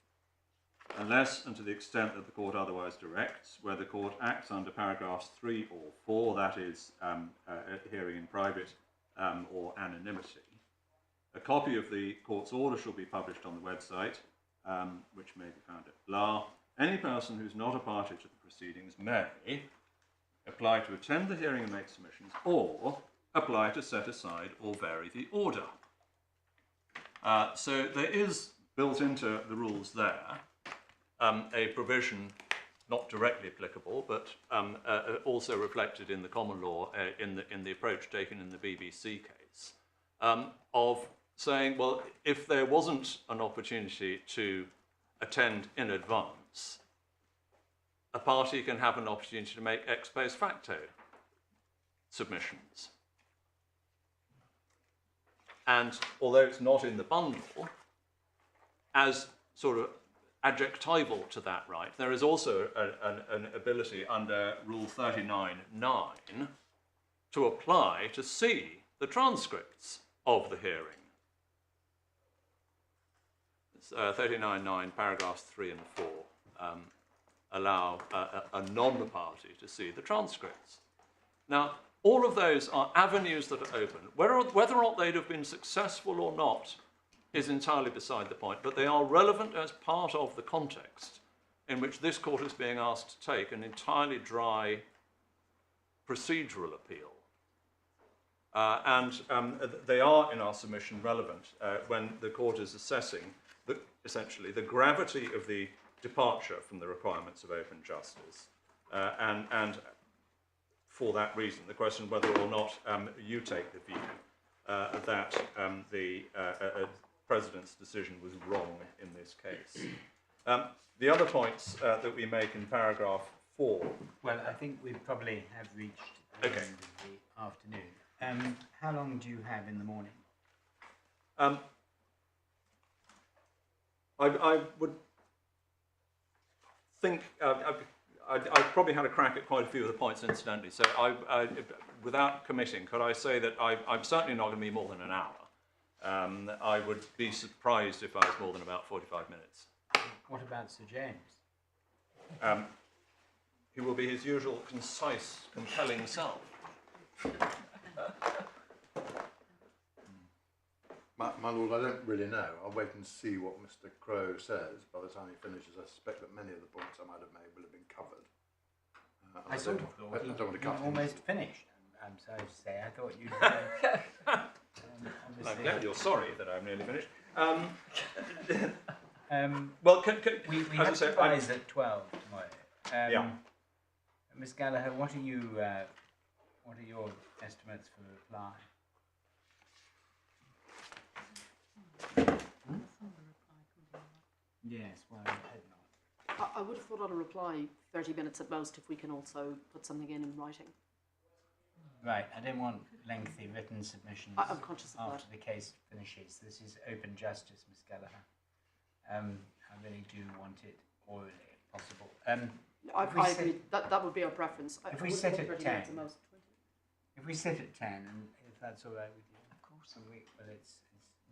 unless and to the extent that the court otherwise directs, where the court acts under paragraphs 3 or 4, that is, a hearing in private or anonymity, a copy of the court's order shall be published on the website, which may be found at blah. Any person who is not a party to the proceedings may apply to attend the hearing and make submissions, or apply to set aside or vary the order. So there is built into the rules there a provision not directly applicable, but also reflected in the common law in the approach taken in the BBC case, of saying, well, if there wasn't an opportunity to attend in advance, a party can have an opportunity to make ex post facto submissions. And although it's not in the bundle, as sort of adjectival to that right, there is also an ability under Rule 39.9 to apply to see the transcripts of the hearing. It's 39.9, paragraphs 3 and 4 allow a non-party to see the transcripts. Now, all of those are avenues that are open. Whether or not they'd have been successful or not is entirely beside the point, but they are relevant as part of the context in which this court is being asked to take an entirely dry procedural appeal. And they are, in our submission, relevant when the court is assessing, essentially, the gravity of the departure from the requirements of open justice. And for that reason, the question whether or not you take the view that the President's decision was wrong in this case. The other points that we make in paragraph 4. Well, I think we probably have reached the Okay. end of the afternoon. How long do you have in the morning? I would think I probably had a crack at quite a few of the points incidentally. So without committing, could I say that I'm certainly not going to be more than an hour. I would be surprised if I was more than about 45 minutes. What about Sir James? He will be his usual concise, compelling self. My lord, I don't really know. I'll wait and see what Mr. Crowe says. By the time he finishes, I suspect that many of the points I might have made will have been covered. I sort of thought I don't want to cut him. almost finished. I'm sorry to say. I thought you'd. I'm glad you're sorry that I'm nearly finished. Well, can we as I have say, to rise at 12 tomorrow. Yeah. Miss Gallagher, what are your estimates for reply? Yes, well, I had not. I would have thought on a reply 30 minutes at most if we can also put something in writing. Right, I don't want lengthy written submissions I'm conscious of after the case finishes. This is open justice, Miss Gallagher. I really do want it orally, if possible. I agree. That would be our preference. If we would set put it 30 10. minutes at most. 20. If we sit at 10, and if that's all right with you. Of course. Well, it's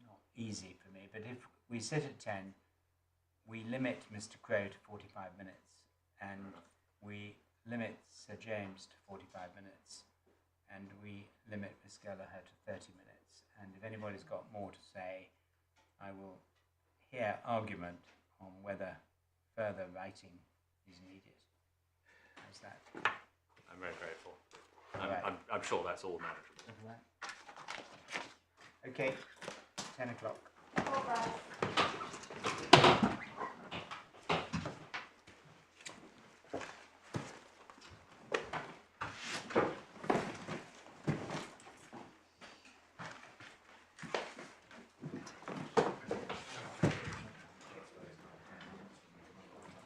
not easy for me, but if we sit at 10, we limit Mr. Crowe to 45 minutes, and we limit Sir James to 45 minutes, and we limit Miss Gallagher to 30 minutes. And if anybody's got more to say, I will hear argument on whether further writing is needed. How's that? I'm very grateful. Right. I'm sure that's all manageable. Okay, 10 o'clock.